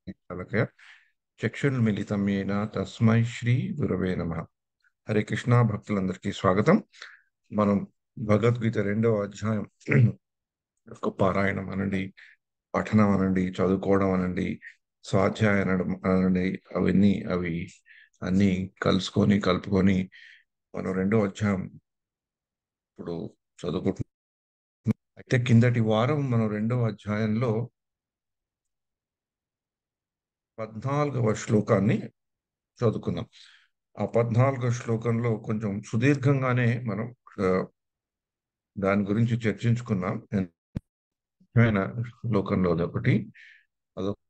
చాలకయ చక్షుర్మిలితమేన తస్మై శ్రీ గురవే నమః. హరే కృష్ణ భక్తులందరికీ స్వాగతం. మనం భగవద్గీత 2వ అధ్యాయం యొక్క పారాయణం అనండి, పఠనం అనండి, చదువుకోవడం అనండి, స్వాధ్యాయం అనండి, అవి అన్ని కలుపుకొని మనం 2వ అధ్యాయం ఇప్పుడు చదువుకుంటున్నాం. అయితే కిందటి వారం మనం 2వ అధ్యాయంలో 14వ శ్లోకాన్ని చదువుకున్నాం. ఆ 14వ శ్లోకంలో కొంచెం సుదీర్ఘంగానే మనం ఆ, దాని గురించి చర్చించుకున్నాం. ముఖ్యమైన శ్లోకంలో ఒకటి అదొకటి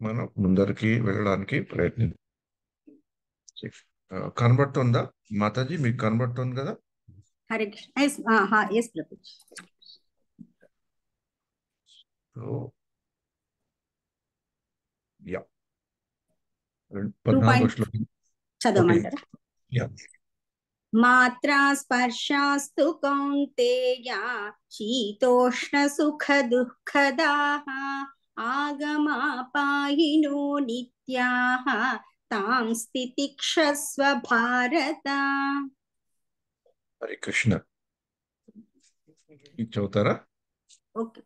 మనం ముందరికి వెళ్ళడానికి ప్రయత్నించాం. కనబడుతుందా మాతాజీ? మీకు కనబడుతుంది కదా? हरे कृष्ण। यस, हाँ हाँ, यस प्रभु। సో యా, 2 14వ పాయింట్ శ్లోకం. చదవమంటారా? యా, మాత్రా స్పర్శాస్తు కౌంతేయ శీతోష్ణ సుఖ దుఃఖదాః ఆగమాపాయినో నిత్యాః తాం స్థితిక్షస్వ భారత. హరే కృష్ణ. ఇది చదువుతారా? ఓకే.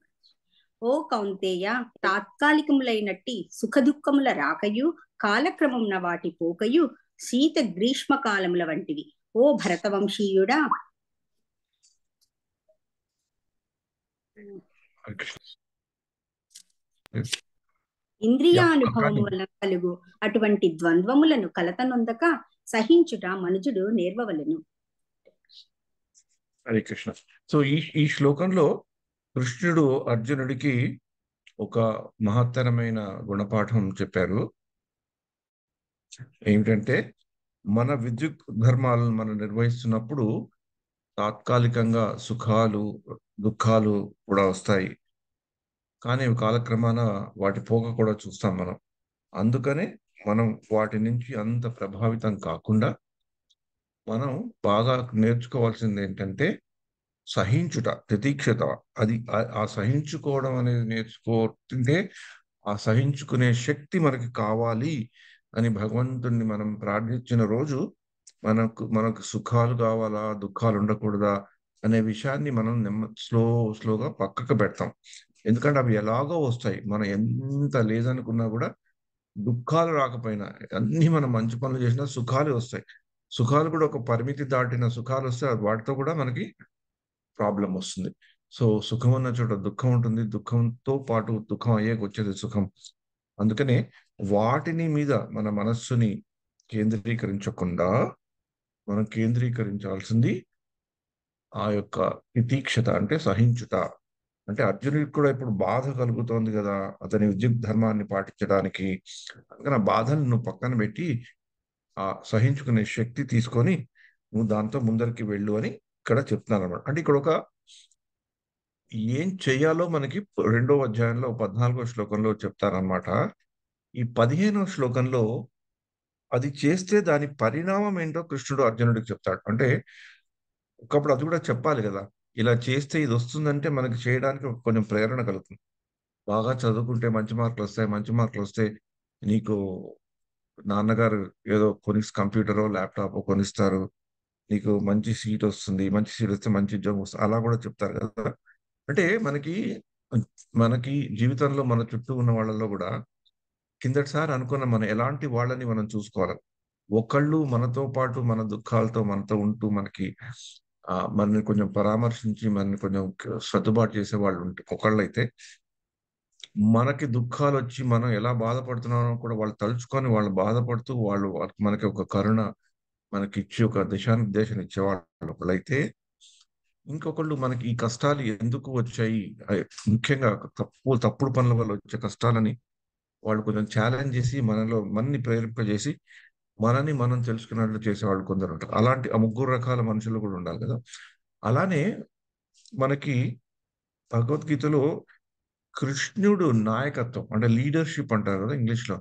ఓ కౌంతేయ, తాత్కాలికములైనట్టి సుఖదుఖముల రాకయు కాలక్రమమున వాటి పోకయు శీత గ్రీష్మ కాలముల వంటివి. ఓ భరతవంశీయుడా, హరే కృష్ణ. యా, ఇంద్రియానుభవము వలన కలుగు అటువంటి ద్వంద్వములను కలతనొందక సహించుట మనుజుడు నేర్వవలెను. హరే కృష్ణ. సో ఈ శ్లోకంలో కృష్ణుడు అర్జునుడికి ఒక మహత్తరమైన గుణపాఠం చెప్పారు. ఏమిటంటే, మన విద్యుత్ ధర్మాలను మనం నిర్వహిస్తున్నప్పుడు తాత్కాలికంగా సుఖాలు దుఃఖాలు కూడా వస్తాయి, కానీ కాలక్రమాన వాటి పోక కూడా చూస్తాం మనం. అందుకనే మనం వాటి నుంచి అంత ప్రభావితం కాకుండా మనం బాగా నేర్చుకోవాల్సింది ఏంటంటే సహించుట, తితీక్షత. అది ఆ సహించుకోవడం అనేది నేర్చుకుంటే ఆ సహించుకునే శక్తి మనకి కావాలి అని భగవంతుణ్ణి మనం ప్రార్థించిన రోజు మనకు సుఖాలు కావాలా, దుఃఖాలు ఉండకూడదా అనే విషయాన్ని మనం స్లోగా పక్కకు పెడతాం. ఎందుకంటే అవి ఎలాగో వస్తాయి. మనం ఎంత లేదనుకున్నా కూడా దుఃఖాలు రాకపోయినా, అన్ని మనం మంచి పనులు చేసినా సుఖాలు వస్తాయి. సుఖాలు కూడా ఒక పరిమితి దాటిన సుఖాలు వస్తే వాటితో కూడా మనకి ప్రాబ్లం వస్తుంది. సో సుఖం ఉన్న చోట దుఃఖం ఉంటుంది, దుఃఖంతో పాటు దుఃఖం అయ్యాక వచ్చేది సుఖం. అందుకనే వాటిని మీద మన మనస్సుని కేంద్రీకరించకుండా మనం కేంద్రీకరించాల్సింది ఆ యొక్క తితీక్షత, అంటే సహించుట. అంటే అర్జునుడికి కూడా ఇప్పుడు బాధ కలుగుతోంది కదా అతని విద్యుత్ ధర్మాన్ని పాటించడానికి. అందుకని ఆ బాధను నువ్వు పక్కన పెట్టి ఆ సహించుకునే శక్తి తీసుకొని నువ్వు దాంతో ముందరికి వెళ్ళు అని ఇక్కడ చెప్తున్నాను అనమాట. అంటే ఇక్కడ ఒక ఏం చెయ్యాలో మనకి 2వ అధ్యాయంలో 14వ శ్లోకంలో చెప్తారనమాట. ఈ 15వ శ్లోకంలో అది చేస్తే దాని పరిణామం ఏంటో కృష్ణుడు అర్జునుడికి చెప్తాడు. అంటే ఒకప్పుడు అది కూడా చెప్పాలి కదా, ఇలా చేస్తే ఇది వస్తుందంటే మనకి చేయడానికి కొంచెం ప్రేరణ కలుగుతుంది. బాగా చదువుకుంటే మంచి మార్కులు వస్తాయి, మంచి మార్కులు వస్తే నీకు నాన్నగారు ఏదో కంప్యూటరో ల్యాప్టాప్ కొనిస్తారు, నీకు మంచి సీట్ వస్తుంది, మంచి సీట్ వస్తే మంచి ఉద్యోగం వస్తుంది, అలా కూడా చెప్తారు కదా. అంటే మనకి మనకి జీవితంలో మన చుట్టూ ఉన్న వాళ్ళలో కూడా కిందటిసారి అనుకున్న మనం ఎలాంటి వాళ్ళని మనం చూసుకోవాలి. ఒకళ్ళు మనతో పాటు మన దుఃఖాలతో మనతో ఉంటూ మనకి మనని కొంచెం పరామర్శించి మనని కొంచెం సర్దుబాటు చేసే వాళ్ళు ఉంటే ఒకళ్ళైతే, మనకి దుఃఖాలు వచ్చి మనం ఎలా బాధపడుతున్నామో కూడా వాళ్ళు తలుచుకొని వాళ్ళు బాధపడుతూ మనకి ఒక కరుణ మనకి ఇచ్చి ఒక దిశానిర్దేశం ఇచ్చేవాళ్ళు ఒకళ్ళైతే, ఇంకొకళ్ళు మనకి ఈ కష్టాలు ఎందుకు వచ్చాయి, ముఖ్యంగా తప్పుడు పనుల వల్ల వచ్చే కష్టాలని వాళ్ళు కొంచెం ఛాలెంజ్ చేసి మనని ప్రేరేపింపజేసి మనని మనం తెలుసుకున్నట్లు చేసేవాళ్ళు కొందరు ఉంటారు. అలాంటి ఆ 3 రకాల మనుషులు కూడా ఉండాలి కదా. అలానే మనకి భగవద్గీతలో కృష్ణుడు నాయకత్వం అంటే లీడర్షిప్ అంటారు కదా ఇంగ్లీష్ లో,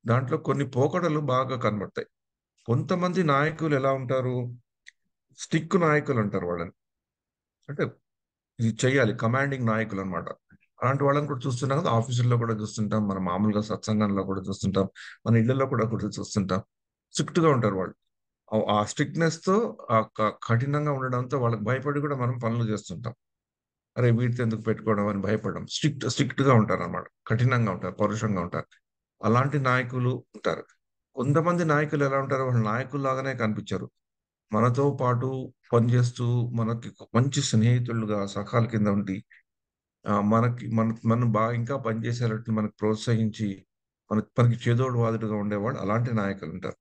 దాంట్లో కొన్ని పోకడలు బాగా కనబడతాయి. కొంతమంది నాయకులు ఎలా ఉంటారు, స్టిక్ నాయకులు అంటారు వాళ్ళని. అంటే ఇది చెయ్యాలి, కమాండింగ్ నాయకులు అనమాట. అలాంటి వాళ్ళని కూడా చూస్తున్నాం కదా, ఆఫీసుల్లో కూడా చూస్తుంటాం, మన మామూలుగా సత్సంగంలో కూడా చూస్తుంటాం, మన ఇళ్లలో కూడా చూస్తుంటాం. స్ట్రిక్ట్ గా ఉంటారు వాళ్ళు. ఆ స్ట్రిక్ట్నెస్ తో, ఆ కఠినంగా ఉండడంతో వాళ్ళకి భయపడి కూడా మనం పనులు చేస్తుంటాం. అరే వీటితో ఎందుకు పెట్టుకోవడం అని భయపడడం. స్ట్రిక్ట్ గా ఉంటారు అన్నమాట, కఠినంగా ఉంటారు, పరుషంగా ఉంటారు. అలాంటి నాయకులు ఉంటారు. కొంతమంది నాయకులు ఎలా ఉంటారు, వాళ్ళు నాయకుల్లాగానే కనిపించరు. మనతో పాటు పనిచేస్తూ, మనకి మంచి స్నేహితులుగా సఖాల కింద ఉండి, మనకి మనం బాగా ఇంకా పనిచేసేటట్లు మనకు ప్రోత్సహించి, మనకి చేదోడు వాదుడుగా ఉండేవాళ్ళు అలాంటి నాయకులు ఉంటారు.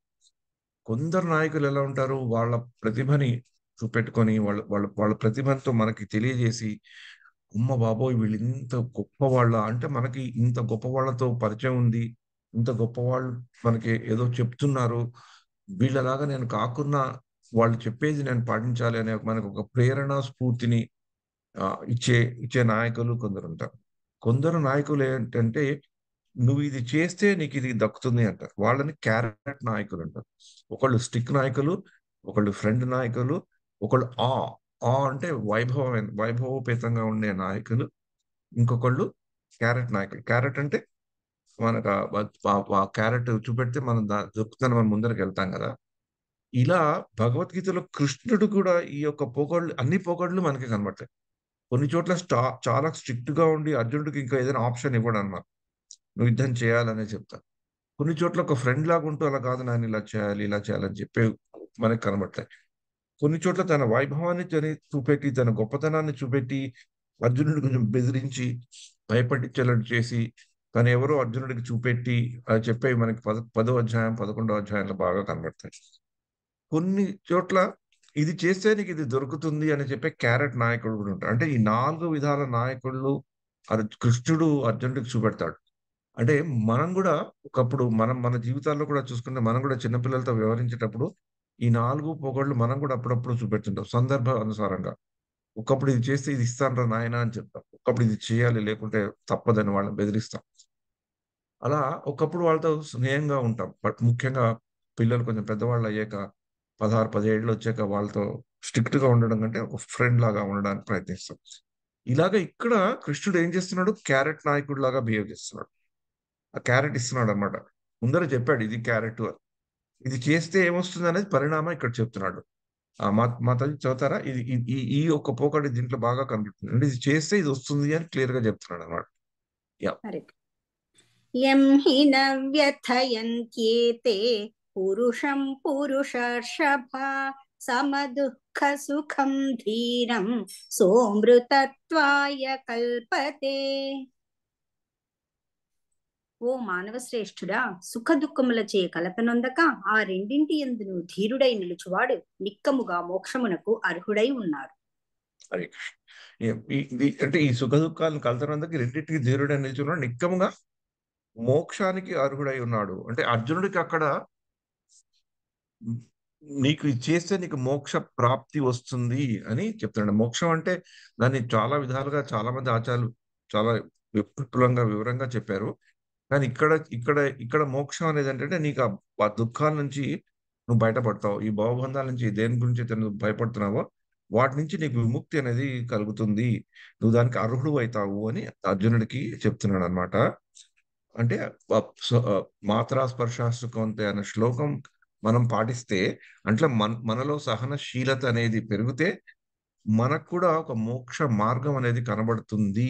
కొందరు నాయకులు ఎలా ఉంటారు, వాళ్ళ ప్రతిభని చూపెట్టుకొని, వాళ్ళ వాళ్ళ వాళ్ళ ప్రతిభతో మనకి తెలియజేసి, అమ్మ బాబోయ్! వీళ్ళు ఇంత గొప్పవాళ్ళా? అంటే మనకి ఇంత గొప్ప వాళ్ళతో పరిచయం ఉంది. ఇంత గొప్పవాళ్ళు మనకి ఏదో చెప్తున్నారు. వీళ్ళలాగా నేను కాకున్నా, వాళ్ళు చెప్పేది నేను పాటించాలి అనే మనకొక ప్రేరణ, స్ఫూర్తిని ఇచ్చే ఇచ్చే నాయకులు కొందరుంటారు. కొందరు నాయకులు ఏంటంటే, నువ్వు ఇది చేస్తే నీకిది దక్కుతుంది అంటారు. వాళ్ళని క్యారెట్ నాయకులంటారు. ఒకళ్ళు స్టిక్ నాయకులు, ఒకళ్ళు ఫ్రెండ్ నాయకులు, ఒకళ్ళు అంటే వైభవోపేతంగా ఉండే నాయకులు. ఇంకొకళ్ళు క్యారెట్ నాయకులు. క్యారెట్ అంటే మనకు క్యారెట్ చూపెడితే మనం దొరుకుతుందని మనం ముందరకెళ్తాం గదా! ఇలా భగవద్గీతలో కృష్ణుడు కూడా ఈ యొక్క అన్ని పొగడ్లు మనకి కనబడతాయి. కొన్ని చోట్ల చాలా స్ట్రిక్ట్‌గా ఉండి అర్జునుడికి ఇంకా ఏదైనా ఆప్షన్ ఇవ్వడన్నమాట. నువ్వు యుద్ధం చేయాలనే చెప్తారు. కొన్ని చోట్ల ఒక ఫ్రెండ్ లాగా ఉంటూ అలా కాదు నాన్న ఇలా చేయాలి, ఇలా చేయాలని చెప్పి మనకు కనబడతాయి. కొన్ని చోట్ల తన వైభవాన్ని చూపెట్టి, తన గొప్పతనాన్ని చూపెట్టి, అర్జునుడిని కొంచెం బెదిరించి, భయపట్టించేలాగా చేసి, తను ఎవరో అర్జునుడికి చూపెట్టి చెప్పేవి మనకి 10వ అధ్యాయం, 11వ అధ్యాయంలో బాగా కనబడతాయి. కొన్ని చోట్ల ఇది చేస్తే నీకు ఇది దొరుకుతుంది అని చెప్పే క్యారెట్ నాయకుడు కూడా ఉంటాడు. అంటే ఈ 4 విధాల నాయకుళ్ళు కృష్ణుడు అర్జునుడికి చూపెడతాడు. అంటే మనం గూడా ఒకప్పుడు మన జీవితాల్లో కూడా చూసుకుంటే మనం గూడా చిన్న పిల్లలతో వ్యవహరించేటప్పుడు ఈ 4 పొగడ్లు మనం గూడా అప్పుడప్పుడు చూపెడుతుంటాం సందర్భ అనుసారంగా. ఒకప్పుడు ఇది చేస్తే ఇది ఇస్తానురా నాయనా అని చెప్తాం. ఒకప్పుడు ఇది చేయాలి లేకుంటే తప్పదని వాళ్ళని బెదిరిస్తాం. అలా ఒకప్పుడు వాళ్ళతో స్నేహంగా ఉంటాం. బట్ ముఖ్యంగా పిల్లలు కొంచెం పెద్దవాళ్ళయ్యాక 16, 17 వచ్చాక వాళ్ళతో స్ట్రిక్ట్‌గా ఉండడం కంటే ఒక ఫ్రెండ్ లాగా ఉండడానికి ప్రయత్నిస్తాం. ఇలాగ ఇక్కడ కృష్ణుడు ఏం చేస్తున్నాడు? క్యారెట్ నాయకుడిలాగా బిహేవ్ చేస్తున్నాడు. ఆ క్యారెట్ ఇస్తున్నాడన్నమాట. ముందర చెప్పాడు ఇది క్యారెట్ అని. ఇది చేస్తే ఏమొస్తుందనేది పరిణామం ఇక్కడ చెప్తున్నాడు. మాతాజీ చదువుతారా? ఇది ఈ ఈ ఈ ఒక్క పోకడ దీంట్లో బాగా కనిపిస్తుంది. అంటే ఇది చేస్తే ఇది వస్తుంది అని క్లియర్‌గా చెప్తున్నాడన్నమాట. యాహ్! కరెక్ట్. యం హి న వ్యథయంత్యేతే పురుషం పురుషర్షభ సమదుఃఖ సుఖం ధీరం సోమృతత్వాయ కల్పతే. ఓ మానవ శ్రేష్ఠుడా, సుఖ దుఃఖములచే కలతనొందక ఆ రెండింటి యందును ధీరుడై నిలుచువాడు నిక్కముగా మోక్షమునకు అర్హుడై ఉన్నాడు. హరే కృష్ణ. అంటే ఈ సుఖ దుఃఖాలను కలతనందుకు రెండింటికి ధీరుడై నిల్చున్నాడు. నిక్కముగా మోక్షానికి అర్హుడై ఉన్నాడు. అంటే అర్జునుడికి అక్కడ హ్మ్, నీకు ఇది చేస్తే నీకు మోక్ష ప్రాప్తి వస్తుంది అని చెప్తున్నాడు. మోక్షం అంటే దాన్ని చాలా విధాలుగా చాలా మంది ఆచార్యులు చాలా విపులంగా, వివరంగా చెప్పారు. కానీ ఇక్కడ మోక్షం అనేది ఏంటంటే నీకు ఆ దుఃఖాల నుంచి నువ్వు బయటపడతావు. ఈ భవబంధాల నుంచి దేని గురించి అయితే నువ్వు భయపడుతున్నావో వాటి నుంచి నీకు విముక్తి అనేది కలుగుతుంది. నువ్వు దానికి అర్హుడు అయితావు అని అర్జునుడికి చెప్తున్నాడన్నమాట. అంటే మాత్రా స్పర్శాస్తు కౌంతే అనే శ్లోకం మనం పాటిస్తే అంటే మనలో సహనశీలత అనేది పెరిగితే మనకు కూడా ఒక మోక్ష మార్గం అనేది కనబడుతుంది.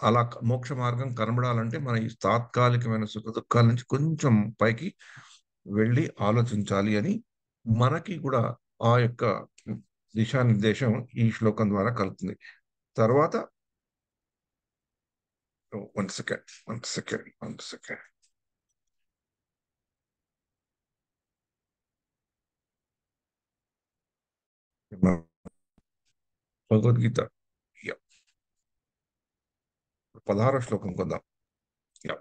అలా మోక్ష మార్గం కనబడాలంటే మన ఈ తాత్కాలికమైన సుఖ దుఃఖాల నుంచి కొంచెం పైకి వెళ్ళి ఆలోచించాలి అని మనకి కూడా ఆ యొక్క దిశానిర్దేశం ఈ శ్లోకం ద్వారా కలుగుతుంది. తర్వాత one second, one second, one second. Bhagavad Gita yeah, 16వ శ్లోకం కొందాం. యా.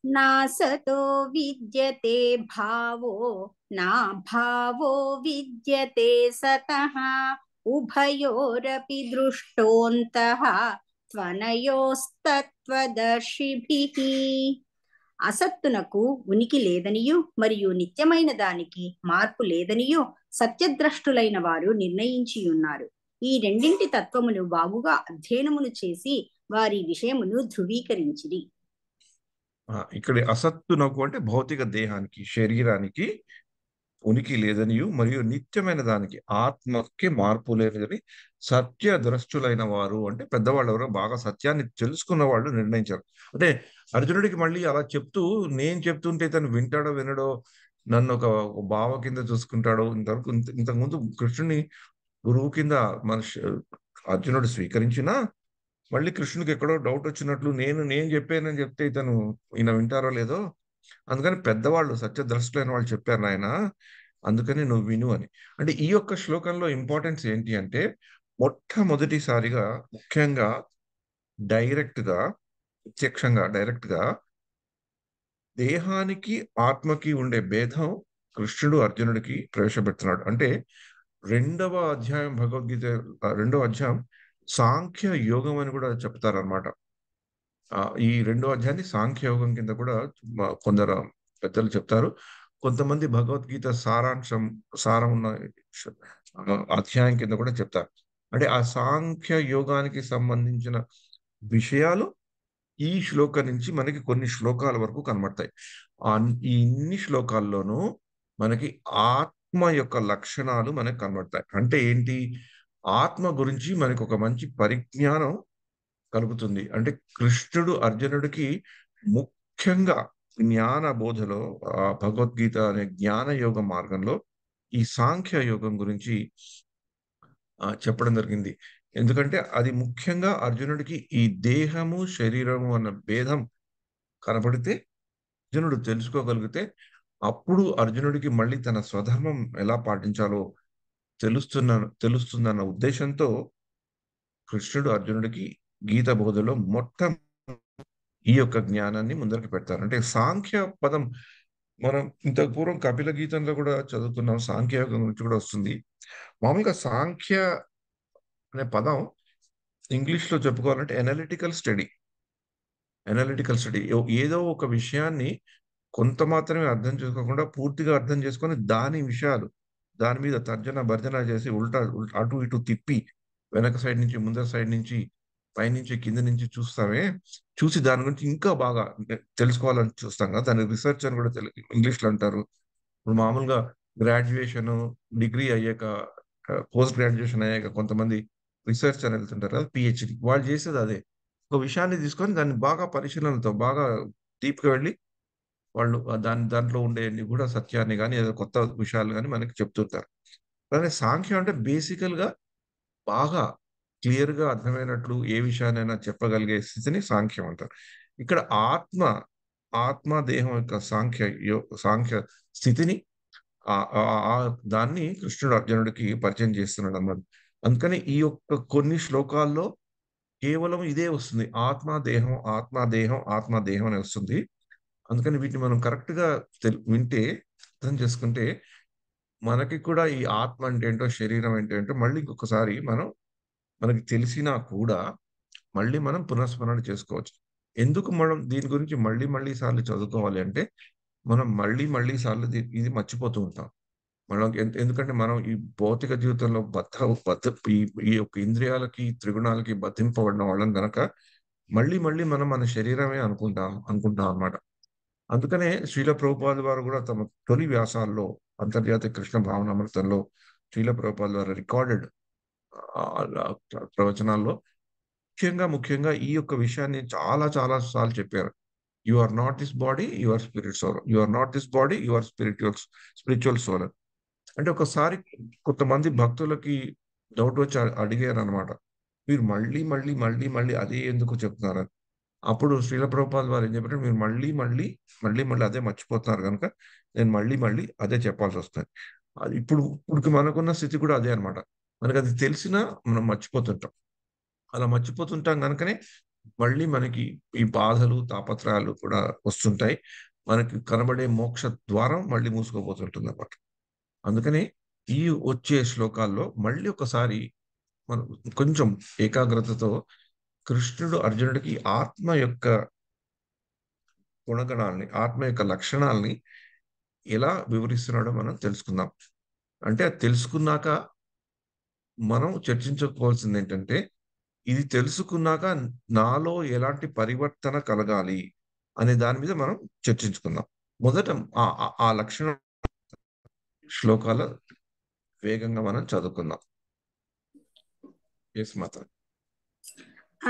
నాసతో విద్యతే భావో నా భావో విద్యతే సతః ఉభయోరపి దృష్టోంతః త్వనయోస్తత్వదర్శిభిః. అసత్తునకు ఉనికి లేదనియు మరియు నిత్యమైన దానికి మార్పు లేదనియు సత్యద్రష్టులైన వారు నిర్ణయించి ఉన్నారు. ఈ రెండింటి తత్వమును బాగుగా అధ్యయనమును చేసి వారి విషయమును ధృవీకరించిరి. ఇక్కడ అసత్తునకు అంటే భౌతిక దేహానికి, శరీరానికి ఉనికి లేదనియు మరియు నిత్యమైన దానికి ఆత్మకి మార్పు లేదని సత్య ద్రష్టులైన వారు అంటే పెద్దవాళ్ళు ఎవరో బాగా సత్యాన్ని తెలుసుకున్న వాళ్ళు నిర్ణయించారు. అంటే అర్జునుడికి మళ్ళీ అలా చెప్తూ, నేను చెప్తుంటే తను వింటాడో వినడో, నన్ను ఒక బావ కింద చూసుకుంటాడో, ఇంతకుముందు కృష్ణుని గురువు కింద మనిషి అర్జునుడు స్వీకరించినా మళ్ళీ కృష్ణుడికి ఎక్కడో డౌట్ వచ్చినట్లు, నేను నేను చెప్పానని చెప్తే ఇతను ఈయన వింటారో లేదో, అందుకని పెద్దవాళ్ళు సత్యద్రష్టులైన వాళ్ళు చెప్పారు నాయన, అందుకని నువ్వు విను అని. అంటే ఈ యొక్క శ్లోకంలో ఇంపార్టెన్స్ ఏంటి అంటే, మొట్టమొదటిసారిగా ముఖ్యంగా డైరెక్ట్ గా ప్రత్యక్షంగా డైరెక్ట్ గా దేహానికి ఆత్మకి ఉండే భేదం కృష్ణుడు అర్జునుడికి ప్రవేశపెడుతున్నాడు. అంటే రెండవ అధ్యాయం భగవద్గీత, రెండవ అధ్యాయం సాంఖ్య యోగం అని కూడా చెప్తారనమాట. ఈ రెండో అధ్యాయాన్ని సాంఖ్య యోగం కింద కూడా కొందరు పెద్దలు చెప్తారు. కొంతమంది భగవద్గీత సారం ఉన్న అధ్యాయం కింద కూడా చెప్తారు. అంటే ఆ సాంఖ్య యోగానికి సంబంధించిన విషయాలు ఈ శ్లోకం నుంచి మనకి కొన్ని శ్లోకాల వరకు కనబడతాయి. ఈ ఇన్ని శ్లోకాల్లోనూ మనకి ఆత్మ యొక్క లక్షణాలు మనకు కనబడతాయి. అంటే ఏంటి? ఆత్మ గురించి మనకు ఒక మంచి పరిజ్ఞానం కలుగుతుంది. అంటే కృష్ణుడు అర్జునుడికి ముఖ్యంగా జ్ఞాన బోధలో, భగవద్గీత అనే జ్ఞాన యోగ మార్గంలో ఈ సాంఖ్య యోగం గురించి చెప్పడం జరిగింది. ఎందుకంటే అది ముఖ్యంగా అర్జునుడికి ఈ దేహము శరీరము అన్న భేదం కనబడితే, అర్జునుడు తెలుసుకోగలిగితే, అప్పుడు అర్జునుడికి మళ్ళీ తన స్వధర్మం ఎలా పాటించాలో తెలుస్తుందన్న ఉద్దేశంతో కృష్ణుడు అర్జునుడికి గీత బోధలో మొత్తం ఈ యొక్క జ్ఞానాన్ని ముందరికి పెడతారు. అంటే సాంఖ్య పదం మనం ఇంతకు పూర్వం కపిల గీతంలో కూడా చదువుకున్నాం. సాంఖ్య యోగం గురించి కూడా వస్తుంది. మామూలుగా సాంఖ్య అనే పదం ఇంగ్లీష్ లో చెప్పుకోవాలంటే ఎనాలిటికల్ స్టడీ. ఏదో ఒక విషయాన్ని కొంత మాత్రమే అర్థం చేసుకోకుండా పూర్తిగా అర్థం చేసుకొని దాని విషయాలు దాని మీద తర్జన భర్జన చేసి అటు ఇటు తిప్పి వెనక సైడ్ నుంచి ముందర సైడ్ నుంచి పైనుంచి కింద నుంచి చూసి దాని గురించి ఇంకా బాగా తెలుసుకోవాలని చూస్తాం కదా, దాన్ని రీసెర్చ్ అని కూడా ఇంగ్లీష్లో అంటారు. ఇప్పుడు మామూలుగా గ్రాడ్యుయేషన్, డిగ్రీ అయ్యాక, పోస్ట్ గ్రాడ్యుయేషన్ అయ్యాక కొంతమంది రీసెర్చ్ అని వెళ్తుంటారు కదా, పిహెచ్డి. వాళ్ళు చేసేది అదే. ఒక విషయాన్ని తీసుకొని దాన్ని బాగా పరిశీలనతో బాగా డీప్గా వెళ్ళి వాళ్ళు దాంట్లో ఉండే నిగూఢ సత్యాన్ని కానీ ఏదో కొత్త విషయాలు కానీ మనకి చెప్తుంటారు. కానీ సాంఖ్యం అంటే బేసికల్ గా బాగా క్లియర్ గా అర్థమైనట్లు ఏ విషయాన్నైనా చెప్పగలిగే స్థితిని సాంఖ్యం అంటారు. ఇక్కడ ఆత్మ దేహం యొక్క సాంఖ్య స్థితిని దాన్ని కృష్ణుడు అర్జునుడికి పరిచయం చేస్తున్నాడు అన్నమాట. అందుకని ఈ యొక్క కొన్ని శ్లోకాల్లో కేవలం ఇదే వస్తుంది, ఆత్మ దేహం అని వస్తుంది. అందుకని వీటిని మనం కరెక్ట్ గా వింటే, అర్థం చేసుకుంటే, మనకి కూడా ఈ ఆత్మ అంటే ఏంటో, శరీరం అంటే ఏంటో మళ్ళీ ఇంకొకసారి మనకి తెలిసినా కూడా మళ్ళీ మనం పునఃస్మరణ చేసుకోవచ్చు. ఎందుకు మనం దీని గురించి మళ్ళీ మళ్ళీ సార్లు చదువుకోవాలి అంటే, మనం మళ్ళీ మళ్ళీ సార్లు ఇది మర్చిపోతూ ఉంటాం. మనం ఎందుకంటే మనం ఈ భౌతిక జీవితంలో ఈ ఈ యొక్క ఇంద్రియాలకి, త్రిగుణాలకి బద్ధింపబడిన వాళ్ళం గనక మళ్ళీ మళ్ళీ మనం మన శరీరమే అనుకుంటాం అన్నమాట. అందుకనే శ్రీల ప్రభుపాదుల వారు కూడా తమ తొలి వ్యాసాల్లో, అంతర్జాతీయ కృష్ణ భావనామృతంలో శ్రీల ప్రభుపాదుల వారు రికార్డెడ్ ప్రవచనాల్లో ముఖ్యంగా ఈ యొక్క విషయాన్ని చాలా చాలా సార్లు చెప్పారు. You are not this body, you are spirit soul. You are not this body, you are spiritual soul. అంటే ఒకసారి కొంతమంది భక్తులకి డౌట్ వచ్చి అడిగారు అనమాట, మీరు మళ్ళీ మళ్ళీ మళ్ళీ మళ్ళీ అదే ఎందుకు చెప్తున్నారు? అప్పుడు శ్రీల ప్రభుపాద వారు ఏం చెప్పారంటే, మీరు మళ్ళీ అదే మర్చిపోతున్నారు కనుక నేను మళ్ళీ మళ్ళీ అదే చెప్పాల్సి వస్తుంది. అది ఇప్పుడు మనకున్న స్థితి కూడా అదే అనమాట. మనకు అది తెలిసినా మనం మర్చిపోతుంటాం. అలా మర్చిపోతుంటాం కనుకనే మళ్ళీ మనకి ఈ బాధలు, తాపత్రయాలు కూడా వస్తుంటాయి. మనకి కనబడే మోక్ష ద్వారం మళ్ళీ మూసుకోబోతుంటుంది అన్నమాట. అందుకని ఈ వచ్చే శ్లోకాల్లో మళ్ళీ ఒకసారి మనం కొంచెం ఏకాగ్రతతో కృష్ణుడు అర్జునుడికి ఆత్మ యొక్క గుణగణాలని, ఆత్మ యొక్క లక్షణాలని ఎలా వివరిస్తున్నాడో మనం తెలుసుకుందాం. అంటే అది తెలుసుకున్నాక మనం చర్చించుకోవాల్సింది ఏంటంటే, ఇది తెలుసుకున్నాక నాలో ఎలాంటి పరివర్తన కలగాలి అనే దాని మీద మనం చర్చించుకుందాం. మొదట ఆ లక్షణం శ్లోకాల వేగంగా మనం చదువుకుందాం. ఎస్ మాత.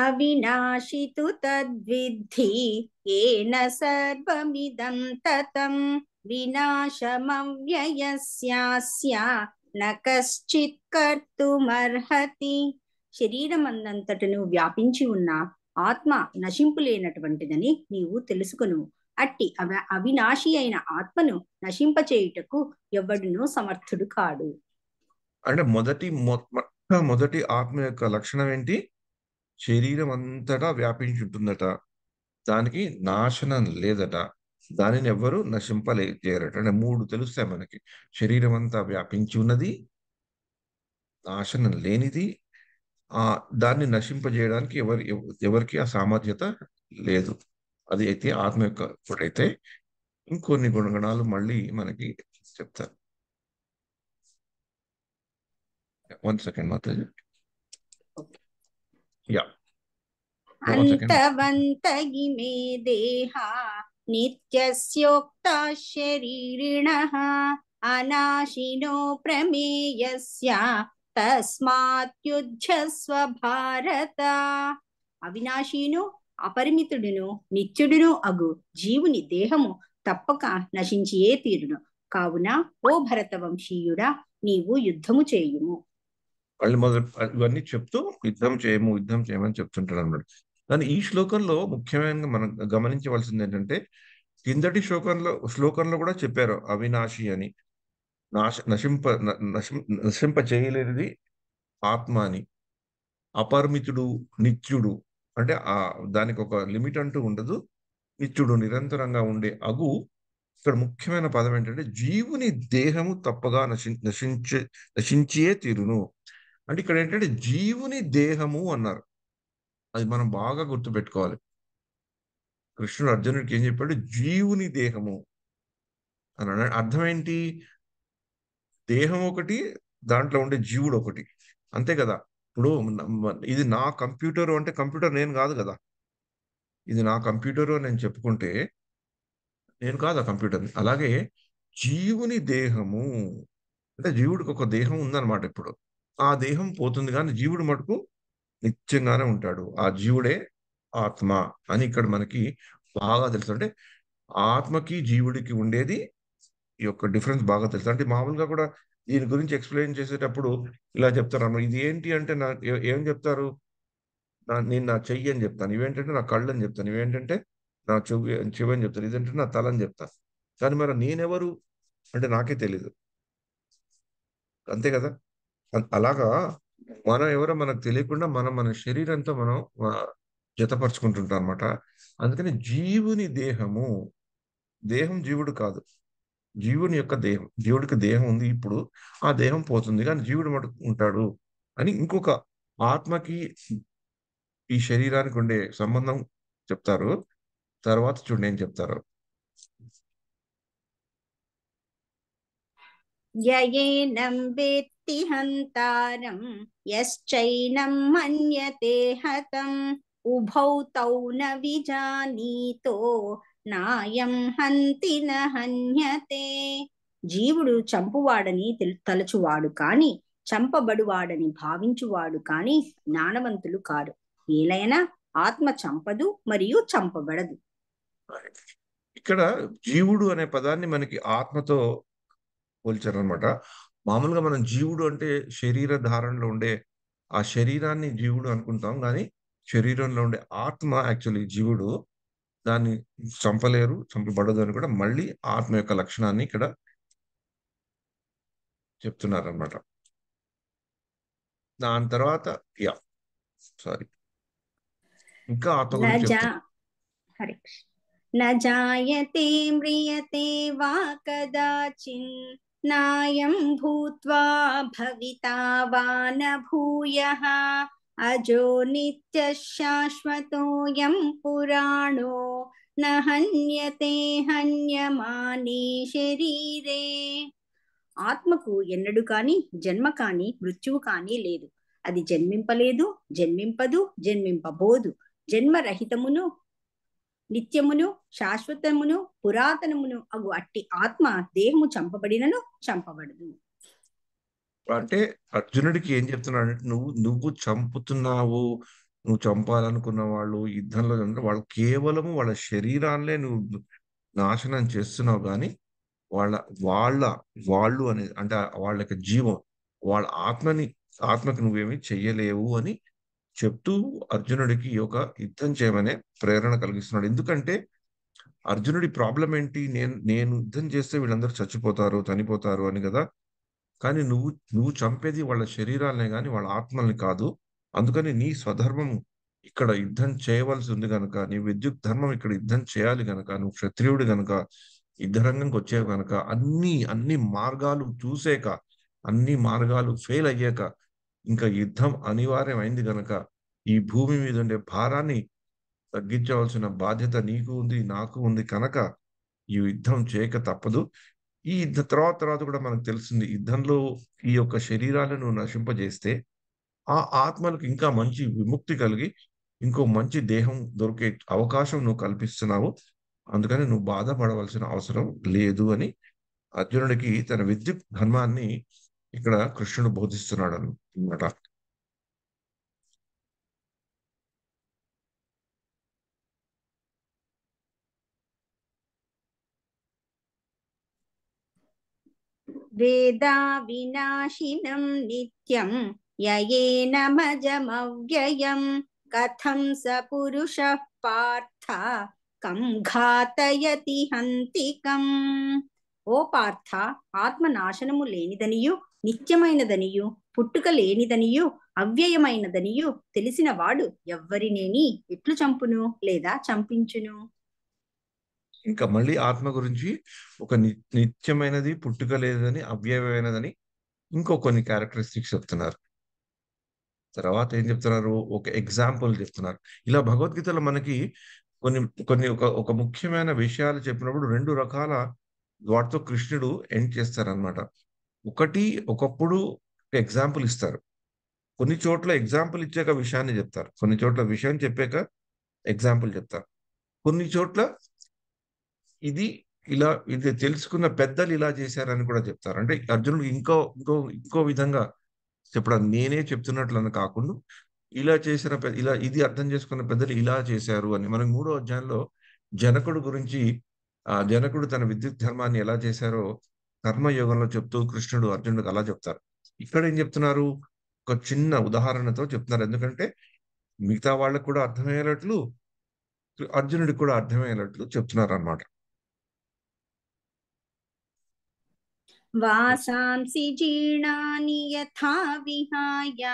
అవినాశి తు తద్విద్ధి ఏన సర్వమిదం తతం వినాశమవ్యయస్యాస్య న కశ్చిత్ కర్తుమర్హతి. శరీరమందంతటను వ్యాపించి ఉన్న ఆత్మ నశింపులేనటువంటిదని నీవు తెలుసుకొను. అట్టి అవినాశి అయిన ఆత్మను నశింపచేయుటకు ఎవడునూ సమర్థుడు కాడు. అంటే మొట్టమొదటి ఆత్మ యొక్క లక్షణం ఏంటి? శరీరం అంతటా వ్యాపించి ఉంటుందట, దానికి నాశనం లేదట, దానిని ఎవ్వరూ చేయరట. అంటే మూడు తెలుస్తాయి మనకి. శరీరం అంతా వ్యాపించి ఉన్నది, నాశనం లేనిది, దాన్ని నశింపజేయడానికి ఎవరికి ఆ సామర్థ్యత లేదు. అది అయితే ఆత్మ యొక్క ఇప్పుడైతే ఇంకొన్ని గుణగణాలు మళ్ళీ మనకి చెప్తారు. 1 సెకండ్ మాతాజీ. Yeah, 1 second. అంతవంత ఇమే దేహా నిత్యస్యోక్త శరీరిణః అనాశినో ప్రమేయస్య తస్మాత్యుజ్యస్వ భారత. అవినాశీను అపరిమితుడును నిత్యుడును అగు జీవుని దేహము తప్పక నశించియే తీరును. కావున ఓ భరతవంశీయుడా, నీవు యుద్ధము చేయుము. వాళ్ళు ఇవన్నీ చెప్తూ యుద్ధం చేయమని చెప్తుంటారు అన్నమాట. కానీ ఈ శ్లోకంలో ముఖ్యమైన మనం గమనించవలసింది ఏంటంటే, కిందటి శ్లోకంలో కూడా చెప్పారు అవినాశి అని. నశింప చేయలేనిది ఆత్మ అని. అపరిమితుడు, నిత్యుడు అంటే దానికి ఒక లిమిట్ అంటూ ఉండదు. నిత్యుడు, నిరంతరంగా ఉండే అగు. ఇక్కడ ముఖ్యమైన పదం ఏంటంటే, జీవుని దేహము తప్పగా నశించియే తీరును. అంటే ఇక్కడ ఏంటంటే జీవుని దేహము అన్నారు. అది మనం బాగా గుర్తుపెట్టుకోవాలి. కృష్ణుడు అర్జునుడికి ఏం చెప్పాడు? జీవుని దేహము అని అన్నాడు. అర్థం ఏంటి? దేహం ఒకటి, దాంట్లో ఉండే జీవుడు ఒకటి, అంతే కదా. ఇప్పుడు ఇది నా కంప్యూటర్ అంటే కంప్యూటర్ నేను కాదు కదా. ఇది నా కంప్యూటర్ అని నేను చెప్పుకుంటే నేను కాదు ఆ కంప్యూటర్ని. అలాగే జీవుని దేహము అంటే జీవుడికి ఒక దేహం ఉందన్నమాట. ఇప్పుడు ఆ దేహం పోతుంది కానీ జీవుడు మటుకు నిత్యంగానే ఉంటాడు. ఆ జీవుడే ఆత్మ అని ఇక్కడ మనకి బాగా తెలుసు. అంటే ఆత్మకి జీవుడికి ఉండేది ఈ యొక్క డిఫరెన్స్ బాగా తెలుసు. అంటే మామూలుగా కూడా దీని గురించి ఎక్స్ప్లెయిన్ చేసేటప్పుడు ఇలా చెప్తారు అన్నమాట. ఇది ఏంటి అంటే ఏం చెప్తారు? నేను నా చెయ్యి అని చెప్తాను, ఇవేంటంటే నా కళ్ళు అని చెప్తాను, ఇవేంటంటే నా చెవి అని చెప్తాను, ఇదేంటంటే నా తల అని చెప్తాను. కానీ మరి నేనెవరు అంటే నాకే తెలీదు, అంతే కదా. అలాగా మనం ఎవరో మనకు తెలియకుండా మన శరీరంతో మనం జతపరుచుకుంటుంటాం అనమాట. అందుకని జీవుని దేహము, దేహం జీవుడు కాదు, జీవుని యొక్క దేహం. జీవుడికి దేహం ఉంది, ఇప్పుడు ఆ దేహం పోతుంది కానీ జీవుడు మటుకు ఉంటాడు అని ఇంకొక ఆత్మకి ఈ శరీరానికి ఉండే సంబంధం చెప్తారు. తర్వాత చూడండి ఏం చెప్తారు. యయేనం వేత్తి హంతారం యశ్చైనం మన్యతే హతం ఉభౌ తౌ న విజానీతో నాయం హంతి న హన్యతే. జీవుడు చంపువాడని తలచువాడు కాని చంపబడువాడని భావించువాడు కాని జ్ఞానవంతులు కారు. ఏలైనా ఆత్మ చంపదు మరియు చంపబడదు. ఇక్కడ జీవుడు అనే పదాన్ని మనకి ఆత్మతో పోల్చారనమాట. మామూలుగా మనం జీవుడు అంటే శరీర ధారణలో ఉండే ఆ శరీరాన్ని జీవుడు అనుకుంటాం, కానీ శరీరంలో ఉండే ఆత్మ యాక్చువల్లీ జీవుడు. దాన్ని చంపలేరు, చంపబడదు అని కూడా మళ్ళీ ఆత్మ యొక్క లక్షణాన్ని ఇక్కడ చెప్తున్నారనమాట. దాని తర్వాత యా సారీ ఇంకా ఆత్మ గురించి చెప్తారు. హరే కృష్ణ. న జాయతే మ్రియతే వా కదాచిన్ నాయం భూత్వా భవితా వా న భూయః అజో నిత్యః శాశ్వతోऽయం పురాణో న హన్యతే హన్యమానే శరీరే. ఆత్మకు ఎన్నడు కాని జన్మ కాని మృత్యువు కాని లేదు. అది జన్మింపలేదు, జన్మింపదు, జన్మింపబోదు. జన్మరహితమును నిత్యమును శాశ్వతమును పురాతనమును అగు అట్టి ఆత్మ దేహము చంపబడినను చంపబడదు. అంటే అర్జునుడికి ఏం చెప్తున్నాడంటే, నువ్వు చంపుతున్నావు, నువ్వు చంపాలనుకున్న వాళ్ళు యుద్ధంలో అంటే వాళ్ళు కేవలము వాళ్ళ శరీరాన్నే నువ్వు నాశనం చేస్తున్నావు, కానీ వాళ్ళ వాళ్ళ వాళ్ళు అనేది అంటే వాళ్ళ యొక్క జీవం, వాళ్ళ ఆత్మకి నువ్వేమీ చెయ్యలేవు అని చెప్తూ అర్జునుడికి ఈ యొక్క యుద్ధం చేయమనే ప్రేరణ కలిగిస్తున్నాడు. ఎందుకంటే అర్జునుడి ప్రాబ్లం ఏంటి? నేను నేను యుద్ధం చేస్తే వీళ్ళందరూ చచ్చిపోతారు, చనిపోతారు అని కదా. కానీ నువ్వు చంపేది వాళ్ళ శరీరాలనే కానీ వాళ్ళ ఆత్మల్ని కాదు. అందుకని నీ స్వధర్మం ఇక్కడ యుద్ధం చేయవలసి ఉంది గనుక, నీ విద్యుత్ ధర్మం ఇక్కడ యుద్ధం చేయాలి గనుక, నువ్వు క్షత్రియుడు గనుక, యుద్ధరంగంకి వచ్చేవి గనుక, అన్ని మార్గాలు చూసాక, అన్ని మార్గాలు ఫెయిల్ అయ్యాక ఇంకా యుద్ధం అనివార్యమైంది గనక, ఈ భూమి మీద ఉండే భారాన్ని తగ్గించవలసిన బాధ్యత నీకు ఉంది, నాకు ఉంది కనుక ఈ యుద్ధం చేయక తప్పదు. ఈ యుద్ధ తర్వాత కూడా మనకు తెలిసింది, యుద్ధంలో ఈ యొక్క శరీరాలను నశింపజేస్తే ఆ ఆత్మలకు ఇంకా మంచి విముక్తి కలిగి ఇంకో మంచి దేహం దొరికే అవకాశం నువ్వు కల్పిస్తున్నావు. అందుకని నువ్వు బాధపడవలసిన అవసరం లేదు అని అర్జునుడికి తన విద్యుత్ ధర్మాన్ని ఇక్కడ కృష్ణుడు బోధిస్తున్నాడు అన్నమాట. వేదా వినాశినం నిత్యం యయేనమజమవ్యయం కథం స పురుష పార్థ కం ఘాతయతి హంతికం. ఓ పార్థ, ఆత్మ నాశనము లేనిదనియు నిత్యమైనదనియు పుట్టుక లేనిదనియు అవ్యయమైనదనియు తెలిసిన వాడు ఎవ్వరినేని ఎట్లు చంపును లేదా చంపించును? ఇంకా మళ్ళీ ఆత్మ గురించి ఒక నిత్యమైనది, పుట్టుక లేదని, అవ్యయమైనదని ఇంకో కొన్ని క్యారెక్టరిస్టిక్స్ చెప్తున్నారు. తర్వాత ఏం చెప్తున్నారు? ఒక ఎగ్జాంపుల్ చెప్తున్నారు. ఇలా భగవద్గీతలో మనకి కొన్ని కొన్ని ఒక ముఖ్యమైన విషయాలు చెప్పినప్పుడు రెండు రకాల వాటితో కృష్ణుడు ఎండ్ చేస్తారనమాట. ఒకప్పుడు ఎగ్జాంపుల్ ఇస్తారు, కొన్ని చోట్ల ఎగ్జాంపుల్ ఇచ్చాక విషయాన్ని చెప్తారు, కొన్ని చోట్ల విషయం చెప్పాక ఎగ్జాంపుల్ చెప్తారు, కొన్ని చోట్ల ఇది తెలుసుకున్న పెద్దలు ఇలా చేశారని కూడా చెప్తారు. అంటే అర్జునుడు ఇంకో విధంగా చెప్పడం, నేనే చెప్తున్నట్లని కాకుండా ఇలా చేసిన ఇలా ఇది అర్థం చేసుకున్న పెద్దలు ఇలా చేశారు అని. మనకి 3వ అధ్యాయంలో జనకుడు గురించి, జనకుడు తన విద్యుత్ ధర్మాన్ని ఎలా చేశారో కర్మయోగంలో చెప్తూ కృష్ణుడు అర్జునుడికి అలా చెప్తారు. ఇక్కడ ఏం చెప్తున్నారు? ఒక చిన్న ఉదాహరణతో చెప్తున్నారు. ఎందుకంటే మిగతా వాళ్ళకు కూడా అర్థమయ్యేటట్లు, అర్జునుడికి కూడా అర్థమయ్యేటట్లు చెప్తున్నారు అన్నమాట. వాసాంసి జీర్ణాని యథా విహాయ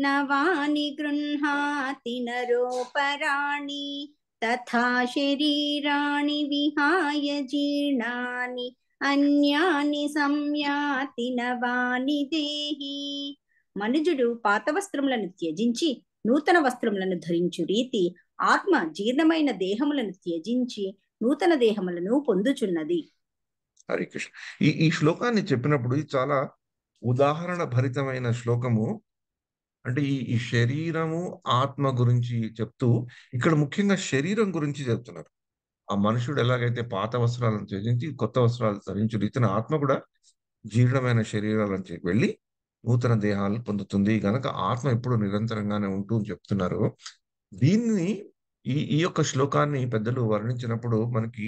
నవాని గృహ్ణాతి నరోపరాణి తథా శరీరాణి విహాయ జీర్ణాని అన్యాని సంయాతి నవాని దేహి. మనుజుడు పాత వస్త్రములను త్యజించి నూతన వస్త్రములను ధరించు రీతి ఆత్మ జీర్ణమైన దేహములను త్యజించి నూతన దేహములను పొందుచున్నది. హరే కృష్ణ. ఈ శ్లోకాన్ని చెప్పినప్పుడు ఇది చాలా ఉదాహరణ భరితమైన శ్లోకము. అంటే ఈ శరీరము ఆత్మ గురించి చెప్తూ ఇక్కడ ముఖ్యంగా శరీరం గురించి చెప్తున్నారు. ఆ మనుషుడు ఎలాగైతే పాత వస్త్రాలను త్యజించి కొత్త వస్త్రాలు ధరించు రీతిన ఆత్మ కూడా జీర్ణమైన శరీరాలను వెళ్ళి నూతన దేహాలను పొందుతుంది గనక ఆత్మ ఎప్పుడు నిరంతరంగానే ఉంటూ అని చెప్తున్నారు. దీన్ని ఈ యొక్క శ్లోకాన్ని పెద్దలు వర్ణించినప్పుడు మనకి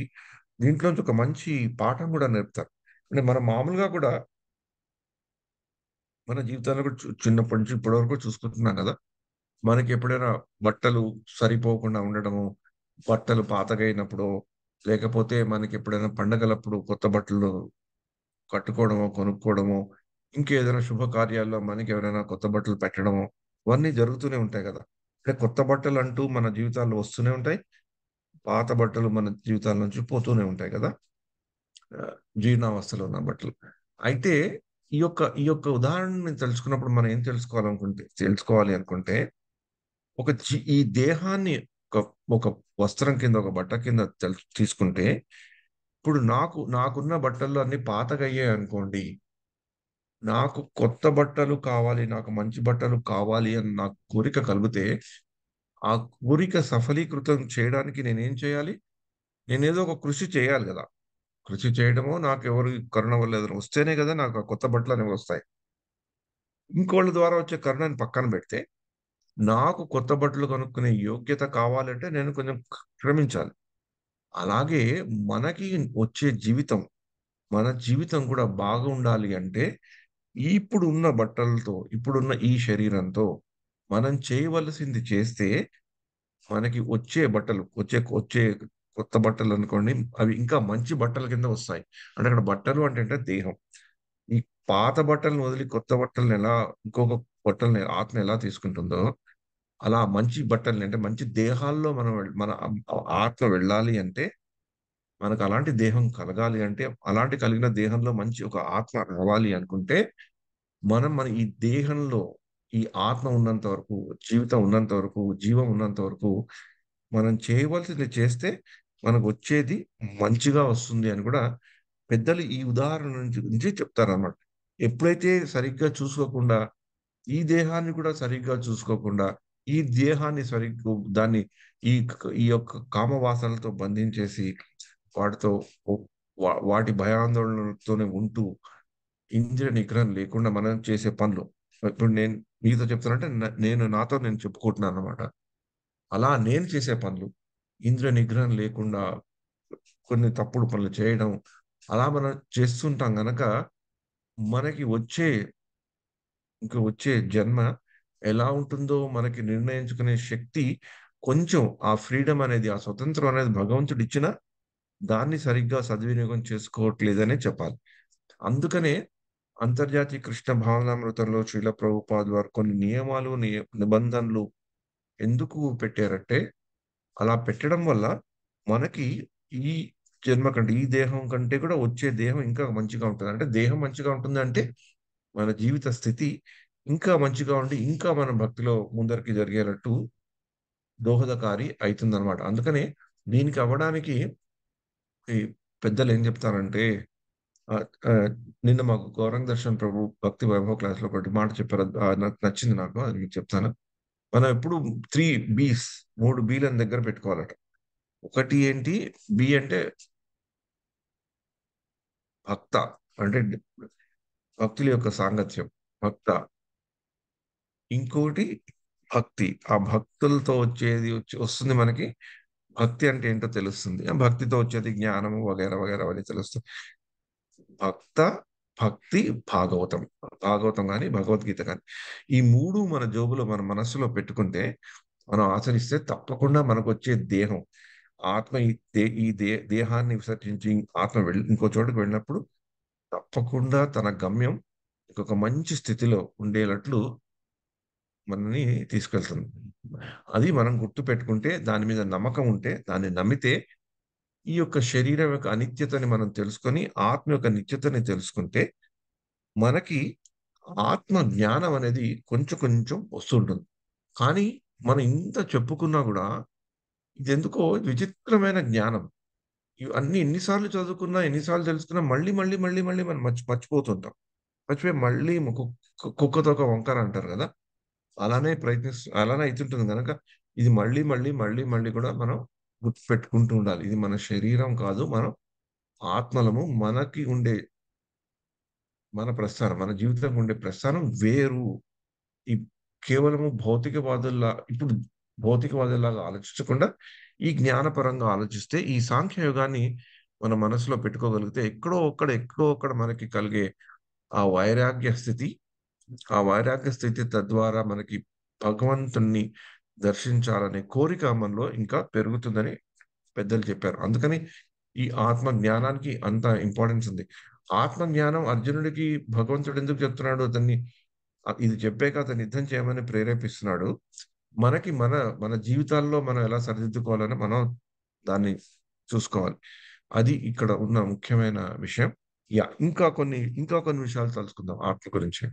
దీంట్లోంచి ఒక మంచి పాఠం కూడా నేర్పుతారు. అంటే మనం మామూలుగా కూడా మన జీవితాల్లో కూడా చిన్నప్పటి నుంచి ఇప్పటి వరకు చూసుకుంటున్నాం కదా. మనకి ఎప్పుడైనా బట్టలు సరిపోకుండా ఉండడము, బట్టలు పాతగైనప్పుడు, లేకపోతే మనకి ఎప్పుడైనా పండగలప్పుడు కొత్త బట్టలు కట్టుకోవడమో, కొనుక్కోవడమో, ఇంకేదైనా శుభకార్యాల్లో మనకి ఎవరైనా కొత్త బట్టలు పెట్టడమో, ఇవన్నీ జరుగుతూనే ఉంటాయి కదా. అంటే కొత్త బట్టలు అంటూ మన జీవితాల్లో వస్తూనే ఉంటాయి, పాత బట్టలు మన జీవితాల నుంచి పోతూనే ఉంటాయి కదా. ఆ, జీర్ణావస్థలో ఉన్న బట్టలు. అయితే ఈ యొక్క ఉదాహరణని తెలుసుకున్నప్పుడు మనం ఏం తెలుసుకోవాలి అనుకుంటే, ఈ దేహాన్ని ఒక ఒక వస్త్రం కింద, ఒక బట్ట కింద తీసుకుంటే, ఇప్పుడు నాకున్న బట్టల్లో అన్ని పాతగా అయ్యాయి అనుకోండి, నాకు కొత్త బట్టలు కావాలి, నాకు మంచి బట్టలు కావాలి అని నాకు కోరిక కలిగితే, ఆ కోరిక సఫలీకృతం చేయడానికి నేనేం చేయాలి? నేనేదో ఒక కృషి చేయాలి గదా! కృషి చేయడమో, నాకెవరి కరుణ వల్ల ఏదైనా వస్తేనే గదా నాకు ఆ కొత్త బట్టలనేవి వస్తాయి. ఇంకోళ్ళ ద్వారా వచ్చే కరుణని పక్కన పెడితే, నాకు కొత్త బట్టలు కొనుక్కునే యోగ్యత కావాలంటే నేను కొంచెం శ్రమించాలి. అలాగే మనకి వచ్చే జీవితం, మన జీవితం కూడా బాగుండాలి అంటే, ఇప్పుడున్న బట్టలతో, ఇప్పుడున్న ఈ శరీరంతో మనం చేయవలసింది చేస్తే, మనకి వచ్చే బట్టలు, వచ్చే కొత్త బట్టలనుకోండి, అవి ఇంకా మంచి బట్టల కింద వస్తాయి. అంటే అక్కడ బట్టలు అంటే దేహం. ఈ పాత బట్టలను వదిలి కొత్త బట్టల్ని ఎలా ఇంకొక బట్టల్ని ఆత్మ ఎలా తీసుకుంటుందో, అలా మంచి బట్టల్ని అంటే మంచి దేహాల్లో మనం మన ఆత్మ వెళ్ళాలి అంటే, మనకు అలాంటి దేహం కలగాలి అంటే, అలాంటి కలిగిన దేహంలో మంచి ఒక ఆత్మ రావాలి అనుకుంటే, మన ఈ దేహంలో ఈ ఆత్మ ఉన్నంత వరకు, జీవితం ఉన్నంత వరకు, జీవం ఉన్నంత వరకు మనం చేయవలసింది చేస్తే మనకు వచ్చేది మంచిగా వస్తుంది అని కూడా పెద్దలు ఈ ఉదాహరణ నుంచి చెప్తారన్నమాట. ఎప్పుడైతే సరిగ్గా చూసుకోకుండా, ఈ దేహాన్ని కూడా సరిగ్గా చూసుకోకుండా, ఈ దేహాన్ని సరిగ్గా దాన్ని ఈ యొక్క కామవాసనలతో బంధించేసి, వాటితో వాటి భయాందోళనలతోనే ఉంటూ, ఇంద్రియ నిగ్రహం లేకుండా మనం చేసే పనులు. ఇప్పుడు నేను మీతో చెప్తానంటే నేను నాతో నేను చెప్పుకుంటున్నాను అన్నమాట. అలా నేను చేసే పనులు, ఇంద్రియ నిగ్రహం లేకుండా కొన్ని తప్పుడు పనులు చేయడం, అలా మనం చేస్తుంటాం గనక మనకి వచ్చే జన్మ ఎలా ఉంటుందో మనకి నిర్ణయించుకునే శక్తి, కొంచెం ఆ ఫ్రీడమ్ అనేది, ఆ స్వతంత్రం అనేది భగవంతుడు ఇచ్చినా దాన్ని సరిగ్గా సద్వినియోగం చేసుకోవట్లేదనే చెప్పాలి. అందుకనే అంతర్జాతీయ కృష్ణ భావనామృతంలో శ్రీల ప్రభుపాద్ వారు కొన్ని నియమాలు, నిబంధనలు ఎందుకు పెట్టారంటే, అలా పెట్టడం వల్ల మనకి ఈ జన్మ కంటే, ఈ దేహం కంటే కూడా వచ్చే దేహం ఇంకా మంచిగా ఉంటుంది. అంటే దేహం మంచిగా ఉంటుందంటే మన జీవిత స్థితి ఇంకా మంచిగా ఉండి, ఇంకా మన భక్తిలో ముందరికి జరిగేటట్టు దోహదకారి అయితుందనమాట. అందుకనే దీనికి అవ్వడానికి ఈ పెద్దలు ఏం చెప్తారంటే, ఆహ్, ఆహ్, నిన్న మాకు గౌరంగ్ దర్శన్ ప్రభు భక్తి వైభవ్ క్లాస్‌లో ఒకటి మాట చెప్పారు. నాకు నచ్చింది నాకు. అది మీకు చెప్తాను. మనం ఎప్పుడు 3 బీస్ 3 బీలను దగ్గర పెట్టుకోవాలట. ఒకటి ఏంటి? బి అంటే భక్త. అంటే భక్తుల యొక్క సాంగత్యం. భక్త. ఇంకోటి భక్తి. ఆ భక్తులతో వస్తుంది మనకి. భక్తి అంటే ఏంటో తెలుస్తుంది. ఆ భక్తితో వచ్చేది జ్ఞానము వగైరా వగైరా అవన్నీ తెలుస్తుంది. భక్త, భక్తి, భాగవతం. భాగవతం గాని, భగవద్గీత గాని. ఈ 3 మన జోబులో, మన మనస్సులో పెట్టుకుంటే, మనం ఆచరిస్తే తప్పకుండా మనకొచ్చే దేహం, ఆత్మ ఈ దేహాన్ని విసర్జించి ఆత్మ ఇంకో చోటుకి వెళ్ళినప్పుడు తప్పకుండా తన గమ్యం ఇంకొక మంచి స్థితిలో ఉండేటట్లు మనల్ని తీసుకెళ్తుంది. అది మనం గుర్తుపెట్టుకుంటే, దాని మీద నమ్మకం ఉంటే, దాన్ని నమ్మితే, ఈ యొక్క శరీరం యొక్క అనిత్యతని మనం తెలుసుకొని, ఆత్మ యొక్క నిత్యతని తెలుసుకుంటే, మనకి ఆత్మ జ్ఞానం అనేది కొంచెం కొంచెం వస్తుంటుంది. కానీ మనం ఇంత చెప్పుకున్నా గూడా, ఇదెందుకో విచిత్రమైన జ్ఞానం. ఇవన్నీ ఎన్ని సార్లు చదువుకున్నా, ఎన్ని సార్లు తెలుసుకున్నా మళ్ళీ మనం మర్చిపోతుంటాం. మర్చిపోయి మళ్ళీ కుక్క తోక వంకర అంటారు గదా! అలానే అయితుంటుంది గనక, ఇది మళ్ళీ కూడా మనం గుర్తుపెట్టుకుంటూ ఉండాలి. ఇది మన శరీరం కాదు. మనం ఆత్మలము. మన ప్రస్థానం, మన జీవితంలో ఉండే ప్రస్థానం వేరు. ఈ కేవలము ఇప్పుడు భౌతికవాదుల్లాగా ఆలోచించకుండా, ఈ జ్ఞానపరంగా ఆలోచిస్తే, ఈ సాంఖ్య యోగాన్ని మన మనసులో పెట్టుకోగలిగితే, ఎక్కడో ఒక్కడ మనకి కలిగే ఆ వైరాగ్య స్థితి, ఆ వైరాగ్య స్థితి తద్వారా మనకి భగవంతుణ్ణి దర్శించాలనే కోరిక మనలో ఇంకా పెరుగుతుందని పెద్దలు చెప్పారు. అందుకని ఈ ఆత్మ జ్ఞానానికి అంత ఇంపార్టెన్స్ ఉంది. ఆత్మ జ్ఞానం అర్జునుడికి భగవంతుడు ఎందుకు చెప్తున్నాడు? ఇది చెప్పాక అతన్ని యుద్ధం చేయమని ప్రేరేపిస్తున్నాడు. మనకి మన జీవితాల్లో మనం ఎలా సరిదిద్దుకోవాలని మనం దాన్ని చూసుకోవాలి. అది ఇక్కడ ఉన్న ముఖ్యమైన విషయం. యాహ్! ఇంకా కొన్ని విషయాలు తెలుసుకుందాం ఆత్మ గురించి.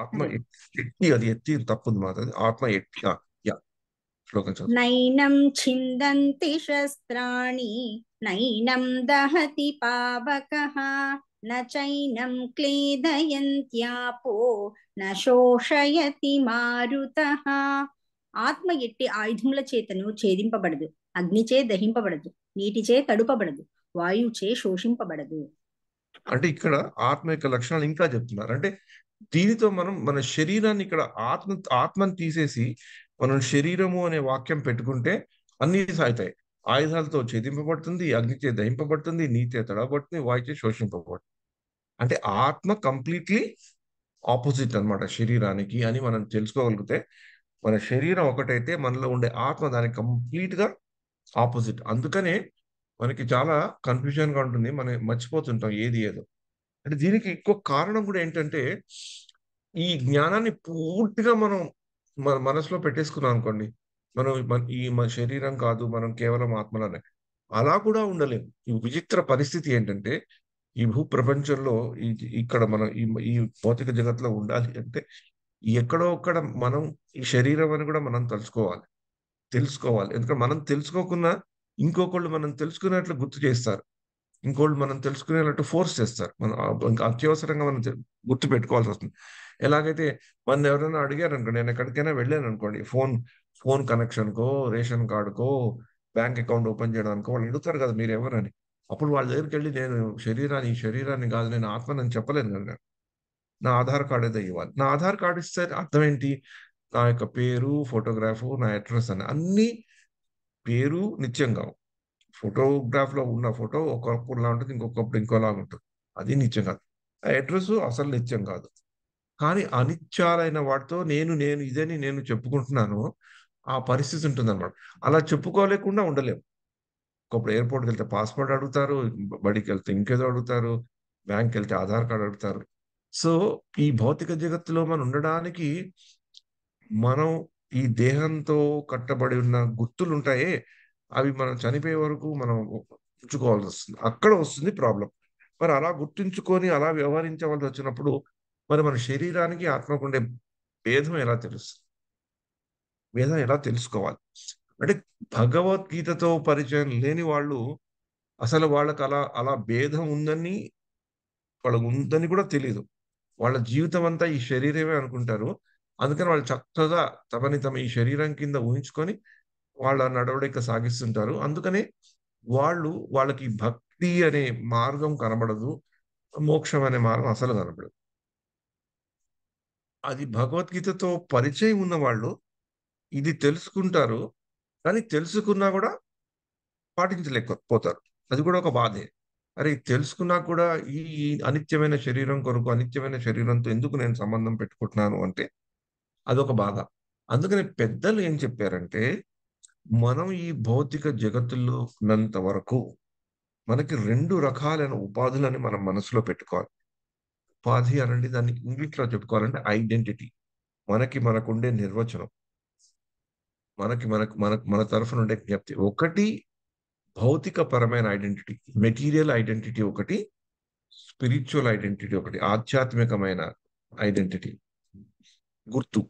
ఆత్మ అదే అది ఎత్తి తప్పుంది మాది. ఆత్మ ఎట్టి యాహ్! శ్లోకం చదువు. నైనం ఛిందంతి శస్త్రాణి నైనం దహతి పావకః न चैनं क्लेदयन्त्यापो न శోషయతి మారుతః. ఆత్మ ఎట్టి ఆయుధముల చేతను ఛేదింపబడదు, అగ్నిచే దహింపబడదు, నీటిచే తడుపబడదు, వాయువుచే శోషింపబడదు. అంటే ఇక్కడ ఆత్మ యొక్క లక్షణాలు ఇంకా చెప్తున్నారు. అంటే దీనితో మనం మన శరీరాన్ని ఇక్కడ ఆత్మని తీసేసి మనం శరీరము అనే వాక్యం పెట్టుకుంటే అన్ని సాగుతాయి. ఆయుధాలతో ఛేదింపబడుతుంది, అగ్నిచే దహింపబడుతుంది, నీచే తడబడుతుంది, వాయుచే శోషింపబడుతుంది. అంటే ఆత్మ కంప్లీట్లీ ఆపోజిట్ అన్నమాట శరీరానికి అని మనం తెలుసుకోగలిగితే, మన శరీరం ఒకటైతే మనలో ఉండే ఆత్మ దానికి కంప్లీట్ గా ఆపోజిట్. అందుకనే మనకి చాలా కన్ఫ్యూజన్ గా ఉంటుంది, మనం మర్చిపోతుంటాం ఏది ఏదో. అంటే దీనికి ఇంకో కారణం కూడా ఏంటంటే, ఈ జ్ఞానాన్ని పూర్తిగా మనం మన మనసులో పెట్టేసుకున్నాం అనుకోండి, మనం మన శరీరం కాదు, మనం కేవలం ఆత్మలనే అలా కూడా ఉండలేము. ఈ విచిత్ర పరిస్థితి ఏంటంటే, ఈ భూ ప్రపంచంలో ఈ ఇక్కడ మనం ఈ భౌతిక జగత్తులో ఉండాలి అంటే ఎక్కడో ఒక్కడ మనం ఈ శరీరం అని కూడా మనం తెలుసుకోవాలి. ఎందుకంటే మనం తెలుసుకోకున్నా ఇంకొకళ్ళు మనం తెలుసుకున్నట్లు గుర్తు చేస్తారు, ఇంకోళ్ళు మనం తెలుసుకునేటట్టు ఫోర్స్ చేస్తారు. మనం ఇంకా అత్యవసరంగా మనం గుర్తు పెట్టుకోవాల్సి వస్తుంది. ఎలాగైతే మన ఎవరైనా అడిగారు అనుకోండి, నేను ఎక్కడికైనా వెళ్ళాను అనుకోండి, ఫోన్ కనెక్షన్కో, రేషన్ కార్డుకో, బ్యాంక్ అకౌంట్ ఓపెన్ చేయడానికో వాళ్ళు అడుగుతారు కదా మీరు ఎవరని. అప్పుడు వాళ్ళ దగ్గరికి వెళ్ళి నేను ఈ శరీరాన్ని కాదు, నేను ఆత్మని చెప్పలేను కదా నేను. నా ఆధార్ కార్డు ఏదో ఇవ్వాలి. నా ఆధార్ కార్డు ఇస్తే అర్థం ఏంటి? నా యొక్క పేరు, ఫోటోగ్రాఫ్, నా అడ్రస్ అని అన్ని పేరు నిత్యం కావు. ఫోటోగ్రాఫ్ లో ఉన్న ఫోటో ఒకప్పుడులా ఉంటుంది, ఇంకొకప్పుడు ఇంకోలాగా ఉంటుంది. అది నిత్యం కాదు. ఆ అడ్రస్ అసలు నిత్యం కాదు. కానీ అనిత్యాలైన వాటితో నేను ఇదని నేను చెప్పుకుంటున్నాను, ఆ పరిస్థితి ఉంటుందన్నమాట. అలా చెప్పుకోలేకుండా ఉండలేము. ఒకప్పుడు ఎయిర్పోర్ట్కి వెళ్తే పాస్పోర్ట్ అడుగుతారు, బడికి వెళ్తే ఇంకేదో అడుగుతారు, బ్యాంక్కి వెళ్తే ఆధార్ కార్డు అడుగుతారు. సో ఈ భౌతిక జగత్తులో మనం ఉండడానికి మనం ఈ దేహంతో కట్టబడి ఉన్న గుర్తులు ఉంటాయే, అవి మనం చనిపోయే వరకు మనం ఉంచుకోవాల్సి వస్తుంది. అక్కడ వస్తుంది ప్రాబ్లం. మరి అలా గుర్తుంచుకొని అలా వ్యవహరించవలసి వచ్చినప్పుడు మరి మన శరీరానికి ఆత్మకు ఉండే భేదం ఎలా తెలుస్తుంది? భేదం ఎలా తెలుసుకోవాలి? అంటే భగవద్గీతతో పరిచయం లేని వాళ్ళు అసలు వాళ్ళకి అలా అలా భేదం వాళ్ళకు ఉందని కూడా తెలియదు. వాళ్ళ జీవితం అంతా ఈ శరీరమే అనుకుంటారు. అందుకని వాళ్ళు చక్కగా తమని ఈ శరీరం కింద ఊహించుకొని వాళ్ళ నడవడిక సాగిస్తుంటారు. అందుకనే వాళ్ళకి భక్తి అనే మార్గం కనబడదు, మోక్షం అనే మార్గం అసలు కనబడదు. అది భగవద్గీతతో పరిచయం ఉన్న వాళ్ళు ఇది తెలుసుకుంటారు, కానీ తెలుసుకున్నా కూడా పాటించలేకపోతారు. అది కూడా ఒక బాధే. అరే తెలుసుకున్నా కూడా ఈ అనిత్యమైన శరీరం కొరకు అనిత్యమైన శరీరంతో ఎందుకు నేను సంబంధం పెట్టుకుంటున్నాను అంటే అదొక బాధ. అందుకని పెద్దలు ఏం చెప్పారంటే, మనం ఈ భౌతిక జగత్తులో ఉన్నంత వరకు మనకి రెండు రకాలైన ఉపాధులని మనం మనసులో పెట్టుకోవాలి. ఉపాధి అనండి, దాన్ని ఇంగ్లీష్ లో చెప్పుకోవాలంటే ఐడెంటిటీ. మనకుండే నిర్వచనం, మనకి మనకు మన మన తరఫున ఉండే జ్ఞప్తి. ఒకటి భౌతిక పరమైన ఐడెంటిటీ, మెటీరియల్ ఐడెంటిటీ ఒకటి, స్పిరిచువల్ ఐడెంటిటీ ఒకటి, ఆధ్యాత్మికమైన ఐడెంటిటీ, గుర్తు.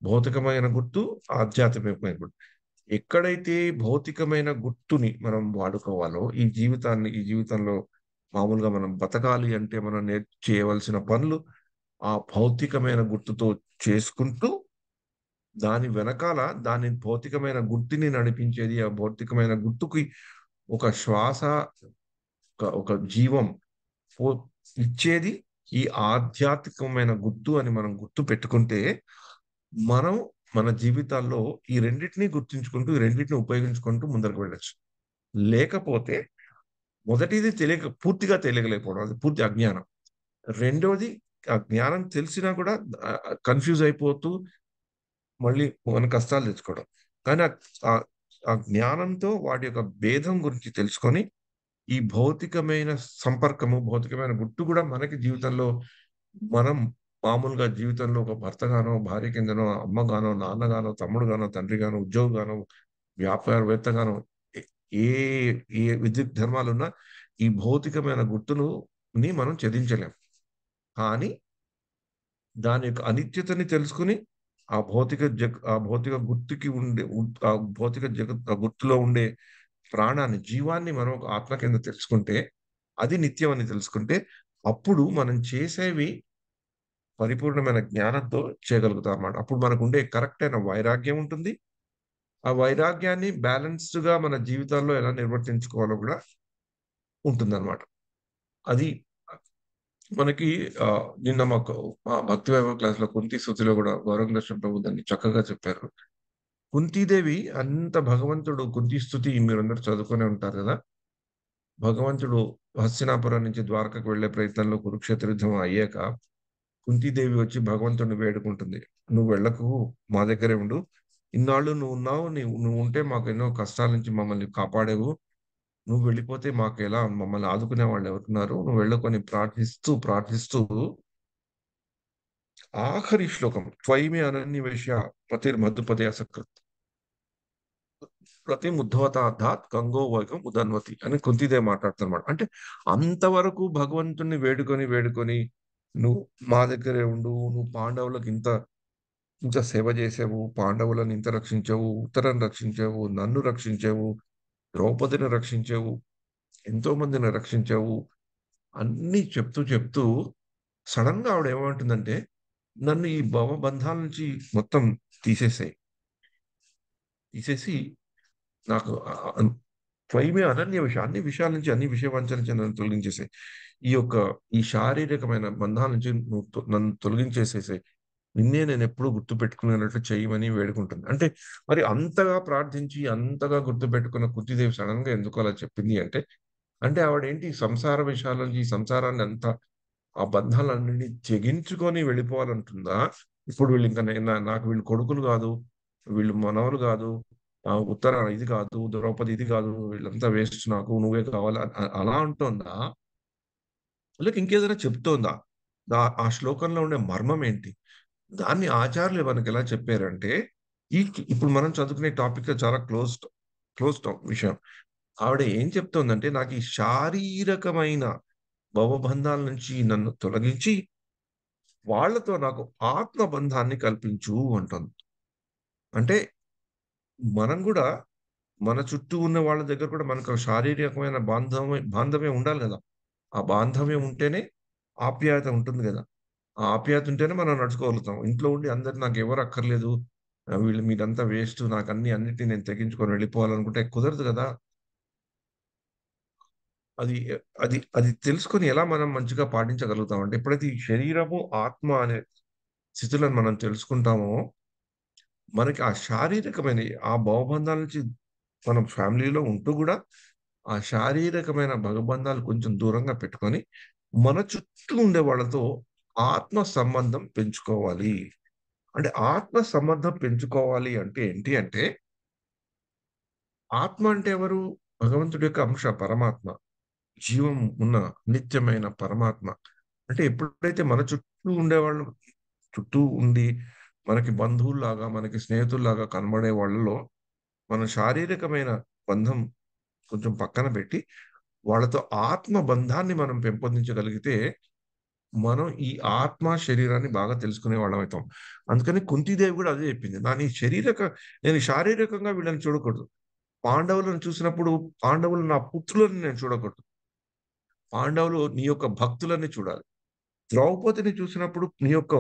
భౌతికమైన గుర్తు, ఆధ్యాత్మికమైన గుర్తు. ఎక్కడైతే భౌతికమైన గుర్తుని మనం వాడుకోవాలో ఈ జీవితంలో మామూలుగా మనం బతకాలి అంటే మనం చేయవలసిన పనులు ఆ భౌతికమైన గుర్తుతో చేసుకుంటూ, దాని వెనకాల దాని భౌతికమైన గుర్తుని నడిపించేది, ఆ భౌతికమైన గుర్తుకి ఒక శ్వాస, ఒక జీవం ఇచ్చేది ఈ ఆధ్యాత్మికమైన గుర్తు అని మనం గుర్తు పెట్టుకుంటే, మనం మన జీవితాల్లో ఈ రెండింటినీ గుర్తుంచుకుంటూ, ఈ రెండింటిని ఉపయోగించుకుంటూ ముందరకు వెళ్ళచ్చు. లేకపోతే మొదటిది పూర్తిగా తెలియలేకపోవడం, అది పూర్తి అజ్ఞానం. రెండవది ఆ జ్ఞానం తెలిసినా కూడా కన్ఫ్యూజ్ అయిపోతూ మళ్ళీ మన కష్టాలు తెచ్చుకోవడం. కానీ ఆ జ్ఞానంతో వాటి యొక్క భేదం గురించి తెలుసుకొని ఈ భౌతికమైన సంపర్కము, భౌతికమైన గుర్తు కూడా మనకి జీవితంలో మనం మామూలుగా జీవితంలో ఒక భర్తగానో, భార్య కిందనో, అమ్మగానో, నాన్నగానో, తమ్ముడుగానో, తండ్రిగానో, ఉద్యోగిగానో, వ్యాపారవేత్తగానో, ఏ ఏ విద్యుత్ ధర్మాలున్నా ఈ భౌతికమైన గుర్తుని మనం ఛేదించలేం. కానీ దాని యొక్క అనిత్యతని తెలుసుకుని ఆ భౌతిక గుర్తుకి ఆ భౌతిక ఆ గుర్తులో ఉండే ప్రాణాన్ని, జీవాన్ని మనం ఒక ఆత్మ కింద తెలుసుకుంటే, అది నిత్యం అని తెలుసుకుంటే అప్పుడు మనం చేసేవి పరిపూర్ణమైన జ్ఞానంతో చేయగలుగుతాం అన్నమాట. అప్పుడు మనకు ఉండే కరెక్ట్ అయిన వైరాగ్యం ఉంటుంది. ఆ వైరాగ్యాన్ని బ్యాలెన్స్డ్ గా మన జీవితాల్లో ఎలా నిర్వర్తించుకోవాలో కూడా ఉంటుందన్నమాట. అది మనకి నిన్న మాకు మా భక్తి వైభవ క్లాస్‌లో కుంతి స్తుతిలో కూడా గౌరవనీయ ప్రభు దాన్ని చక్కగా చెప్పారు. కుంతీదేవి అంత భగవంతుడు కుంతి స్తుతి మీరందరూ చదువుకునే ఉంటారు కదా! భగవంతుడు హస్తినాపురం నుంచి ద్వారకకు వెళ్ళే ప్రయత్నంలో కురుక్షేత్ర యుద్ధం అయ్యాక కుంతీదేవి వచ్చి భగవంతుడిని వేడుకుంటుంది. "నువ్వు వెళ్ళకు, మా దగ్గరే ఉండు. ఇన్నాళ్ళు నువ్వున్నావు. నువ్వుంటే మాకు ఎన్నో కష్టాల నుంచి మమ్మల్ని కాపాడావు. నువ్వు వెళ్ళిపోతే మాకెలా మమ్మల్ని ఆదుకునే వాళ్ళెవరున్నారు? నువ్వు వెళ్ళకు" అని ప్రార్థిస్తూ, ప్రార్థిస్తూ ఆఖరి శ్లోకం "త్వయి అనన్యవేష్య పతిర్మధుపతే అసకృత్ ప్రతిముద్ధవతార్థాత్ గంగో వైకం ఉదన్వతి" అని కుంతీదేవి మాట్లాడుతదన్నమాట. అంటే అంతవరకు భగవంతుడిని వేడుకొని, వేడుకొని "నువ్వు మా దగ్గరే ఉండు. నువ్వు పాండవులకు ఇంత సేవ చేసావు. పాండవులను ఇంత రక్షించావు. ఉత్తరను రక్షించావు. నన్ను రక్షించావు. ద్రౌపదిని రక్షించావు. ఎంతో మందిని రక్షించావు." అన్నీ చెప్తూ, చెప్తూ సడెన్‌గా ఆవిడ ఏమంటుందంటే, "నన్ను ఈ భవబంధాల నుంచి మొత్తం తీసేసేయి. తీసేసి నాకు త్వయిమే అనన్య విషయం అన్ని విషయాల నుంచి, అన్ని విషయ వంచన నుంచి నన్ను తొలగించేసేయి. ఈ శారీరకమైన బంధాల నుంచి నన్ను తొలగించేసేసేయి. నిన్నే నేనెప్పుడూ గుర్తుపెట్టుకునేటట్లు చెయ్యమని" వేడుకుంటుంది. అంటే మరి అంతగా ప్రార్థించి, అంతగా గుర్తుపెట్టుకున్న కుంతీదేవి సడెన్‌గా ఎందుకు అలా చెప్పింది అంటే, అంటే ఆవిడేంటి సంసార విషయాల నుంచి, ఈ సంసారాన్ని అంతా ఆ బంధాలన్నిటిని తెగించుకొని వెళ్ళిపోవాలంటుందా? ఇప్పుడు వీళ్ళింక నాకు వీళ్ళు కొడుకులు గాదు, వీళ్ళు మనవలు గాదు, ఉత్తర ఇది గాదు, ద్రౌపది ఇది గాదు, వీళ్ళంతా వేస్ట్ నాకు, నువ్వే కావాలి అలా అంటోందా? లేక ఇంకేదైనా చెప్తోందా? ఆ శ్లోకంలో ఉండే మర్మం ఏంటి? దాన్ని ఆచార్యులు మనకెలా చెప్పారంటే, ఇప్పుడు మనం చదువుకునే టాపిక్ చాలా క్లోజ్ విషయం. ఆవిడ ఏం చెప్తోందంటే, నాకు ఈ శారీరకమైన భవబంధాల నుంచి నన్ను తొలగించి, వాళ్ళతో నాకు ఆత్మ బంధాన్ని కల్పించు అంటోంది. అంటే మనం గూడా మన చుట్టూ ఉన్న వాళ్ళ దగ్గర కూడా మనకు శారీరకమైన బాంధవ్యం ఉండాలి గదా! ఆ బాంధవ్యం ఉంటేనే ఆప్యాయత ఉంటుంది గదా! ఆ ఆప్యాయత ఉంటేనే మనం నడుచుకోగలుగుతాం. ఇంట్లో ఉండి అందరు నాకెవరు అక్కర్లేదు. వీళ్ళు మీరంతా వేస్ట్. అన్నిటిని నేను తెగించుకొని వెళ్ళిపోవాలనుకుంటే కుదరదు గదా! అది అది తెలుసుకొని ఎలా మనం మంచిగా పాటించగలుగుతాం అంటే, ఎప్పుడైతే ఈ శరీరము, ఆత్మ అనే స్థితులను మనం తెలుసుకుంటామో, మనకి ఆ శారీరకమైన ఆ భవబంధాల నుంచి మనం ఫ్యామిలీలో ఉంటూ గూడా, ఆ శారీరకమైన భగబంధాలు కొంచెం దూరంగా పెట్టుకొని, మన చుట్టూ ఉండే వాళ్ళతో ఆత్మ సంబంధం పెంచుకోవాలి. అంటే ఆత్మ సంబంధం పెంచుకోవాలి అంటే ఏంటి అంటే, ఆత్మ అంటే ఎవరు? భగవంతుడి యొక్క అంశ పరమాత్మ. జీవం ఉన్న నిత్యమైన పరమాత్మ. అంటే ఎప్పుడైతే మన చుట్టూ ఉండేవాళ్ళు చుట్టూ ఉండి, మనకి బంధువుల్లాగా, మనకి స్నేహితుల్లాగా కనబడే వాళ్ళలో, మన శారీరకమైన బంధం కొంచెం పక్కన పెట్టి, వాళ్ళతో ఆత్మ బంధాన్ని మనం పెంపొందించగలిగితే, మనం ఈ ఆత్మ, శరీరాన్ని బాగా తెలుసుకునే వాళ్ళమైతాం. అందుకని కుంతీదేవి గూడా అదే చెప్పింది. నేను శారీరకంగా వీళ్ళని చూడకూడదు. పాండవులను చూసినప్పుడు, పాండవులు నా పుత్రులని నేను చూడకూడదు. పాండవులు నీ యొక్క భక్తులని చూడాలి. ద్రౌపదిని చూసినప్పుడు నీ యొక్క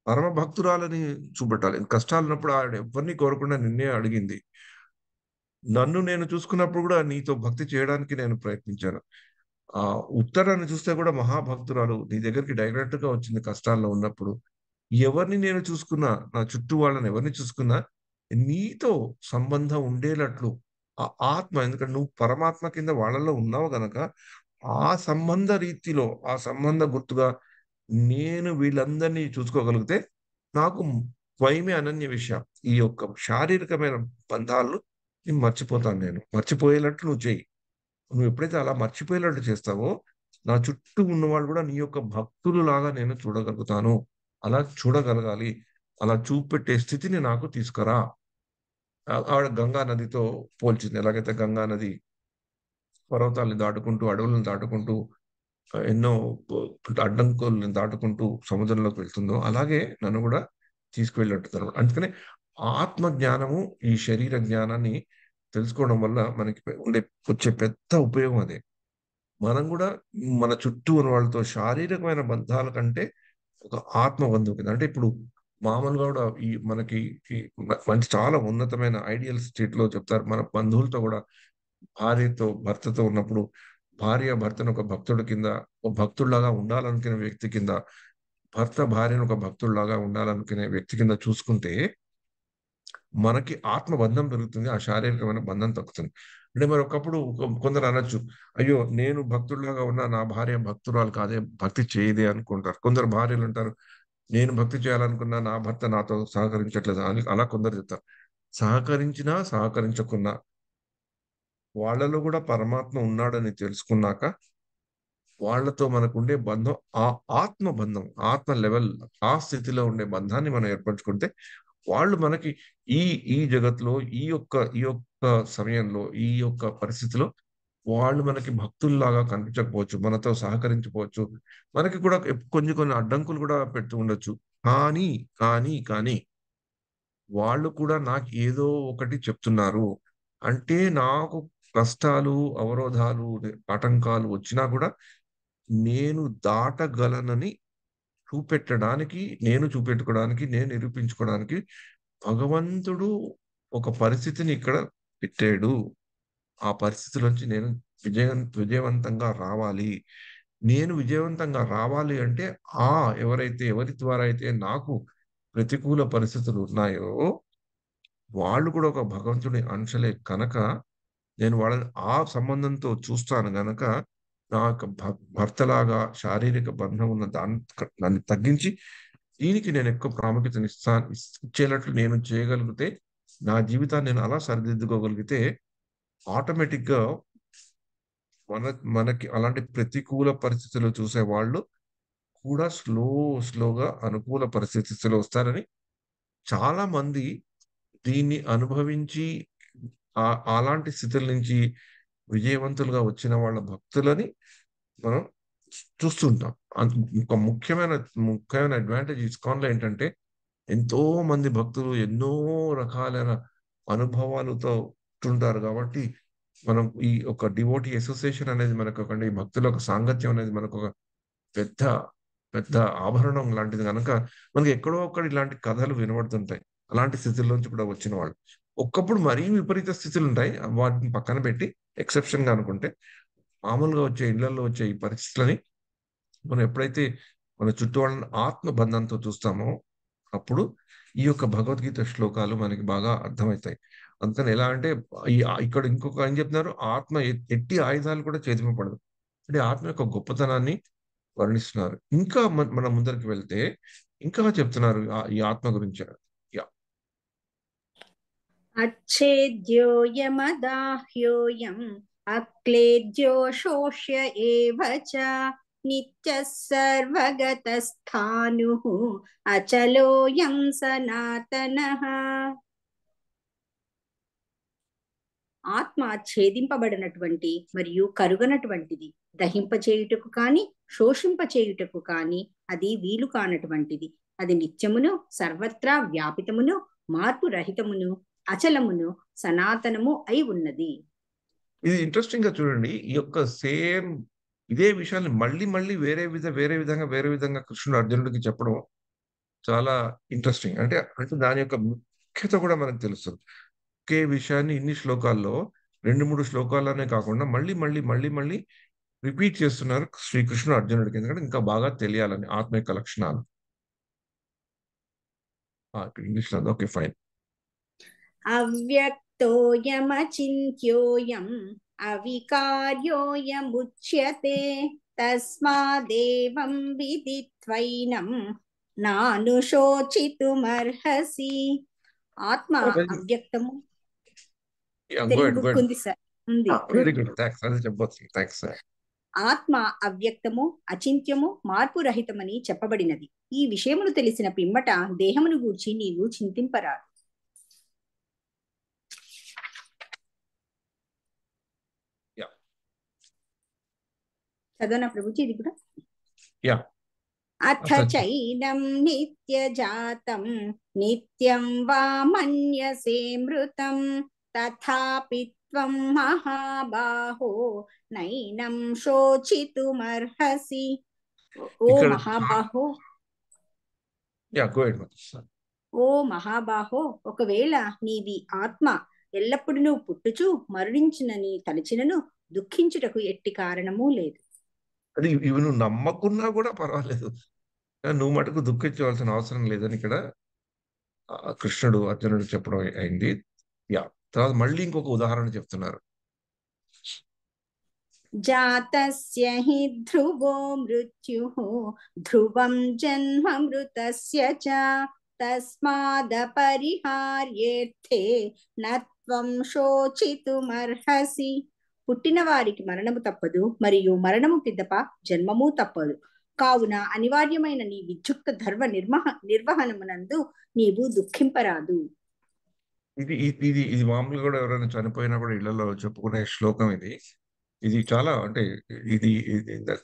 పరమ భక్తురాలని చూపెట్టాలి. కష్టాలున్నప్పుడు ఆవిడ ఎవ్వరిని కోరకుండా నిన్నే అడిగింది. నన్ను నేను చూసుకున్నప్పుడు గూడా నీతో భక్తి చేయడానికి నేను ప్రయత్నించాను. ఉత్తరాన్ని చూస్తే గూడా మహాభక్తురాలు. నీ దగ్గరికి డైరెక్ట్‌గా వచ్చింది కష్టాల్లో ఉన్నప్పుడు. ఎవరిని నేను చూసుకున్నా, నా చుట్టూ వాళ్ళని ఎవరిని చూసుకున్నా, నీతో సంబంధం ఉండేటట్లు ఆ ఆత్మ ఎందుకంటే నువ్వు పరమాత్మ కింద వాళ్ళలో ఉన్నావు గనక, ఆ సంబంధ రీతిలో, ఆ సంబంధ గుర్తుగా నేను వీళ్ళందరినీ చూసుకోగలిగితే, నాకు స్వయమే అనన్య విషయం. ఈ యొక్క శారీరకమైన బంధాలను మర్చిపోతాను నేను. మర్చిపోయేటట్లు నువ్వు చెయ్యి. నువ్వెప్పుడైతే అలా మర్చిపోయేలాంటి చేస్తావో, నా చుట్టూ ఉన్నవాళ్ళు గూడా నీ యొక్క భక్తులులాగా నేను చూడగలుగుతాను. అలా చూడగలగాలి. అలా చూపెట్టే స్థితిని నాకు తీసుకురా. ఆవిడ గంగా నదితో పోల్చింది. ఎలాగైతే గంగా నది పర్వతాల్ని దాటుకుంటూ, అడవులను దాటుకుంటూ ఎన్నో ప అడ్డంకుల్ని దాటుకుంటూ సముద్రంలోకి వెళ్తుందో, అలాగే నన్ను గూడా తీసుకువెళ్ళుంటదనమాట. అందుకనే ఆత్మ జ్ఞానము, ఈ శరీర జ్ఞానాన్ని తెలుసుకోవడం వల్ల మనకి వచ్చే పెద్ద ఉపయోగం అదే. మనం కూడా మన చుట్టూ ఉన్న వాళ్ళతో శారీరకమైన బంధాల కంటే ఒక ఆత్మ బంధువు కింద, అంటే ఇప్పుడు మామూలుగా కూడా ఈ మనకి ఈ మంచి చాలా ఉన్నతమైన ఐడియల్ స్టేట్ లో చెప్తారు, మన బంధువులతో కూడా భార్యతో భర్తతో ఉన్నప్పుడు భార్య భర్తను ఒక భక్తుడి కింద, ఒక భక్తుడిలాగా ఉండాలనుకునే వ్యక్తి కింద, భర్త భార్యను ఒక భక్తుడిలాగా ఉండాలనుకునే వ్యక్తి కింద చూసుకుంటే మనకి ఆత్మ బంధం పెరుగుతుంది, ఆ శారీరకమైన బంధం తగ్గుతుంది. అంటే మరి ఒకప్పుడు కొందరు అనొచ్చు, అయ్యో నేను భక్తుడిలాగా ఉన్నా నా భార్య భక్తురాలు కాదే, భక్తి చేయదే అనుకుంటారు. కొందరు భార్యలు అంటారు, నేను భక్తి చేయాలనుకున్నా నా భర్త నాతో సహకరించట్లేదు అని, అలా కొందరు చెప్తారు. సహకరించినా సహకరించకున్నా వాళ్ళలో కూడా పరమాత్మ ఉన్నాడని తెలుసుకున్నాక వాళ్ళతో మనకు ఉండే బంధం ఆ ఆత్మ బంధం, ఆత్మ లెవెల్, ఆ స్థితిలో ఉండే బంధాన్ని మనం ఏర్పరచుకుంటే వాళ్ళు మనకి ఈ ఈ జగత్తులో ఈ యొక్క సమయంలో ఈ యొక్క పరిస్థితిలో వాళ్ళు మనకి భక్తుల్లాగా కనిపించకపోవచ్చు, మనతో సహకరించకపోవచ్చు, మనకి కూడా కొన్ని కొన్ని అడ్డంకులు కూడా పెడుతూ ఉండొచ్చు. కానీ కానీ వాళ్ళు కూడా నాకు ఏదో ఒకటి చెప్తున్నారు. అంటే నాకు కష్టాలు, అవరోధాలు, ఆటంకాలు వచ్చినా కూడా నేను దాటగలనని చూపెట్టడానికి, నేను చూపెట్టుకోవడానికి, నేను నిరూపించుకోవడానికి భగవంతుడు ఒక పరిస్థితిని ఇక్కడ పెట్టాడు. ఆ పరిస్థితిలోంచి నేను విజయవంతంగా రావాలి. నేను విజయవంతంగా రావాలి అంటే ఆ ఎవరి ద్వారా అయితే నాకు ప్రతికూల పరిస్థితులు ఉన్నాయో వాళ్ళు కూడా ఒక భగవంతుడి అంశలే కనుక నేను వాళ్ళని ఆ సంబంధంతో చూస్తాను గనక నా యొక్క భర్తలాగా శారీరక బంధం ఉన్న దాన్ని తగ్గించి దీనికి నేను ఎక్కువ ఇచ్చేటట్లు నేను చేయగలిగితే, నా జీవితాన్ని నేను అలా సరిదిద్దుకోగలిగితే ఆటోమేటిక్ గా మనకి అలాంటి ప్రతికూల పరిస్థితులు చూసే వాళ్ళు కూడా స్లోగా అనుకూల పరిస్థితులు వస్తారని చాలా మంది దీన్ని అనుభవించి అలాంటి స్థితుల నుంచి విజయవంతులుగా వచ్చిన వాళ్ళ భక్తులని మనం చూస్తుంటాం. ఒక ముఖ్యమైన అడ్వాంటేజ్ ఇస్కాన్ లో ఏంటంటే ఎంతో మంది భక్తులు ఎన్నో రకాలైన అనుభవాలతో ఉంటుంటారు కాబట్టి మనం ఈ ఒక డివోటీ అసోసియేషన్ అనేది మనకు ఒక, ఈ భక్తుల ఒక సాంగత్యం అనేది మనకు ఒక పెద్ద పెద్ద ఆభరణం లాంటిది కనుక మనకి ఎక్కడో ఒక్కడ ఇలాంటి కథలు వినబడుతుంటాయి. అలాంటి స్థితిలోంచి కూడా వచ్చిన వాళ్ళు ఒక్కప్పుడు మరీ విపరీత స్థితులు ఉంటాయి, వాటిని పక్కన పెట్టి ఎక్సెప్షన్ గా అనుకుంటే మామూలుగా వచ్చే ఇళ్లలో వచ్చే ఈ పరిస్థితులని మనం ఎప్పుడైతే మన చుట్టూ వాళ్ళని ఆత్మ బంధంతో చూస్తామో అప్పుడు ఈ యొక్క భగవద్గీత శ్లోకాలు మనకి బాగా అర్థమవుతాయి. అందుకని ఎలా అంటే ఇక్కడ ఇంకొక ఏం చెప్తున్నారు, ఆత్మ ఎట్టి ఆయుధాలు కూడా చేతింపబడదు, అంటే ఆత్మ యొక్క గొప్పతనాన్ని వర్ణిస్తున్నారు. ఇంకా మనం ముందరికి వెళ్తే ఇంకా చెప్తున్నారు ఈ ఆత్మ గురించి. యా अच्छेद्योऽयमदाह्योऽयम् अक्लेद्यो शोष्य एव च नित्यः सर्वगतस्थाणुः अचलोऽयं सनातनः. ఆత్మ ఛేదింపబడినటువంటి మరియు కరుగనటువంటిది, దహింపచేయుటకు కాని శోషింపచేయుటకు కాని అది వీలు కానటువంటిది. అది నిత్యమును, సర్వత్రా వ్యాపితమును, మార్పు రహితమును, అచలమును, సనాతనము అయి ఉన్నది. ఇది ఇంట్రెస్టింగ్ గా చూడండి, ఈ యొక్క సేమ్ ఇదే విషయాన్ని మళ్ళీ మళ్ళీ వేరే విధంగా కృష్ణుడు అర్జునుడికి చెప్పడం చాలా ఇంట్రెస్టింగ్. అంటే అంటే దాని యొక్క ముఖ్యత కూడా మనకు తెలుస్తుంది. ఒకే విషయాన్ని ఇన్ని శ్లోకాల్లో 2-3 శ్లోకాల్లోనే కాకుండా మళ్ళీ రిపీట్ చేస్తున్నారు శ్రీకృష్ణుడు అర్జునుడికి, ఎందుకంటే ఇంకా బాగా తెలియాలని ఆత్మ యొక్క లక్షణాలు. ఇంగ్లీష్ లో ఓకే ఫైన్. అవ్యక్తోయమచింత్యోయం అవికార్యోయముచ్యతే తస్మాదేవం విదిత్వైనం నానుశోచితుమర్హసి. ఆత్మ అవ్యక్తము. తెలుగు బుక్ ఉంది సార్, ఉంది. Very good, thanks. అదే చెప్పొచ్చు, థాంక్స్ సార్. ఆత్మ అవ్యక్తము, అచింత్యము, మార్పు రహితమని చెప్పబడినది. ఈ విషయములు తెలిసిన పిమ్మట దేహమును గూర్చి నీవు చింతింపరాదు. చదవనా ప్రభుజీ ఇది కూడా? అథ చైనం నిత్యజాతం నిత్యం వా మన్యసే మృతం తథాపి త్వం మహాబాహో నైనం శోచితుమర్హసి. ఓ ఇక్కడ మహాబాహో, గో ఎడ్ మాతాజీ. ఓ మహాబాహో, ఒకవేళ నీది ఆత్మ ఎల్లప్పుడూ నువ్వు పుట్టుచు మరణించునని తలచినను దుఃఖించుటకు ఎట్టి కారణము లేదు. అది ఇవి నువ్వు నమ్మకున్నా కూడా పర్వాలేదు, కానీ నువ్వు మటుకు దుఃఖించవలసిన అవసరం లేదని ఇక్కడ కృష్ణుడు అర్జునుడు చెప్పడం అయింది. యా, తర్వాత మళ్ళీ ఇంకొక ఉదాహరణ చెప్తున్నారు. జాతస్య హి ధ్రువో మృత్యుః ధ్రువం జన్మ మృతస్య చ తస్మాదపరిహార్యేర్థే నత్వం శోచితుమర్హసి. పుట్టిన వారికి మరణము తప్పదు, మరియు మరణము పిదప జన్మము తప్పదు. కావున అనివార్యమైన నీ విద్యుక్త ధర్మ నిర్వహణమునందు నీవు దుఃఖింపరాదు. ఇది మామూలుగా కూడా ఎవరైనా చనిపోయినా కూడా ఇళ్లలో చెప్పుకునే శ్లోకం ఇది. ఇది చాలా అంటే ఇది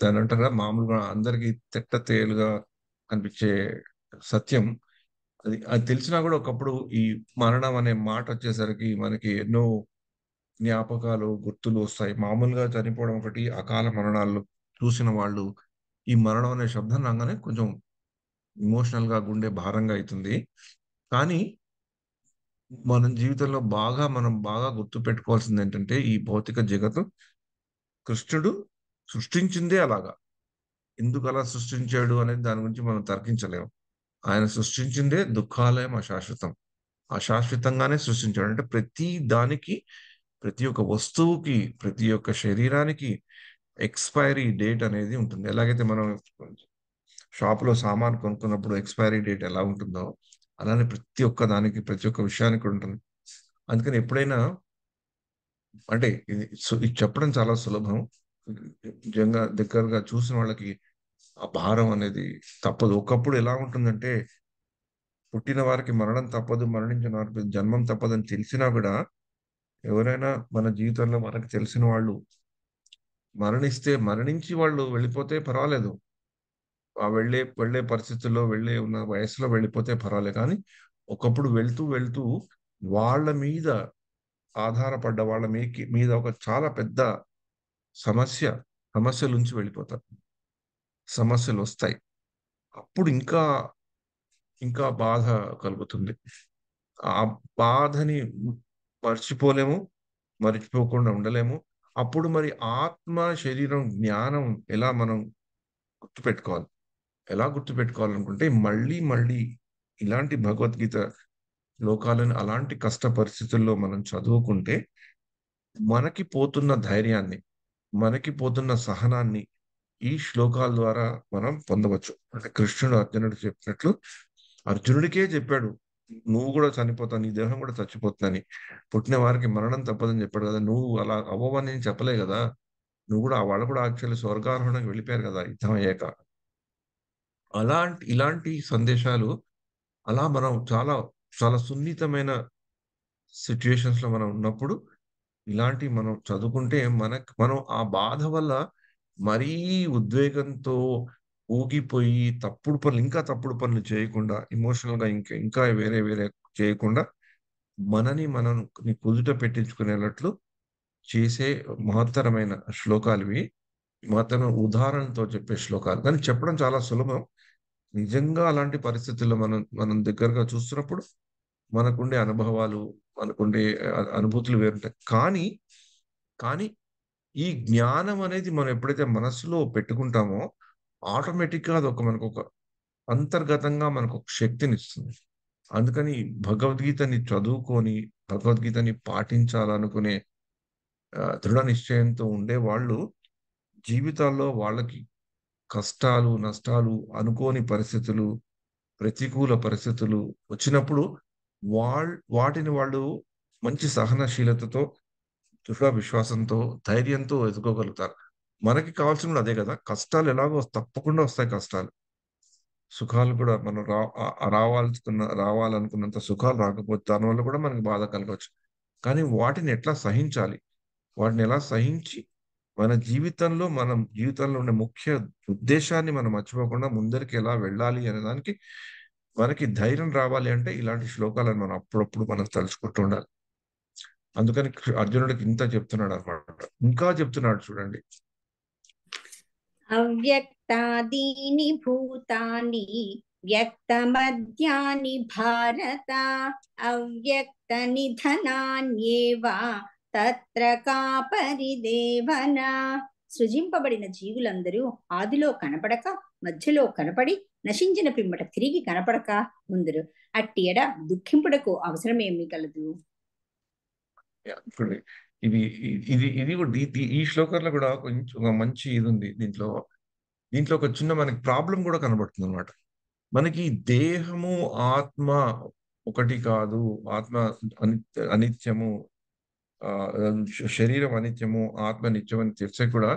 దాని అంటారా, మామూలుగా అందరికి తెట్ట తేలుగా అనిపించే సత్యం. అది తెలిసినా కూడా ఒకప్పుడు ఈ మరణం అనే మాట వచ్చేసరికి మనకి ఎన్నో జ్ఞాపకాలు గుర్తులు వస్తాయి. మామూలుగా చనిపోవడం ఒకటి, అకాల మరణాలు చూసిన వాళ్ళు ఈ మరణం అనే శబ్దం రాగానే కొంచెం ఎమోషనల్ గా గుండె భారంగా అవుతుంది. కానీ మన జీవితంలో మనం బాగా గుర్తు పెట్టుకోవాల్సింది ఏంటంటే, ఈ భౌతిక జగత్తు కృష్ణుడు సృష్టించిందే అలాగా. ఎందుకు అలా సృష్టించాడు అనేది దాని గురించి మనం తర్కించలేము. ఆయన సృష్టించిందే దుఃఖాలయం అశాశ్వతం. అశాశ్వతంగానే సృష్టించాడు. అంటే ప్రతి దానికి, ప్రతి ఒక్క వస్తువుకి, ప్రతి ఒక్క శరీరానికి ఎక్స్పైరీ డేట్ అనేది ఉంటుంది. ఎలాగైతే మనం షాపులో సామాన్ కొనుక్కున్నప్పుడు ఎక్స్పైరీ డేట్ ఎలా ఉంటుందో, అలానే ప్రతి ఒక్క దానికి, ప్రతి ఒక్క విషయానికి కూడా ఉంటుంది. అందుకని ఎప్పుడైనా అంటే ఇది చెప్పడం చాలా సులభం. నిజంగా దగ్గరగా చూసిన వాళ్ళకి ఆ భారం అనేది తప్పదు. ఒకప్పుడు ఎలా ఉంటుందంటే, పుట్టిన వారికి మరణం తప్పదు, మరణించిన వారికి జన్మం తప్పదని తెలిసినా కూడా ఎవరైనా మన జీవితంలో మనకు తెలిసిన వాళ్ళు మరణించి వాళ్ళు వెళ్ళిపోతే పర్వాలేదు. ఆ వెళ్ళే పరిస్థితుల్లో ఉన్న వయసులో వెళ్ళిపోతే పర్వాలేదు. కానీ ఒకప్పుడు వెళ్తూ వెళ్తూ వాళ్ళ మీద ఆధారపడ్డ వాళ్ళ మీద ఒక చాలా పెద్ద సమస్య సమస్యల నుంచి వెళ్ళిపోతారు. సమస్యలు వస్తాయి. అప్పుడు ఇంకా ఇంకా బాధ కలుగుతుంది. ఆ బాధని మర్చిపోలేము, మర్చిపోకుండా ఉండలేము. అప్పుడు మరి ఆత్మ, శరీరం, జ్ఞానం ఎలా మనం గుర్తుపెట్టుకోవాలి? ఎలా గుర్తుపెట్టుకోవాలనుకుంటే మళ్ళీ మళ్ళీ ఇలాంటి భగవద్గీత శ్లోకాలను అలాంటి కష్ట పరిస్థితుల్లో మనం చదువుకుంటే మనకి పోతున్న ధైర్యాన్ని, మనకి పోతున్న సహనాన్ని ఈ శ్లోకాల ద్వారా మనం పొందవచ్చు. అంటే కృష్ణుడు అర్జునుడు చెప్పినట్లు, అర్జునుడికే చెప్పాడు, నువ్వు కూడా చనిపోతావు, నీ దేహం కూడా చచ్చిపోతుందని. పుట్టిన వారికి మరణం తప్పదని చెప్పాడు కదా, నువ్వు అలా అవ్వవని నేను చెప్పలే కదా. నువ్వు కూడా వాళ్ళు కూడా యాక్చువల్లీ స్వర్గారోహణకు వెళ్ళిపోయారు కదా యుద్ధం అయ్యాక. ఇలాంటి సందేశాలు అలా మనం చాలా చాలా సున్నితమైన సిచ్యుయేషన్స్ లో మనం ఉన్నప్పుడు ఇలాంటి మనం చదువుకుంటే మనం ఆ బాధ వల్ల మరీ ఉద్వేగంతో ఊగిపోయి ఇంకా తప్పుడు పనులు చేయకుండా, ఇమోషనల్ గా ఇంకా ఇంకా వేరే వేరే చేయకుండా మనం కుదుట పెట్టించుకునేటట్లు చేసే మహత్తరమైన శ్లోకాలు ఇవి. మహత్తరమైన ఉదాహరణతో చెప్పే శ్లోకాలు, కానీ చెప్పడం చాలా సులభం. నిజంగా అలాంటి పరిస్థితుల్లో మనం దగ్గరగా చూస్తున్నప్పుడు మనకుండే అనుభవాలు, మనకుండే అనుభూతులు వేరుంటాయి. కానీ ఈ జ్ఞానం అనేది మనం ఎప్పుడైతే మనసులో పెట్టుకుంటామో ఆటోమేటిక్ గా అది మనకు ఒక అంతర్గతంగా మనకు ఒక శక్తిని ఇస్తుంది. అందుకని భగవద్గీతని చదువుకొని భగవద్గీతని పాటించాలనుకునే దృఢ నిశ్చయంతో ఉండే వాళ్ళు జీవితాల్లో వాళ్ళకి కష్టాలు, నష్టాలు, అనుకోని పరిస్థితులు, ప్రతికూల పరిస్థితులు వచ్చినప్పుడు వాటిని వాళ్ళు మంచి సహనశీలతతో, దృఢ విశ్వాసంతో, ధైర్యంతో ఎదుర్కోగలుగుతారు. మనకి కావాల్సింది కూడా అదే కదా. కష్టాలు ఎలాగో తప్పకుండా వస్తాయి కష్టాలు. సుఖాలు కూడా మనం రావాలనుకున్నంత సుఖాలు రాకపోతే దానివల్ల కూడా మనకి బాధ కలగవచ్చు. కానీ వాటిని ఎట్లా సహించాలి? వాటిని ఎలా సహించి మన జీవితంలో ఉండే ముఖ్య ఉద్దేశాన్ని మనం మర్చిపోకుండా ముందరికి ఎలా వెళ్ళాలి అనే దానికి మనకి ధైర్యం రావాలి అంటే ఇలాంటి శ్లోకాలను మనం అప్పుడప్పుడు మనం తలుచుకుంటూ ఉండాలి. అందుకని అర్జునుడికి ఇంత చెప్తున్నాడు అనమాట. ఇంకా చెప్తున్నాడు చూడండి. అవ్యక్తాదీని భూతాని వ్యక్తమద్యాని భారత అవ్యక్త నిధనాన్యేవ తత్ర కా పరిదేవన. సృజింపబడిన జీవులందరూ ఆదిలో కనపడక మధ్యలో కనపడి నశించిన పిమ్మట తిరిగి కనపడక ముందరు అట్టి ఎడ దుఃఖింపుడకు అవసరమేమి కలదు. చూడండి, ఇది ఇది ఇది కూడా ఈ శ్లోకంలో కూడా కొంచెం ఒక మంచి ఇది ఉంది దీంట్లో. దీంట్లో ఒక చిన్న మనకి ప్రాబ్లం కూడా కనబడుతుంది అనమాట. మనకి దేహము ఆత్మ ఒకటి కాదు, ఆత్మ అనిత్యము, ఆ శరీరం అనిత్యము, ఆత్మ నిత్యం అని తెలిసే కూడా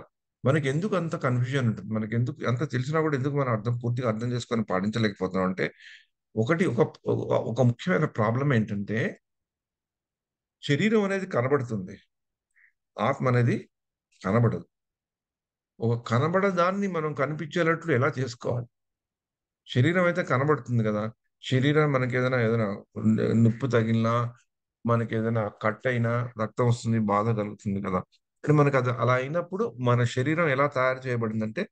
మనకి ఎందుకు అంత కన్ఫ్యూజన్ ఉంటుంది? మనకి ఎందుకు అంత తెలిసినా కూడా ఎందుకు మనం పూర్తిగా అర్థం చేసుకొని పాటించలేకపోతున్నాం అంటే, ఒకటి ఒక ఒక ముఖ్యమైన ప్రాబ్లం ఏంటంటే, శరీరం అనేది కనబడుతుంది, ఆత్మ అనేది కనబడదు. ఒక కనబడదాన్ని మనం కనిపించేటట్లు ఎలా చేసుకోవాలి? శరీరం అయితే కనబడుతుంది కదా. శరీరం మనకి ఏదైనా నొప్పి తగిలినా, మనకి ఏదైనా కట్ అయినా రక్తం వస్తుంది, బాధ కలుగుతుంది కదా. అంటే మనకి అది అలా అయినప్పుడు మన శరీరం ఎలా తయారు చేయబడిందంటే,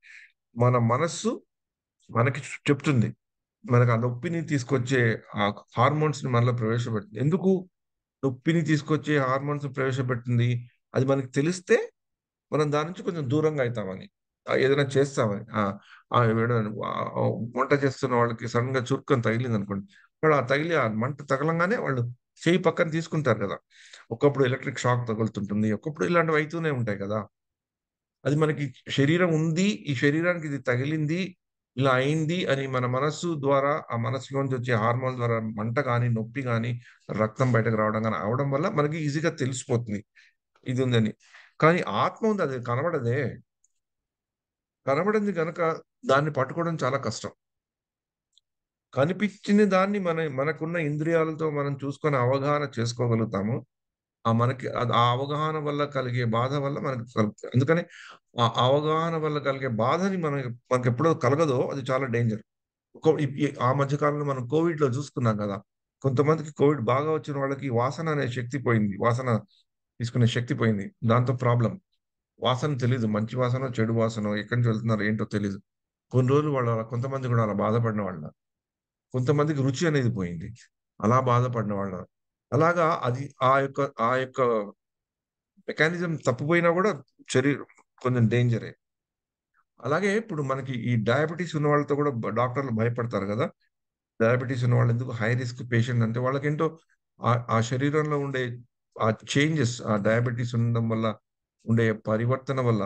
మన మనస్సు మనకి చెప్తుంది. మనకు ఆ నొప్పిని తీసుకొచ్చే ఆ హార్మోన్స్ ని మనలో ప్రవేశపెడుతుంది. ఎందుకు నొప్పిని తీసుకొచ్చే హార్మోన్స్ ప్రవేశపెట్టింది? అది మనకి తెలిస్తే మనం దాని నుంచి కొంచెం దూరంగా అవుతామని, ఏదైనా చేస్తామని. వంట చేస్తున్న వాళ్ళకి సడన్ గా చురుక్కని తగిలింది అనుకోండి, వాళ్ళు ఆ తగిలి ఆ మంట తగలంగానే వాళ్ళు చేయి పక్కన తీసుకుంటారు కదా. ఒకప్పుడు ఎలక్ట్రిక్ షాక్ తగులుతుంటుంది, ఒకప్పుడు ఇలాంటివి అవుతూనే ఉంటాయి కదా. అది మనకి శరీరం ఉంది, ఈ శరీరానికి ఇది తగిలింది, ఇలా అయింది అని మన మనస్సు ద్వారా, ఆ మనస్సులోంచి వచ్చే హార్మోన్ ద్వారా మంట కానీ, నొప్పి కానీ, రక్తం బయటకు రావడం కానీ అవడం వల్ల మనకి ఈజీగా తెలిసిపోతుంది ఇది ఉందని. కానీ ఆత్మ ఉంది, అది కనబడదే. కనబడింది కనుక దాన్ని పట్టుకోవడం చాలా కష్టం. కనిపించిన దాన్ని మనకున్న ఇంద్రియాలతో మనం చూసుకొని అవగాహన చేసుకోగలుగుతాము. ఆ అవగాహన వల్ల కలిగే బాధ వల్ల మనకు కలుగుతుంది. అందుకని ఆ అవగాహన వల్ల కలిగే బాధని మనకి ఎప్పుడో కలగదో అది చాలా డేంజర్. ఆ మధ్య కాలంలో మనం కోవిడ్‌లో చూసుకున్నాం కదా. కొంతమందికి కోవిడ్ బాగా వచ్చిన వాళ్ళకి వాసన అనే శక్తి పోయింది. వాసన తీసుకునే శక్తి పోయింది. దాంతో ప్రాబ్లమ్. వాసన తెలీదు. మంచి వాసనో, చెడు వాసనో, ఎక్కడి నుంచి వెళ్తున్నారో ఏంటో తెలీదు. కొన్ని రోజులు కొంతమంది కూడా అలా బాధపడిన వాళ్ళు. కొంతమందికి రుచి అనేది పోయింది, అలా బాధపడిన వాళ్ళు. అలాగా అది ఆ యొక్క మెకానిజం తప్పిపోయినా కూడా శరీరం కొంచెం డేంజరే. అలాగే ఇప్పుడు మనకి ఈ డయాబెటిస్ ఉన్న వాళ్ళతో కూడా డాక్టర్లు భయపడతారు కదా. డయాబెటిస్ ఉన్న వాళ్ళు ఎందుకు హై రిస్క్ పేషెంట్ అంటే, వాళ్ళకేంటో ఆ శరీరంలో ఉండే ఆ చేంజెస్, ఆ డయాబెటిస్ ఉండడం వల్ల ఉండే పరివర్తన వల్ల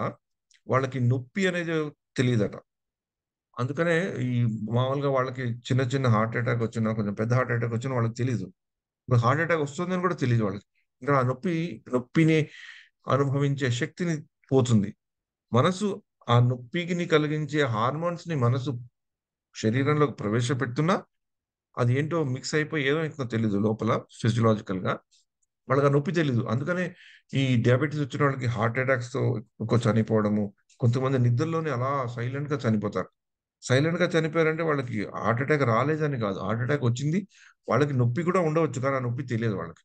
వాళ్ళకి నొప్పి అనేది తెలియదట. అందుకనే ఈ మామూలుగా వాళ్ళకి చిన్న చిన్న హార్ట్ అటాక్ వచ్చినా, కొంచెం పెద్ద హార్ట్ అటాక్ వచ్చినా వాళ్ళకి తెలీదు. ఇప్పుడు హార్ట్ అటాక్ వస్తుందని కూడా తెలీదు వాళ్ళకి. ఇంకా ఆ నొప్పిని అనుభవించే శక్తిని పోతుంది. మనసు ఆ నొప్పిని కలిగించే హార్మోన్స్ ని మనసు శరీరంలోకి ప్రవేశపెడుతున్నా, అది ఏంటో మిక్స్ అయిపోయి ఏదో అవుతుందో తెలీదు లోపల ఫిజియలాజికల్ గా. వాళ్ళకి ఆ నొప్పి తెలీదు. అందుకనే ఈ డయాబెటిస్ వచ్చిన వాళ్ళకి హార్ట్ అటాక్స్ తో ఎక్కువ చనిపోవడము, కొంతమంది నిద్రలోనే అలా సైలెంట్ గా చనిపోతారు. సైలెంట్ గా చనిపోయారంటే వాళ్ళకి హార్ట్ అటాక్ రాలేదని కాదు. హార్ట్ అటాక్ వచ్చింది. వాళ్ళకి నొప్పి కూడా ఉండవచ్చు, కానీ ఆ నొప్పి తెలియదు వాళ్ళకి.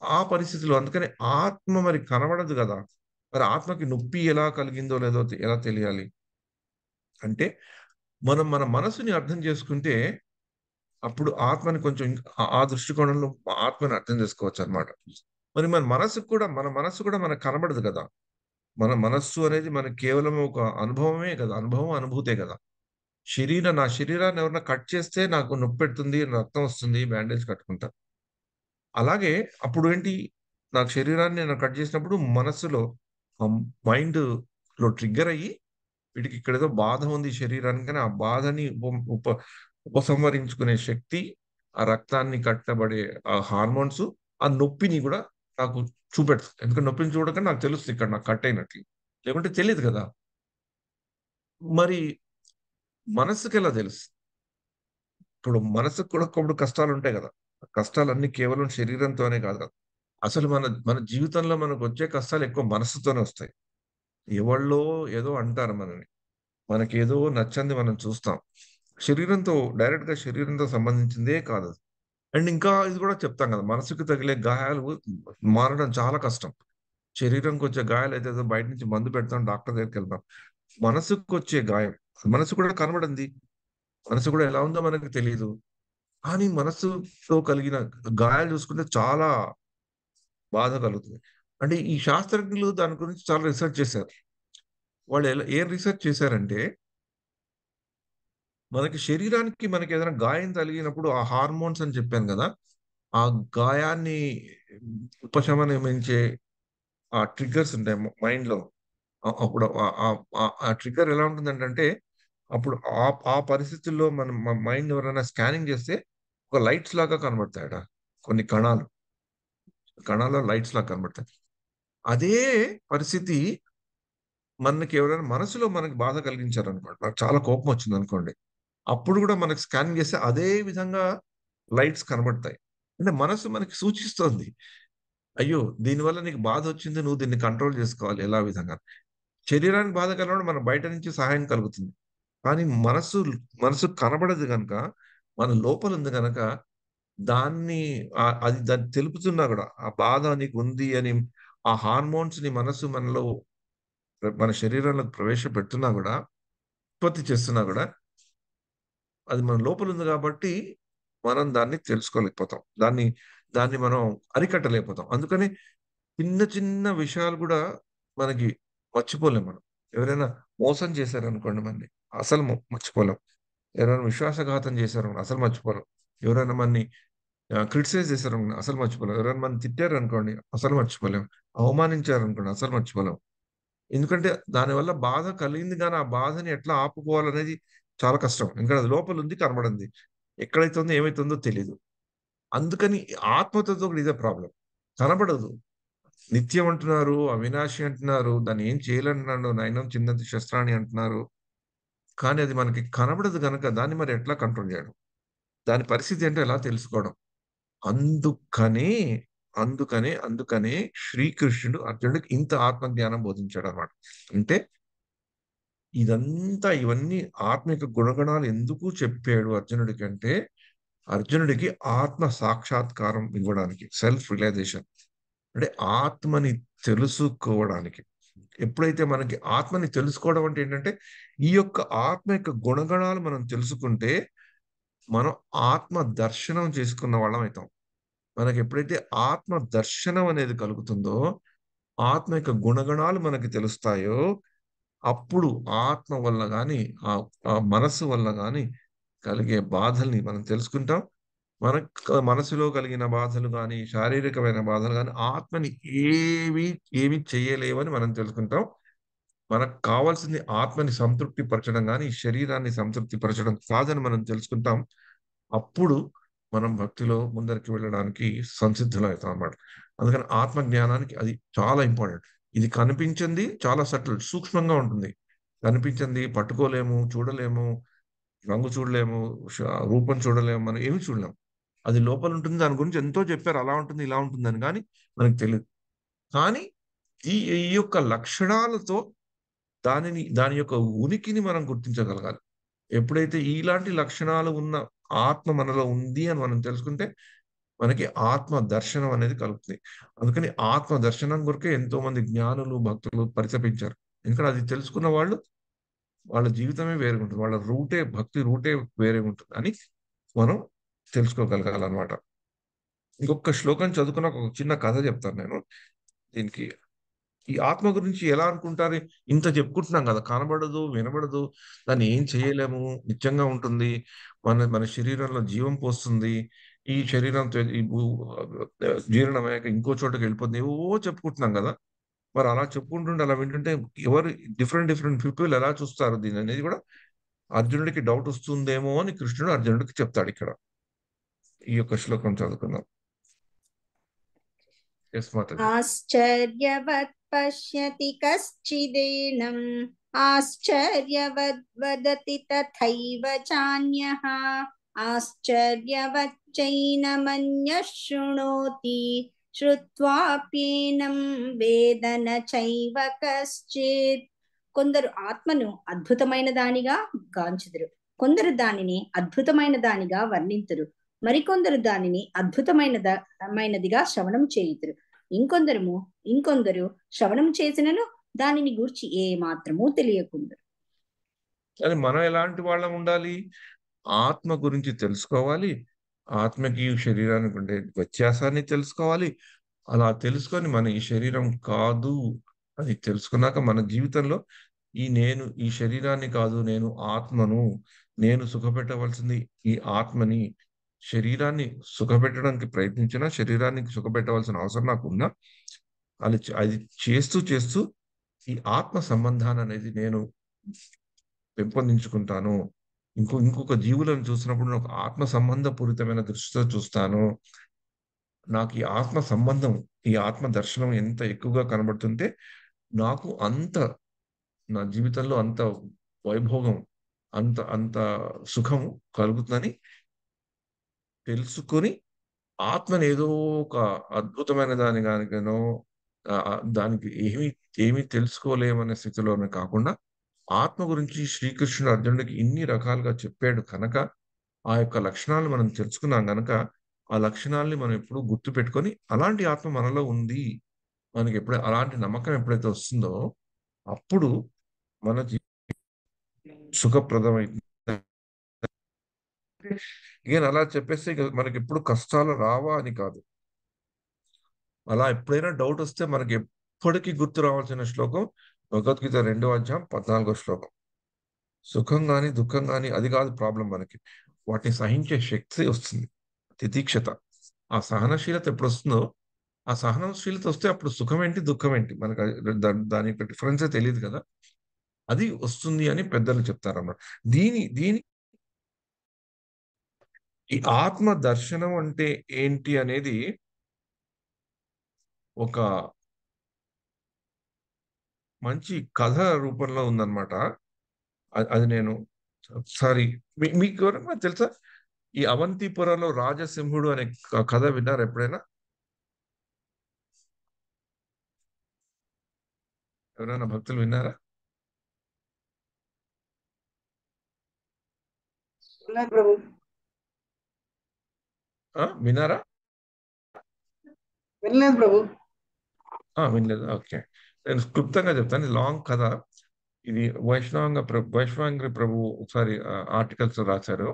ఆ పరిస్థితిలో అందుకని ఆత్మ మరి కనబడదు కదా. మరి ఆత్మకి నొప్పి ఎలా కలిగిందో లేదో ఎలా తెలియాలి? అంటే మనం మన మనసుని అర్థం చేసుకుంటే, అప్పుడు ఆత్మని కొంచెం ఆ దృష్టికోణంలో ఆత్మని అర్థం చేసుకోవచ్చనమాట. మరి మన మనస్సు కూడా మనకు కనబడదు కదా. మన మనస్సు అనేది మనకి కేవలం ఒక అనుభవమే కదా. అనుభవం, అనుభూతే కదా. నా శరీరాన్ని ఎవరైనా కట్ చేస్తే నాకు నొప్పెడుతుంది, రక్తం వస్తుంది, బ్యాండేజ్ కట్టుకుంటా. అలాగే అప్పుడు ఏంటి, నాకు శరీరాన్ని నేను కట్ చేసినప్పుడు మనస్సులో మైండ్‌లో ట్రిగ్గర్ అయ్యి, వీడికి ఇక్కడేదో బాధ ఉంది శరీరానికి అని, ఆ బాధని ఉపసంహరించుకునే శక్తి, ఆ రక్తాన్ని కట్టబడే ఆ హార్మోన్స్, ఆ నొప్పిని గూడా నాకు చూపెడుతుంది. ఎందుకంటే నొప్పిని చూడగానే నాకు తెలుస్తుంది ఇక్కడ నాకు కట్ అయినట్లు. లేకుంటే తెలీదు కదా. మరి మనస్సుకెలా తెలుసు? ఇప్పుడు మనసుకు కూడా ఒకప్పుడు కష్టాలుంటాయి గదా. కష్టాలన్నీ కేవలం శరీరంతోనే కాదు కదా. అసలు మన మన జీవితంలో మనకొచ్చే కష్టాలు ఎక్కువ మనస్సుతోనే వస్తాయి. ఎవళ్ళో ఏదో అంటారు మనని. మనకేదో నచ్చంది మనం చూస్తాం. శరీరంతో డైరెక్ట్‌గా శరీరంతో సంబంధించిందే కాదది. అండ్ ఇంకా ఇది కూడా చెప్తాం కదా, మనసుకు తగిలే గాయాలు మారడం చాలా కష్టం. శరీరంకి వచ్చే గాయాలు అయితే ఏదో బయట నుంచి మందు పెడతాం, డాక్టర్ దగ్గరికి వెళ్తాం. మనసుకు వచ్చే గాయం, మనసు కూడా కనబడింది, మనసు కూడా ఎలా ఉందో మనకు తెలియదు. కానీ మనసుతో కలిగిన గాయాలు చూసుకుంటే చాలా బాధ కలుగుతుంది. అంటే ఈ శాస్త్రజ్ఞులు దాని గురించి చాలా రీసెర్చ్ చేశారు. వాళ్ళు ఏం రీసెర్చ్ చేశారంటే, మనకి శరీరానికి మనకి ఏదైనా గాయం తగిలినప్పుడు ఆ హార్మోన్స్ అని చెప్పాను కదా, ఆ గాయాన్ని ఉపశమనమించే ఆ ట్రిగ్గర్స్ ఉంటాయి మైండ్ లో. అప్పుడు ఆ ట్రిగ్గర్ ఎలా ఉంటుందంటే, అప్పుడు ఆ ఆ పరిస్థితుల్లో మన మైండ్ ఎవరైనా స్కానింగ్ చేస్తే ఒక లైట్స్ లాగా కనబడతాయట. కొన్ని కణాల్లో లైట్స్ లాగా కనబడతాయి. అదే పరిస్థితి మనకి ఎవరైనా మనసులో మనకి బాధ కలిగించారు అనుకోండి, నాకు చాలా కోపం వచ్చింది అనుకోండి, అప్పుడు కూడా మనకి స్కానింగ్ చేస్తే అదే విధంగా లైట్స్ కనబడతాయి. అంటే మనసు మనకి సూచిస్తుంది, అయ్యో దీనివల్ల నీకు బాధ వచ్చింది, నువ్వు దీన్ని కంట్రోల్ చేసుకోవాలి ఎలా విధంగా. శరీరానికి బాధ కలిగినప్పుడు మన బయట నుంచి సహాయం కలుగుతుంది. కానీ మనసు మనసు కనబడదు కనుక, మన లోపల ఉంది కనుక, దాన్ని అది దాన్ని తెలుపుతున్నా కూడా, ఆ బాధ నీకు ఉంది అని ఆ హార్మోన్స్ ని మనసు మనలో మన శరీరంలో ప్రవేశపెడుతున్నా కూడా, ఉత్పత్తి చేస్తున్నా కూడా, అది మన లోపల ఉంది కాబట్టి మనం దాన్ని తెలుసుకోలేకపోతాం. దాన్ని దాన్ని మనం అరికట్టలేకపోతాం. అందుకని చిన్న చిన్న విషయాలు కూడా మనకి మర్చిపోలేం మనం. ఎవరైనా మోసం చేశారనుకోండి మనని, అసలు మర్చిపోలేం. ఎవరైనా విశ్వాసఘాతం చేశారు అసలు మర్చిపోలేం. ఎవరైనా మనని క్రిటిసైజ్ చేశారు అసలు మర్చిపోలేం. ఎవరైనా మనం తిట్టారనుకోండి అసలు మర్చిపోలేం. అవమానించారనుకోండి అసలు మర్చిపోలేం. ఎందుకంటే దానివల్ల బాధ కలిగింది కానీ ఆ బాధని ఎట్లా ఆపుకోవాలనేది చాలా కష్టం. ఎందుకంటే అది లోపల ఉంది, కనబడింది. ఎక్కడైతే ఉందో ఏమైతుందో తెలియదు. అందుకని ఆత్మతత్వం కూడా ఇదే ప్రాబ్లం. కనబడదు. నిత్యం అంటున్నారు, అవినాశి అంటున్నారు, దాన్ని ఏం చేయలేంటున్నాడు, నయనం చిన్నది శస్త్రాన్ని అంటున్నారు. కానీ అది మనకి కనబడదు కనుక దాన్ని మరి ఎట్లా కంట్రోల్ చేయడం? దాని పరిస్థితి ఏంటో ఎలా తెలుసుకోవడం? అందుకని, అందుకని శ్రీకృష్ణుడు అర్జునుడికి ఇంత ఆత్మజ్ఞానం బోధించాడు అన్నమాట. అంటే ఇవన్నీ ఆత్మిక గుణగణాలు ఎందుకు చెప్పాడు అర్జునుడికి అంటే, అర్జునుడికి ఆత్మ సాక్షాత్కారం ఇవ్వడానికి, సెల్ఫ్ రియలైజేషన్. అంటే ఆత్మని తెలుసుకోవడానికి. ఎప్పుడైతే మనకి ఆత్మని తెలుసుకోవడం అంటే ఏంటంటే, ఈ యొక్క ఆత్మ యొక్క గుణగణాలు మనం తెలుసుకుంటే మనం ఆత్మ దర్శనం చేసుకున్న వాళ్ళం అవుతాం. మనకి ఎప్పుడైతే ఆత్మ దర్శనం అనేది కలుగుతుందో, ఆత్మ యొక్క గుణగణాలు మనకి తెలుస్తాయో, అప్పుడు ఆత్మ వల్ల కానీ, ఆ ఆ మనస్సు వల్ల కానీ కలిగే బాధల్ని మనం తెలుసుకుంటాం. మనసులో కలిగిన బాధలు కానీ, శారీరకమైన బాధలు కానీ ఆత్మని ఏవి ఏమి చేయలేవని మనం తెలుసుకుంటాం. మనకు కావాల్సింది ఆత్మని సంతృప్తి పరచడం కానీ, శరీరాన్ని సంతృప్తి పరచడం కాదని మనం తెలుసుకుంటాం. అప్పుడు మనం భక్తిలో ముందరికి వెళ్ళడానికి సంసిద్ధులు అవుతాం అన్నమాట. అందుకని ఆత్మ జ్ఞానానికి అది చాలా ఇంపార్టెంట్. ఇది కనిపించింది చాలా సటిల్, సూక్ష్మంగా ఉంటుంది. కనిపించింది పట్టుకోలేము, చూడలేము, రంగు చూడలేము, రూపం చూడలేము, మనం ఏమి చూడలేము. అది లోపల ఉంటుంది. దాని గురించి ఎంతో చెప్పారు, అలా ఉంటుంది ఇలా ఉంటుందని, కానీ మనకు తెలియదు. కానీ ఈ ఈ యొక్క లక్షణాలతో దాని యొక్క ఉనికిని మనం గుర్తించగలగాలి. ఎప్పుడైతే ఇలాంటి లక్షణాలు ఉన్న ఆత్మ మనలో ఉంది అని మనం తెలుసుకుంటే మనకి ఆత్మ దర్శనం అనేది కలుగుతుంది. అందుకని ఆత్మ దర్శనం కొరకే ఎంతో మంది జ్ఞానులు, భక్తులు పరితపించారు. ఎందుకంటే అది తెలుసుకున్న వాళ్ళు, వాళ్ళ జీవితమే వేరే ఉంటుంది, వాళ్ళ రూటే, భక్తి రూటే వేరే ఉంటుంది అని మనం తెలుసుకోగలగాలన్నమాట. ఇంకొక శ్లోకం చదువుకున్న ఒక చిన్న కథ చెప్తాను నేను దీనికి. ఈ ఆత్మ గురించి ఎలా అనుకుంటారు? ఇంత చెప్పుకుంటున్నాం కదా, కనబడదు, వినబడదు, దాన్ని ఏం చేయలేము, నిత్యంగా ఉంటుంది, మన శరీరంలో జీవం పోస్తుంది, ఈ శరీరంతో జీర్ణమయ్యాక ఇంకో చోటకి వెళ్ళిపోతుంది, ఏవో చెప్పుకుంటున్నాం కదా. మరి అలా చెప్పుకుంటుంటే, అలా వింటుంటే ఎవరు డిఫరెంట్ డిఫరెంట్ పీపుల్ ఎలా చూస్తారు దీని అనేది కూడా అర్జునుడికి డౌట్ వస్తుందేమో అని కృష్ణుడు అర్జునుడికి చెప్తాడు ఇక్కడ. ఈ యొక్క శ్లోకం చదువుకుందాం. ఎస్ మాతాజీ. ఆశ్చర్యవత్ పశ్యతి కశ్చిదేనం ఆశ్చర్యవద్ వదతి తథైవ చాన్యః ఆశ్చర్యవచ్చైనమన్యః శృణోతి శ్రుత్వాప్యేనం వేద న చైవ కశ్చిత్. కొందరు ఆత్మను అద్భుతమైన దానిగా గాంచుదురు, కొందరు దానిని అద్భుతమైన దానిగా వర్ణింతురు, మరికొందరు దానిని అద్భుతమైనదిగా శ్రవణం చేయుదురు. ఇంకొందరు శ్రవణం చేసినను దానిని గూర్చి ఏ మాత్రమూ తెలియకుందురు. కానీ మనం ఎలాంటి వాళ్ళం ఉండాలి? ఆత్మ గురించి తెలుసుకోవాలి. ఆత్మకి శరీరానికి ఉండే వ్యత్యాసాన్ని తెలుసుకోవాలి. అలా తెలుసుకొని మన ఈ శరీరం కాదు అని తెలుసుకున్నాక మన జీవితంలో ఈ శరీరాన్ని కాదు, నేను ఆత్మను, నేను సుఖపెట్టవలసింది ఈ ఆత్మని, శరీరాన్ని సుఖపెట్టడానికి ప్రయత్నించిన శరీరానికి సుఖపెట్టవలసిన అవసరం నాకున్నా అది చేస్తూ చేస్తూ ఈ ఆత్మ సంబంధాన్ని అనేది నేను పెంపొందించుకుంటాను. ఇంకొక జీవులను చూసినప్పుడు నేను ఒక ఆత్మ సంబంధపూరితమైన దృష్టితో చూస్తాను. నాకు ఈ ఆత్మ దర్శనం ఎంత ఎక్కువగా కనబడుతుంటే నాకు నా జీవితంలో అంత వైభోగం, అంత అంత సుఖం కలుగుతుందని తెలుసుకొని ఆత్మని ఏదో ఒక అద్భుతమైన దానిగానికనో దానికి ఏమీ తెలుసుకోలేమనే స్థితిలోనే కాకుండా ఆత్మ గురించి శ్రీకృష్ణుడు అర్జునుడికి ఇన్ని రకాలుగా చెప్పాడు కనుక ఆ యొక్క లక్షణాలను మనం తెలుసుకున్నాం గనక ఆ లక్షణాల్ని మనం ఎప్పుడు గుర్తు పెట్టుకొని అలాంటి ఆత్మ మనలో ఉంది, మనకి అలాంటి నమ్మకం ఎప్పుడైతే వస్తుందో అప్పుడు మన సుఖప్రదమైంది. ఇక అలా చెప్పేస్తే ఇక మనకి ఎప్పుడు కష్టాలు రావా అని కాదు. అలా ఎప్పుడైనా డౌట్ వస్తే మనకి ఎప్పటికీ గుర్తు రావాల్సిన శ్లోకం భగవద్గీత 2వ అధ్యాయం 14వ శ్లోకం. సుఖం గాని దుఃఖం గాని అది కాదు ప్రాబ్లం మనకి. వాటిని సహించే శక్తి వస్తుంది, తితిక్షత. ఆ సహనశీలత ఎప్పుడు వస్తుందో ఆ సహనశీలత వస్తే అప్పుడు సుఖం ఏంటి దుఃఖం ఏంటి మనకు దాని యొక్క డిఫరెన్సే తెలియదు కదా. అది వస్తుంది అని పెద్దలు చెప్తారన్నమాట. దీని దీని ఈ ఆత్మ దర్శనం అంటే ఏంటి అనేది ఒక మంచి కథ రూపంలో ఉందన్నమాట. అది నేను ఒకసారి మీకు ఎవరైనా తెలుసా? ఈ అవంతిపురంలో రాజసింహుడు అనే కథ విన్నారా ఎప్పుడైనా? ఎవరైనా భక్తులు విన్నారా? విన్నాను ప్రభు. విన్నారా? వినలేదు ప్రభు. వినలేదు. ఓకే, నేను క్లుప్తంగా చెప్తాను. ఇది లాంగ్ కథ. ఇది వైష్ణవంగ ప్రభు ఒకసారి ఆర్టికల్స్ రాశారు.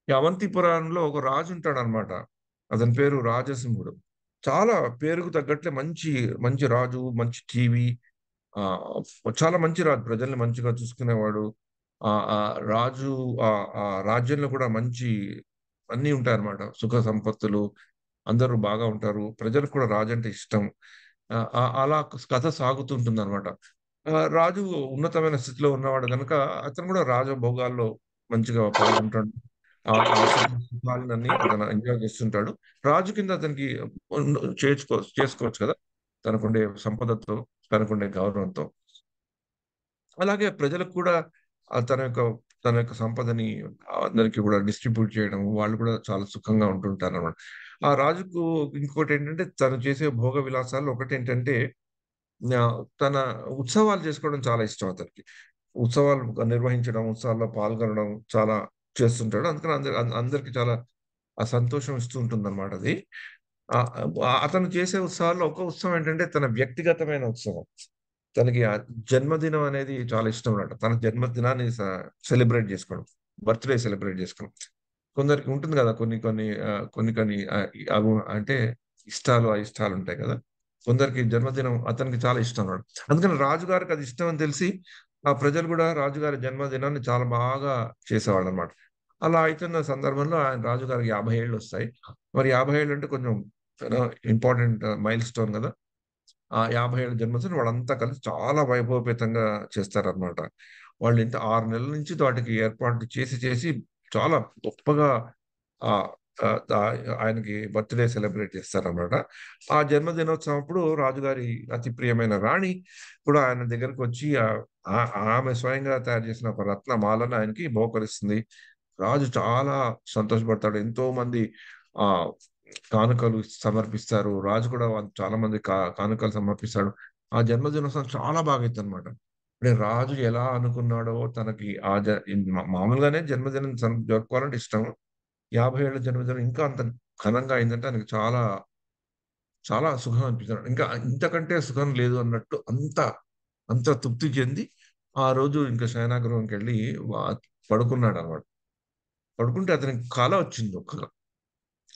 ఈ అవంతిపురంలో ఒక రాజు ఉంటాడు అనమాట. అతని పేరు రాజసింహుడు. చాలా పేరుకు తగ్గట్లే మంచి మంచి రాజు, మంచి టీవీ, ఆ చాలా మంచి రాజు, ప్రజల్ని మంచిగా చూసుకునేవాడు. ఆ రాజు ఆ ఆ రాజ్యంలో కూడా మంచి అన్ని ఉంటాయన్నమాట, సుఖ సంపత్తులు, అందరూ బాగా ఉంటారు, ప్రజలకు కూడా రాజు అంటే ఇష్టం. అలా కథ సాగుతుంటుంది అనమాట. రాజు ఉన్నతమైన స్థితిలో ఉన్నవాడు కనుక అతను కూడా రాజభోగాల్లో మంచిగా పాల్గొంటాడు. ఆ సుఖాలన్నీ అతను ఎంజాయ్ చేస్తుంటాడు. రాజు కింద అతనికి చేసుకోవచ్చు కదా, తనకుండే సంపదతో, తనకుండే గౌరవంతో. అలాగే ప్రజలకు కూడా తన యొక్క సంపదని అందరికి కూడా డిస్ట్రిబ్యూట్ చేయడం, వాళ్ళు కూడా చాలా సుఖంగా ఉంటుంటారు అన్నమాట. ఆ రాజుకు ఇంకోటి ఏంటంటే తను చేసే భోగ విలాసాలు ఒకటి ఏంటంటే తన ఉత్సవాలు చేసుకోవడం చాలా ఇష్టం అతనికి. ఉత్సవాలు నిర్వహించడం, ఉత్సవాల్లో పాల్గొనడం చాలా చేస్తుంటాడు. అందుకని అందరికి చాలా ఆ సంతోషం ఇస్తూ ఉంటుంది అనమాట అది. అతను చేసే ఉత్సవాల్లో ఒక ఉత్సవం ఏంటంటే తన వ్యక్తిగతమైన ఉత్సవం. తనకి ఆ జన్మదినం అనేది చాలా ఇష్టం అన్నమాట. తన జన్మదినాన్ని సెలబ్రేట్ చేసుకోవడం, బర్త్డే సెలబ్రేట్ చేసుకోవడం. కొందరికి ఉంటుంది కదా కొన్ని కొన్ని కొన్ని కొన్ని అంటే అయిష్టాలు ఉంటాయి కదా. కొందరికి జన్మదినం అతనికి చాలా ఇష్టం అన్నమాట. అందుకని రాజుగారికి అది ఇష్టం అని తెలిసి ఆ ప్రజలు కూడా రాజుగారి జన్మదినాన్ని చాలా బాగా చేసేవాళ్ళు అనమాట. అలా అవుతున్న సందర్భంలో ఆయన రాజుగారికి 50 ఏళ్ళు వస్తాయి. మరి 50 ఏళ్ళు అంటే కొంచెం ఇంపార్టెంట్ మైల్ స్టోన్ కదా. ఆ 50 ఏళ్ళ జన్మదినం వాళ్ళంతా కలిసి చాలా వైభవపేతంగా చేస్తారనమాట. వాళ్ళు ఇంత 6 నెలల నుంచి వాటికి ఏర్పాటు చేసి చేసి చాలా గొప్పగా ఆ ఆయనకి బర్త్డే సెలబ్రేట్ చేస్తారన్నమాట. ఆ జన్మదినోత్సవం అప్పుడు రాజుగారి అతి ప్రియమైన రాణి కూడా ఆయన దగ్గరకు వచ్చి ఆమె స్వయంగా తయారు చేసిన ఒక రత్నమాలను ఆయనకి బహుకరిస్తుంది. రాజు చాలా సంతోషపడతాడు. ఎంతో మంది ఆ కానుకలు సమర్పిస్తారు. రాజు కూడా చాలా మంది కానుకలు సమర్పిస్తాడు. ఆ జన్మదినోత్సవం చాలా బాగా అవుతుంది అనమాట. అంటే రాజు ఎలా అనుకున్నాడో తనకి మామూలుగానే జన్మదినం జరుపుకోవాలంటే ఇష్టం. 50 ఏళ్ల జన్మదినం ఇంకా అంత ఘనంగా అయిందంటే ఆయనకి చాలా చాలా సుఖం అనిపించాడు. ఇంకా ఇంతకంటే సుఖం లేదు అన్నట్టు అంత తృప్తి చెంది ఆ రోజు ఇంకా శయనాగృహంకెళ్ళి వా పడుకున్నాడనమాట. పడుకుంటే అతనికి కల వచ్చింది ఒక కల.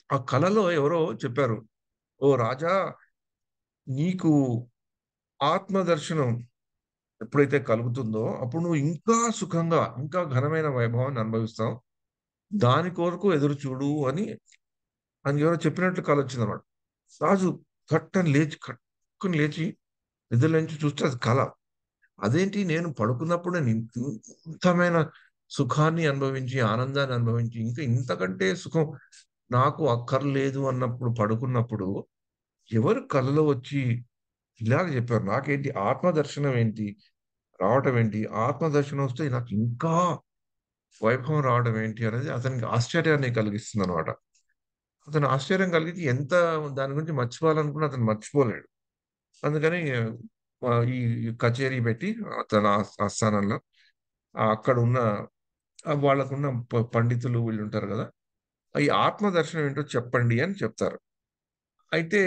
ఆ కలలో ఎవరో చెప్పారు, "ఓ రాజా! నీకు ఆత్మ దర్శనం ఎప్పుడైతే కలుగుతుందో అప్పుడు నువ్వు ఇంకా సుఖంగా, ఇంకా ఘనమైన వైభవాన్ని అనుభవిస్తావు. దాని కొరకు ఎదురు చూడు" అని ఆయనకెవరో చెప్పినట్లు కలొచ్చిందన్నమాట. రాజు ఫట్టని లేచి కట్టుకొని లేచి నిద్రలేంచి చూస్తే అది కల. అదేంటి నేను పడుకున్నప్పుడు నేను ఇంతమైన సుఖాన్ని అనుభవించి, ఆనందాన్ని అనుభవించి, ఇంకా ఇంతకంటే సుఖం నాకు అక్కర్లేదు అన్నప్పుడు పడుకున్నప్పుడు, ఎవరు కలలో వచ్చి ఇలాగ చెప్పారు. నాకేంటి ఆత్మ దర్శనం ఏంటి? రావటం ఏంటి? ఆత్మ దర్శనం వస్తే నాకు ఇంకా వైభవం రావడం ఏంటి అనేది అతనికి ఆశ్చర్యాన్ని కలిగిస్తుందనమాట. అతను ఆశ్చర్యం కలిగించి ఎంత దాని గురించి మర్చిపోవాలనుకున్నా అతను మర్చిపోలేడు. అందుకని ఈ కచేరీ పెట్టి తన ఆస్థానంలో అక్కడున్న వాళ్ళకున్న పండితులు వీళ్ళుంటారు గదా! ఈ ఆత్మ దర్శనం ఏంటో చెప్పండి అని చెప్తారు. అయితే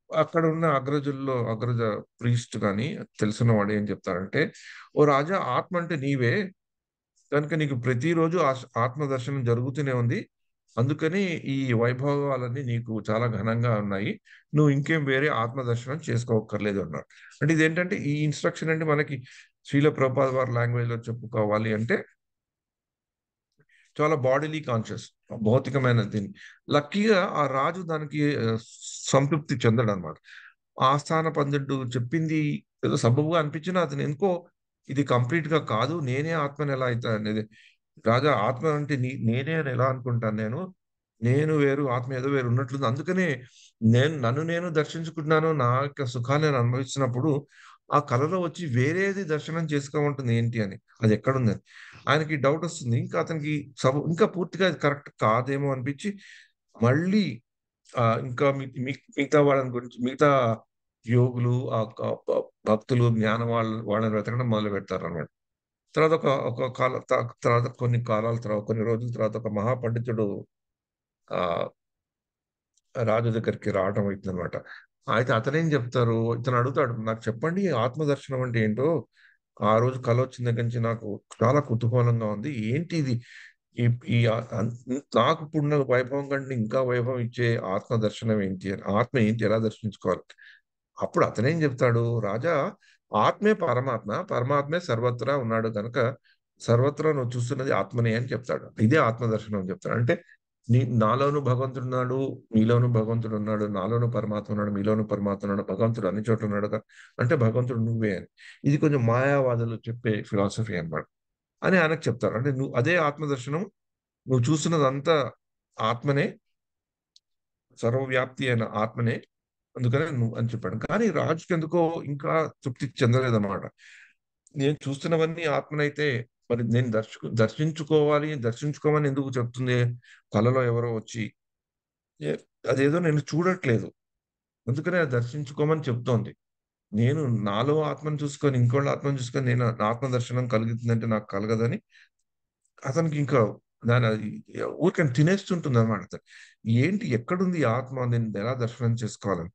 అక్కడున్న అగ్రజ ప్రీస్ట్ గాని తెలిసినవాడు ఏం చెప్తారంటే, "ఓ రాజా ఆత్మ అంటే నీవే. కనుక నీకు ప్రతిరోజు ఆత్మ దర్శనం జరుగుతూనే ఉంది. అందుకని ఈ వైభవాలన్నీ నీకు చాలా ఘనంగా ఉన్నాయి. నువ్వు ఇంకేం వేరే ఆత్మ దర్శనం చేసుకోక్కర్లేదు" అన్నారు. అంటే ఇదేంటంటే ఈ ఇన్‌స్ట్రక్షన్ అంటే మనకి శ్రీల ప్రభుపాద వారి లాంగ్వేజ్‌లో చెప్పుకోవాలి అంటే చాలా బాడీలీ కాన్షియస్. భౌతికమైన దీన్ని. లక్కీగా ఆ రాజు దానికి సంతృప్తి చెందడనమాట. ఆస్థాన పండితుడు చెప్పింది ఏదో సబబుగా అనిపించినా అతను ఎందుకో ఇది కంప్లీట్‌గా కాదు. నేనే ఆత్మని ఎలా అయితా అనేది రాజా ఆత్మ అంటే నేనే అని ఎలా అనుకుంటాను నేను. నేను వేరు, ఆత్మ ఏదో వేరు ఉన్నట్లుంది. అందుకనే నన్ను నేను దర్శించుకుంటున్నాను. నా యొక్క సుఖాన్ని నేను అనుభవిస్తున్నప్పుడు, ఆ కలలో వచ్చి వేరేది దర్శనం చేసుకోమంటుంది ఏంటి అని. అదెక్కడుందని. ఆయనకి డౌటొస్తుంది. ఇంకా అతనికి ఇంకా పూర్తిగా ఇది కరెక్ట్ కాదేమో అనిపించి, మళ్ళీ ఇంకా మిగతా వాళ్ళని గురించి మిగతా యోగులు ఆహ్, క భ భక్తులు, జ్ఞానం వాళ్ళని వెతకడం మొదలుపెడతారన్నమాట. తర్వాత ఒక కాల తర్వాత కొన్ని కాలాల తర్వాత కొన్ని రోజుల తర్వాత ఒక మహా పండితుడు ఆహ్, రాజు దగ్గరికి రావటం అయితుందనమాట. అయితే అతనేం జెప్తారు, ఇతను అడుగుతాడు, "నాకు చెప్పండి ఆత్మ దర్శనం అంటే ఏంటో? ఆ రోజు కలొచ్చిన దగ్గర నుంచి నాకు చాలా కుతూహలంగా ఉంది. ఏంటి ఇది? ఈ ఈ నాకిప్పుడున్న వైభవం కంటే ఇంకా వైభవం ఇచ్చే ఆత్మ దర్శనం ఏంటి అని? ఆత్మ ఏంటి? ఎలా దర్శించుకోవాలి?" అప్పుడు అతనేం జెప్తాడు, "రాజా ఆత్మే పరమాత్మ. పరమాత్మే సర్వత్రా ఉన్నాడు గనక, సర్వత్రా నువ్వు చూస్తున్నది ఆత్మనే" అని చెప్తాడు. ఇదే ఆత్మ దర్శనం అని చెప్తాడు. అంటే నాలోను భగవంతుడున్నాడు, మీలోను భగవంతుడున్నాడు, నాలోను పరమాత్మ ఉన్నాడు, మీలోను పరమాత్మ ఉన్నాడు, భగవంతుడు అన్ని చోట్ల ఉన్నాడుగా, అంటే భగవంతుడు నువ్వే అని. ఇది కొంచెం మాయావాదులు చెప్పే ఫిలాసఫీ అన్నమాట. అని ఆయనకు చెప్తారు. అంటే అదే ఆత్మ దర్శనం నువ్వు చూస్తున్నదంతా ఆత్మనే, సర్వవ్యాప్తి అయిన ఆత్మనే. అందుకనే నువ్వు అని చెప్పాడు. కానీ రాజుకెందుకో ఇంకా తృప్తి చెందలేదన్నమాట. నేను చూస్తున్నవన్నీ ఆత్మనైతే మరి నేను దర్శించుకోవాలి, దర్శించుకోమని ఎందుకు చెప్తుంది? కలలో ఎవరో వచ్చి ఎ అదేదో నేను చూడట్లేదు. అందుకనే అది దర్శించుకోమని చెప్తోంది. నేను నాలో ఆత్మను చూసుకొని, ఇంకోళ్ళ ఆత్మను చూసుకొని నేను నా ఆత్మ దర్శనం కలుగుతుందంటే నాకు కలగదని అతనికి ఇంకా అది ఊరికనే తినేస్తుంటుందన్నమాట. ఏంటి ఎక్కడుంది ఈ ఆత్మ? నేను ఎలా దర్శనం చేసుకోవాలని.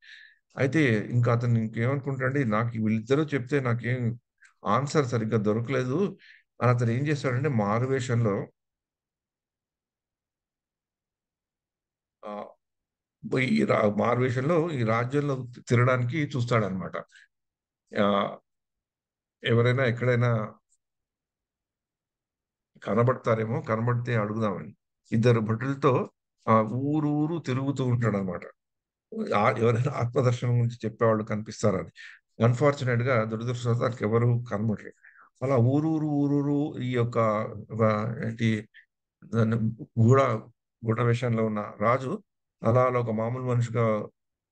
అయితే ఇంకా అతను ఇంకేమనుకుంటాడంటే నాకు వీళ్ళిద్దరూ చెప్తే నాకేం ఆన్సర్ సరిగ్గా దొరకలేదు అని అతను ఏం చేస్తాడంటే మారువేషంలో ఆహ్, ఈ మారువేషంలో ఈ రాజ్యంలో తిరగడానికి చూస్తాడన్నమాట. ఆహ్, ఎవరైనా ఎక్కడైనా కనబడతారేమో, కనబడితే అడుగుదామని. ఇద్దరు భటులతో ఊరు తిరుగుతూ ఉంటాడన్నమాట. ఎవరైనా ఆత్మదర్శనం గురించి చెప్పేవాళ్ళు కనిపిస్తారని. అన్‌ఫార్చునేట్‌గా దురదృష్టవశాత్తు ఎవరు కనబడరు. అలా ఊరూరు ఈ యొక్క వ ఏంటి దాన్ని గూఢ గూఢ వేషంలో ఉన్న రాజు అలా ఒక మామూలు మనిషిగా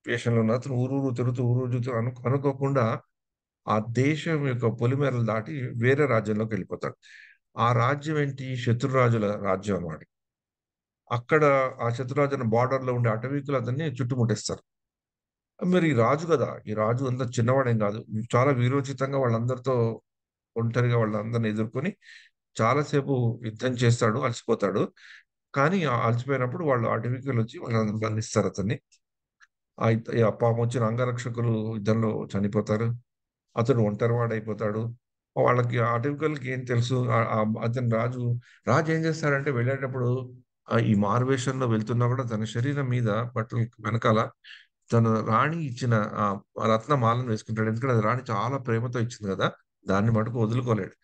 వేషంలో ఉన్న అతను ఊరూరు తిరుగుతూ అనుకోకుండా ఆ దేశం యొక్క పొలిమేరలు దాటి వేరే రాజ్యంలోకెళ్ళిపోతాడు. ఆ రాజ్యం ఏంటి? శత్రురాజుల రాజ్యం అన్నమాట. అక్కడ ఆ శత్రురాజుల బోర్డర్‌లో ఉండే అటవీకులు అతన్ని చుట్టుముట్టేస్తారు. మరి ఈ రాజు గదా! ఈ రాజు అంత చిన్నవాడేం గాదు. చాలా వీరోచితంగా వాళ్ళందరితో ఒంటరిగా వాళ్ళందరిని ఎదుర్కొని చాలా సేపు యుద్ధం చేస్తాడు. అలసిపోతాడు. కానీ అలసిపోయినప్పుడు వాళ్ళు అటవీకులు వచ్చి వాళ్ళని బంధిస్తారు అతన్ని. ఆ పాపం వచ్చిన అంగరక్షకులు యుద్ధంలో చనిపోతారు. అతడు ఒంటరివాడైపోతాడు. వాళ్ళకి అటవికులకి ఏం తెలుసు? అతను రాజు ఏం చేస్తాడంటే వెళ్ళేటప్పుడు ఈ మారువేషంలో వెళ్తున్నా కూడా తన శరీరం మీద బట్టలు వెనకాల తన రాణి ఇచ్చిన రత్నమాలను వేసుకుంటాడు. ఎందుకంటే అది రాణి చాలా ప్రేమతో ఇచ్చింది కదా! దాన్ని మటుకు వదులుకోలేడు.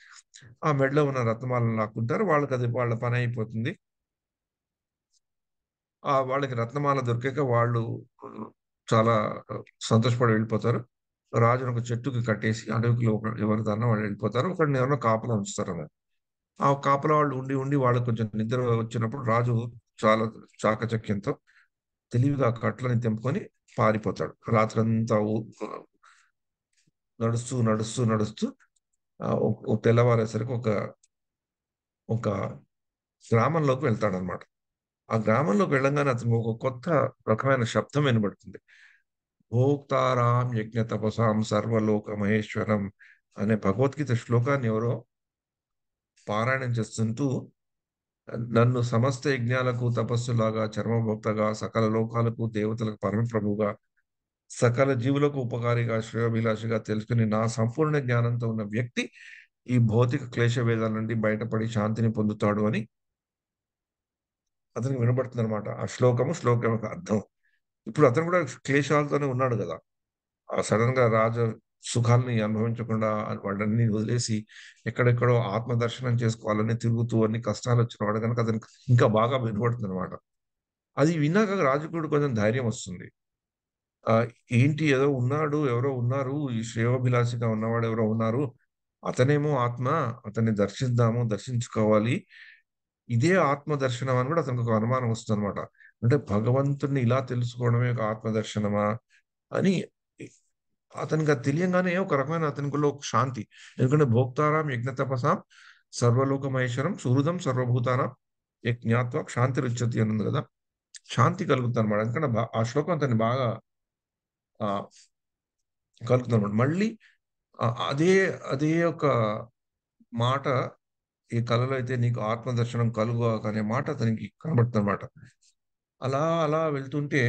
ఆ మెడలో ఉన్న రత్నమాలను లాక్కుంటారు. వాళ్ళకది వాళ్ళ పని అయిపోతుంది. వాళ్ళకి రత్నమాల దొరికాక వాళ్ళు ఆహ్, చాలా సంతోషపడి వెళ్ళిపోతారు. రాజుని ఒక చెట్టుకి కట్టేసి అడవిలో ఎవరి దారిన వాళ్ళు వెళ్ళిపోతారు. ఒకడిని ఎవరినో కాపలా ఉంచుతారలా. ఆ కాపలా వాళ్ళు ఉండి, ఉండి వాళ్ళకి కొంచెం నిద్ర వచ్చినప్పుడు రాజు చాలా చాకచక్యంతో తెలివిగా ఆ కట్లని తెంపుకొని పారిపోతాడు. రాత్రంతా నడుస్తూ, నడుస్తూ, నడుస్తూ తెల్లవారేసరికి ఒక గ్రామంలోకి వెళ్తాడన్నమాట. ఆ గ్రామంలోకి వెళ్ళంగానే అతనికి ఒక కొత్త రకమైన శబ్దం వినబడుతుంది. భోక్తారాం యజ్ఞ తపసాం సర్వలోక మహేశ్వరం అనే భగవద్గీత శ్లోకాన్ని ఎవరో పారాయణం చేస్తుంటూ నన్ను సమస్త యజ్ఞాలకు తపస్సులాగా చర్మభోక్తగా సకల లోకాలకు దేవతలకు పరమప్రభువుగా సకల జీవులకు ఉపకారిగా శ్రేయోభిలాషిగా తెలుసుకుని నా సంపూర్ణ జ్ఞానంతో ఉన్న వ్యక్తి ఈ భౌతిక క్లేశ వేదాల నుండి బయటపడి శాంతిని పొందుతాడు అని అతనికి వినబడుతుంది అనమాట. ఆ శ్లోకం యొక్క అర్థం. ఇప్పుడు అతను కూడా క్లేశాలతోనే ఉన్నాడు కదా! సడన్ గా సుఖాల్ని అనుభవించకుండా వాటన్ని వదిలేసి ఎక్కడెక్కడో ఆత్మ దర్శనం చేసుకోవాలని తిరుగుతూ అన్ని కష్టాలు వచ్చిన వాడు కనుక అతనికి ఇంకా బాగా వినబడుతుంది అనమాట. అది విన్నాక రాజుకు కూడా కొంచెం ధైర్యం వస్తుంది. ఆ, ఏంటి ఏదో ఉన్నాడు, ఎవరో ఉన్నారు, ఈ శ్రేయోభిలాషిగా ఉన్నవాడు ఎవరో ఉన్నారు, అతనేమో ఆత్మ, అతన్ని దర్శించుకోవాలి, ఇదే ఆత్మ దర్శనం అని కూడా అతనికి ఒక అనుమానం వస్తుంది అనమాట. అంటే భగవంతుడిని ఇలా తెలుసుకోవడమే ఒక ఆత్మ దర్శనమా అని అతనికి అది తెలియంగానే ఒక రకమైన అతనిలో ఒక శాంతి. ఎందుకంటే భోక్తారాం యజ్ఞ తపసాం సర్వలోక మహేశ్వరం సుహృదం సర్వభూతానాం యజ్ఞాత్వ శాంతి రుచ్యతి అని ఉంది కదా! శాంతి కలుగుతుంది అనమాట. ఎందుకంటే ఆ శ్లోకం అతన్ని బాగా ఆ, కలుగుతుంది అనమాట. మళ్ళీ అదే అదే ఒక మాట ఈ కలలో అయితే నీకు ఆత్మ దర్శనం కలుగాక అనే మాట అతనికి కనబడుతుంది అనమాట. అలా అలా వెళ్తుంటే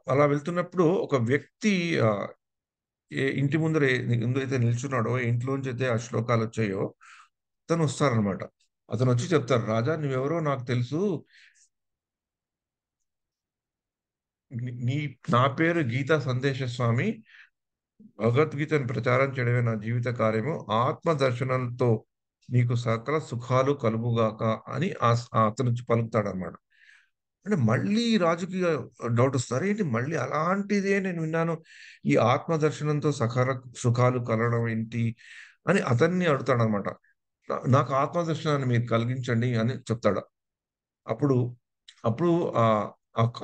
అలా వెళ్తున్నప్పుడు ఒక వ్యక్తి ఆ, ఏ ఇంటి ముందర ముందైతే నిల్చున్నాడో, ఏ ఇంట్లోంచి అయితే ఆ శ్లోకాలు వచ్చాయో అతను వస్తారనమాట. అతను వచ్చి చెప్తారు, రాజా నువ్వెవరో నాకు తెలుసు. నీ నీ- నా పేరు గీతా సందేశ స్వామి. భగవద్గీతను ప్రచారం చేయడమే నా జీవిత కార్యము. ఆత్మ దర్శనంతో నీకు సకల సుఖాలు కలుగుగాక అని అతను వచ్చి పలుకుతాడనమాట. అంటే మళ్ళీ రాజుకి డౌట్ వస్తారు. ఏంటి మళ్ళీ అలాంటిదే నేను విన్నాను. ఈ ఆత్మ దర్శనంతో సుఖాలు కలగడం ఏంటి అని అతన్ని అడుగుతాడనమాట. నాకు ఆత్మ దర్శనాన్ని మీరు కలిగించండి అని చెప్తాడు. అప్పుడు అప్పుడు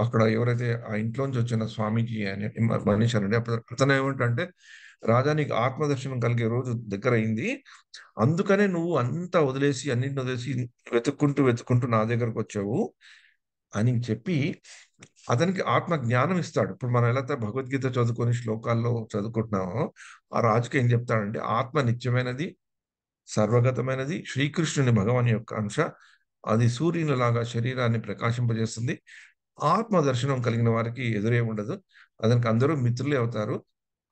అక్కడ ఎవరైతే ఆ ఇంట్లోంచి వచ్చిన స్వామీజీ అనే మనిషి అనండి, అప్పుడు అతను ఏమంటంటే, రాజా నీకు ఆత్మ దర్శనం కలిగే రోజు దగ్గరయింది. అందుకనే నువ్వు అంతా వదిలేసి అన్నింటిని వదిలేసి వెతుక్కుంటూ నా దగ్గరకు వచ్చావు అని చెప్పి అతనికి ఆత్మ జ్ఞానం ఇస్తాడు. ఇప్పుడు మనం ఎలా అయితే భగవద్గీత చదువుకొని శ్లోకాల్లో చదువుకుంటున్నామో, ఆ రాజుకి ఏం చెప్తాడంటే ఆత్మ నిత్యమైనది, సర్వగతమైనది, శ్రీకృష్ణుని భగవాన్ యొక్క అంశ. అది సూర్యునిలాగా శరీరాన్ని ప్రకాశింపజేస్తుంది. ఆత్మ దర్శనం కలిగిన వారికి ఎదురే ఉండదు. అతనికి అందరూ మిత్రులే అవుతారు.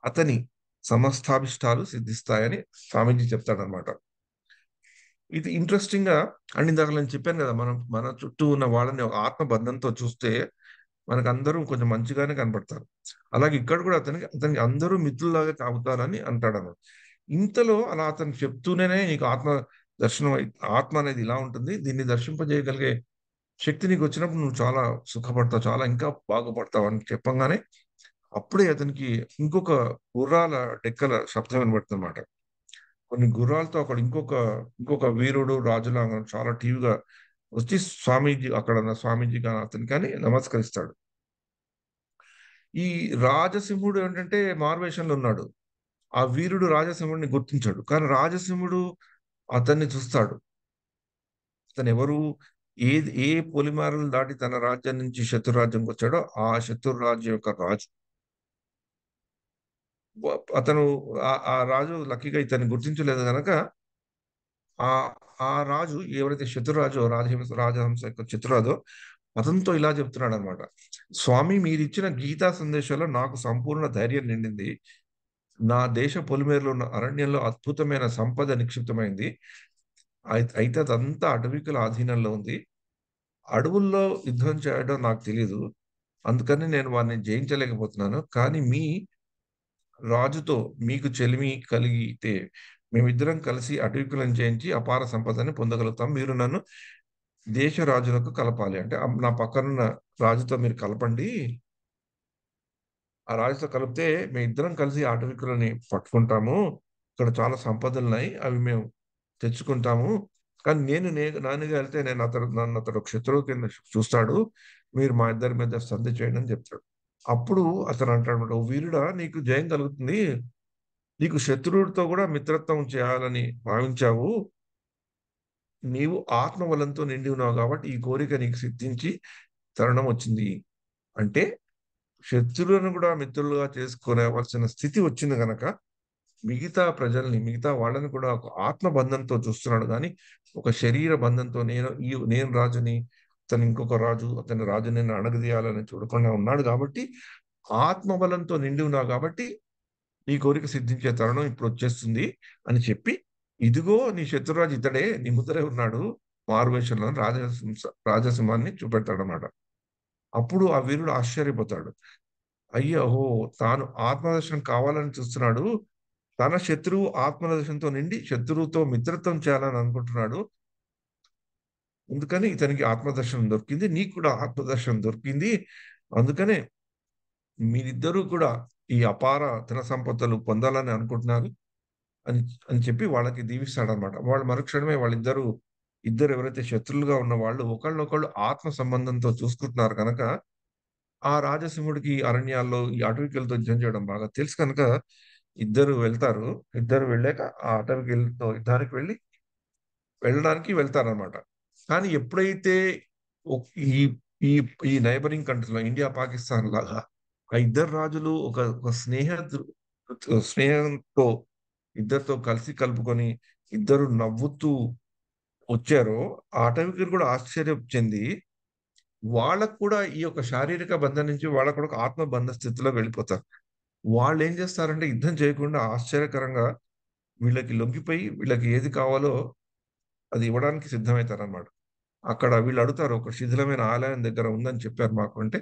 అతని సమస్తాభిష్టాలు సిద్ధిస్తాయని స్వామీజీ చెప్తాడనమాట. ఇది ఇంట్రెస్టింగ్ గా అండ్ ఇందాక నేను చెప్పాను కదా, మనం మన చుట్టూ ఉన్న వాళ్ళని ఒక ఆత్మ బంధంతో చూస్తే మనకందరూ కొంచెం మంచిగానే కనపడతారు. అలాగే ఇక్కడ కూడా అతనికి అందరూ మిత్రుల్లాగా తాగుతారని అంటాడన్నమాట. ఇంతలో అలా అతను చెప్తూనే నీకు దర్శనం ఆత్మ అనేది ఇలా ఉంటుంది. దీన్ని దర్శింపజేయగలిగే శక్తి నీకు వచ్చినప్పుడు నువ్వు చాలా సుఖపడతావు. చాలా ఇంకా బాగుపడతావు అని చెప్పంగానే అప్పుడే అతనికి ఇంకొక గుర్రాల డెక్కల శబ్దం వినబడుతుందన్నమాట. కొన్ని గుర్రాలతో అక్కడ ఇంకొక వీరుడు రాజులాగా చాలా టీవీగా వచ్చి అక్కడ ఉన్న స్వామీజీ కానీ అతనికి కానీ నమస్కరిస్తాడు. ఈ రాజసింహుడు ఏంటంటే మారువేషంలో ఉన్నాడు. ఆ వీరుడు రాజసింహుడిని గుర్తించాడు. కానీ రాజసింహుడు అతన్ని చూస్తాడు. అతను ఎవరు? ఏ పొలిమారులు దాటి తన రాజ్యం నుంచి శత్రురాజ్యంకి వచ్చాడో ఆ శత్రురాజ్యం యొక్క రాజు. అతను ఆ రాజు లక్కీగా ఇతన్ని గుర్తించలేదు గనక ఆ ఆ రాజు ఎవరైతే శత్రురాజో రాజహంస యొక్క శత్రురాజో అతనితో ఇలా చెప్తున్నాడు అనమాట. స్వామి, మీరిచ్చిన గీతా సందేశంలో నాకు సంపూర్ణ ధైర్యం నిండింది. నా దేశ పొలిమేరలో ఉన్న అరణ్యంలో అద్భుతమైన సంపద నిక్షిప్తమైంది. అయితే అదంతా అటవీకుల ఆధీనంలో ఉంది. అడవుల్లో యుద్ధం చేయడం నాకు తెలీదు. అందుకని నేను వారిని జయించలేకపోతున్నాను. కానీ మీ రాజుతో మీకు చెలిమి కలిగితే మేమిద్దరం కలిసి అటవీకులను జయించి అపార సంపదని పొందగలుగుతాం. మీరు నన్ను దేశ రాజులకు కలపాలి. అంటే నా పక్కనున్న రాజుతో మీరు కలపండి. ఆ రాజుతో కలిపితే మేమిద్దరం కలిసి ఆ అటవీకులని పట్టుకుంటాము. ఇక్కడ చాలా సంపదలున్నాయి. అవి మేము తెచ్చుకుంటాము. కానీ నేనుగా వెళ్తే నన్ను అతడు ఒక శత్రువు కింద చూస్తాడు. మీరు మా ఇద్దరి మధ్య సంధి చేయండి అని చెప్తాడు. అప్పుడు అతను అంటాడన్నమాట, "ఓ వీరుడా, నీకు జయం కలుగుతుంది. నీకు శత్రువుడితో కూడా మిత్రత్వం చేయాలని భావించావు. నీవు ఆత్మబలంతో నిండి ఉన్నావు కాబట్టి ఈ కోరిక నీకు సిద్ధించి తరుణం వచ్చింది." అంటే శత్రువులను కూడా మిత్రులుగా చేసుకోవలసిన స్థితి వచ్చింది గనక మిగతా వాళ్ళని కూడా ఒక ఆత్మ బంధంతో చూస్తున్నాడు కానీ ఒక శరీర బంధంతో నేను రాజుని, అతను ఇంకొక రాజు, అతని రాజు నేను అణగదీయాలని చూడకుండా ఉన్నాడు కాబట్టి ఆత్మబలంతో నిండి ఉన్నావు కాబట్టి నీ కోరిక సిద్ధించే తరుణం ఇప్పుడు వచ్చేస్తుంది అని చెప్పి, ఇదిగో నీ శత్రురాజు ఇతడే, నీ ముందరే ఉన్నాడు మారువేషంలో రాజసింహాన్ని చూపెడతాడనమాట. అప్పుడు ఆ వీరుడు ఆశ్చర్యపోతాడు. అయ్యో! తాను ఆత్మదర్శనం కావాలని చూస్తున్నాడు. తన శత్రువు ఆత్మదర్శనంతో నిండి శత్రువుతో మిత్రత్వం చేయాలని అనుకుంటున్నాడు. అందుకని ఇతనికి ఆత్మదర్శనం దొరికింది. నీకు కూడా ఆత్మదర్శనం దొరికింది. అందుకనే మీరిద్దరూ కూడా ఈ అపార ధన సంపదలు పొందాలని అనుకుంటున్నారు అని అని చెప్పి వాళ్ళకి దీవిస్తాడనమాట. వాళ్ళు మరుక్షణమే ఇద్దరు ఎవరైతే శత్రువులుగా ఉన్న వాళ్ళు ఒకళ్ళనొకళ్ళు ఆత్మ సంబంధంతో చూసుకుంటున్నారు గనక ఆ రాజసింహుడికి అరణ్యాల్లో ఈ అటవికులతో యుద్ధం చేయడం బాగా తెలుసు కనుక ఇద్దరు వెళ్తారు. ఇద్దరు వెళ్ళాక ఆ అటవికులతో యుద్ధానికి వెళ్ళడానికి వెళ్తారనమాట. కానీ ఎప్పుడైతే ఒక్ ఈ ఈ ఈ నైబరింగ్ కంట్రీస్‌లో ఇండియా, పాకిస్తాన్ లాగా ఆ ఇద్దరు రాజులు ఒక స్నేహంతో ఇద్దరితో కలిసి కలుపుకొని ఇద్దరు నవ్వుతూ వచ్చారో, ఆ అటవికులు కూడా ఆశ్చర్యం చెంది వాళ్ళకి కూడా ఈ యొక్క శారీరక బంధం నుంచి వాళ్ళకి కూడా ఒక ఆత్మ బంధ స్థితిలోకి వెళ్ళిపోతారు. వాళ్ళేం చేస్తారంటే యుద్ధం చేయకుండా ఆశ్చర్యకరంగా వీళ్ళకి లొంగిపోయి వీళ్ళకి ఏది కావాలో అది ఇవ్వడానికి సిద్ధమైతారనమాట. అక్కడ వీళ్ళు అడుగుతారు, ఒక శిథిలమైన ఆలయం దగ్గర ఉందని చెప్పారు మాకు అంటే,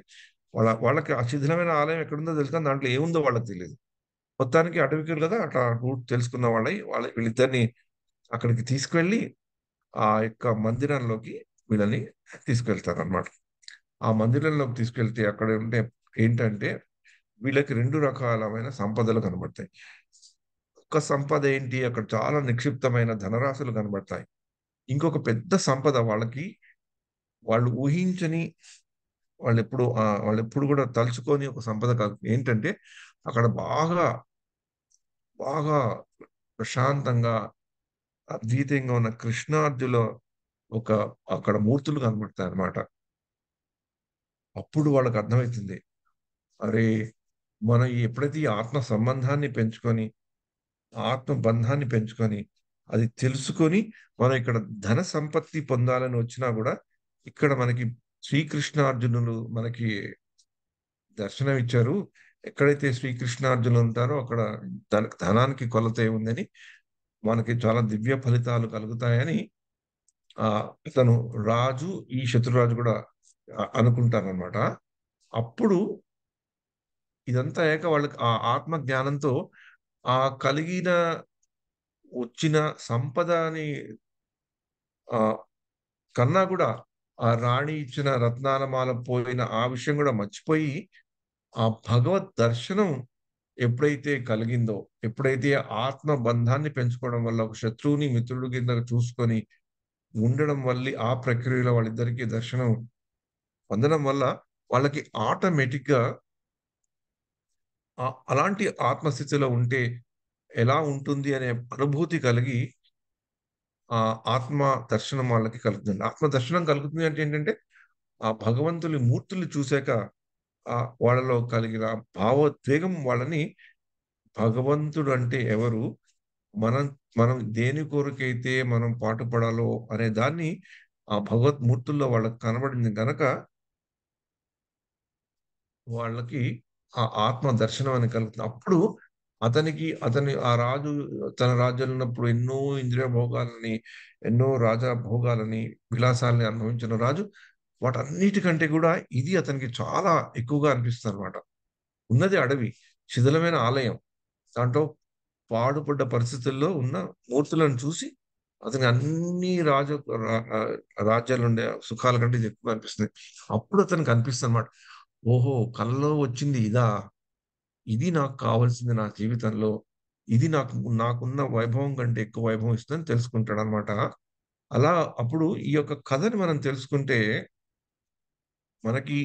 వాళ్ళకి ఆ శిథిలమైన ఆలయం ఎక్కడుందో తెలుసు కానీ దాంట్లో ఏముందో వాళ్ళకి తెలీదు. మొత్తానికి అటవికులు కదా! అట్లా రూట్ తెలుసుకున్న వీళ్ళిద్దరిని అక్కడికి తీసుకువెళ్ళి ఆ యొక్క మందిరంలోకి వీళ్ళని తీసుకెళ్తారనమాట. ఆ మందిరంలోకి తీసుకెళ్తే అక్కడ ఏంటంటే వీళ్ళకి 2 రకాలమైన సంపదలు కనబడతాయి. ఒక సంపద ఏంటి? అక్కడ చాలా నిక్షిప్తమైన ధనరాశులు కనబడతాయి. ఇంకొక పెద్ద సంపద వాళ్ళు ఊహించని వాళ్ళెప్పుడు కూడా తలుచుకోని ఒక సంపద కాదు. ఏంటంటే అక్కడ బాగా, బాగా ప్రశాంతంగా, అద్వితీయంగా ఉన్న కృష్ణార్జుల ఒక అక్కడ మూర్తులు కనబడతాయన్నమాట. అప్పుడు వాళ్ళకి అర్థమైతుంది. అరే! మనం ఎప్పుడైతే ఈ ఆత్మ సంబంధాన్ని పెంచుకొని ఆత్మ బంధాన్ని పెంచుకొని, అది తెలుసుకొని, మనం ఇక్కడ ధన సంపత్తి పొందాలని వచ్చినా గూడా, ఇక్కడ మనకి శ్రీకృష్ణార్జునులు మనకి దర్శనమిచ్చారు. ఎక్కడైతే శ్రీకృష్ణార్జునులు ఉంటారో అక్కడ ధనానికి కొలత ఏముందని, మనకి చాలా దివ్య ఫలితాలు కలుగుతాయని ఇతను రాజు, ఈ శత్రురాజు గూడా అనుకుంటారనమాట. అప్పుడు ఇదంతా అయ్యాక వాళ్ళకి ఆ ఆత్మ జ్ఞానంతో ఆ కలిగిన వచ్చిన సంపదని ఆహ్, కన్నా గూడా ఆ రాణి ఇచ్చిన రత్నాల మాల పోయిన ఆ విషయం గూడా మర్చిపోయి, ఆ భగవత్ దర్శనం ఎప్పుడైతే కలిగిందో, ఎప్పుడైతే ఆత్మ బంధాన్ని పెంచుకోవడం వల్ల ఒక శత్రువుని మిత్రుడి కింద చూసుకొని ఉండడం వల్లి ఆ ప్రక్రియలో వాళ్ళిద్దరికీ దర్శనం పొందడం వల్ల వాళ్ళకి ఆటోమేటిక్‌గా అలాంటి ఆత్మస్థితిలో ఉంటే ఎలా ఉంటుంది అనే అనుభూతి కలిగి ఆత్మ దర్శనం వాళ్ళకి కలుగుతుంది. ఆత్మ దర్శనం కలుగుతుంది అంటే ఏంటంటే, ఆ భగవంతుని మూర్తుల్ని చూసాక వాళ్ళలో కలిగిన భావోద్వేగం వాళ్ళని భగవంతుడు అంటే ఎవరు? మనం మనం దేని కొరకైతే మనం పాటుపడాలో అనే దాన్ని ఆ భగవద్మూర్తుల్లో వాళ్ళకి కనబడింది గనక వాళ్ళకి ఆ ఆత్మ దర్శనం అని కలుగుతుంది. అప్పుడు అతని ఆ రాజు తన రాజ్యంలో ఉన్నప్పుడు ఎన్నో ఇంద్రియ భోగాలని, ఎన్నో రాజా భోగాలని, విలాసాలని అనుభవించిన రాజు వాటన్నిటికంటే కూడా ఇది అతనికి చాలా ఎక్కువగా అనిపిస్తుందన్నమాట. ఉన్నది అడవి, శిథిలమైన ఆలయం. దాంట్లో పాడుపడ్డ పరిస్థితుల్లో ఉన్న మూర్తులను చూసి అతనికి అన్ని రాజ్యాలు ఉండే సుఖాల కంటే ఇది ఎక్కువ అనిపిస్తుంది. అప్పుడు అతనికి అనిపిస్తుంది అనమాట. ఓహో! కలలో వచ్చింది ఇదా? ఇది నాకు కావాల్సింది నా జీవితంలో. ఇది నాకున్న వైభవం కంటే ఎక్కువ వైభవం ఇస్తుందని తెలుసుకుంటాడనమాట. అలా అప్పుడు ఈ యొక్క కథని మనం తెలుసుకుంటే మనకి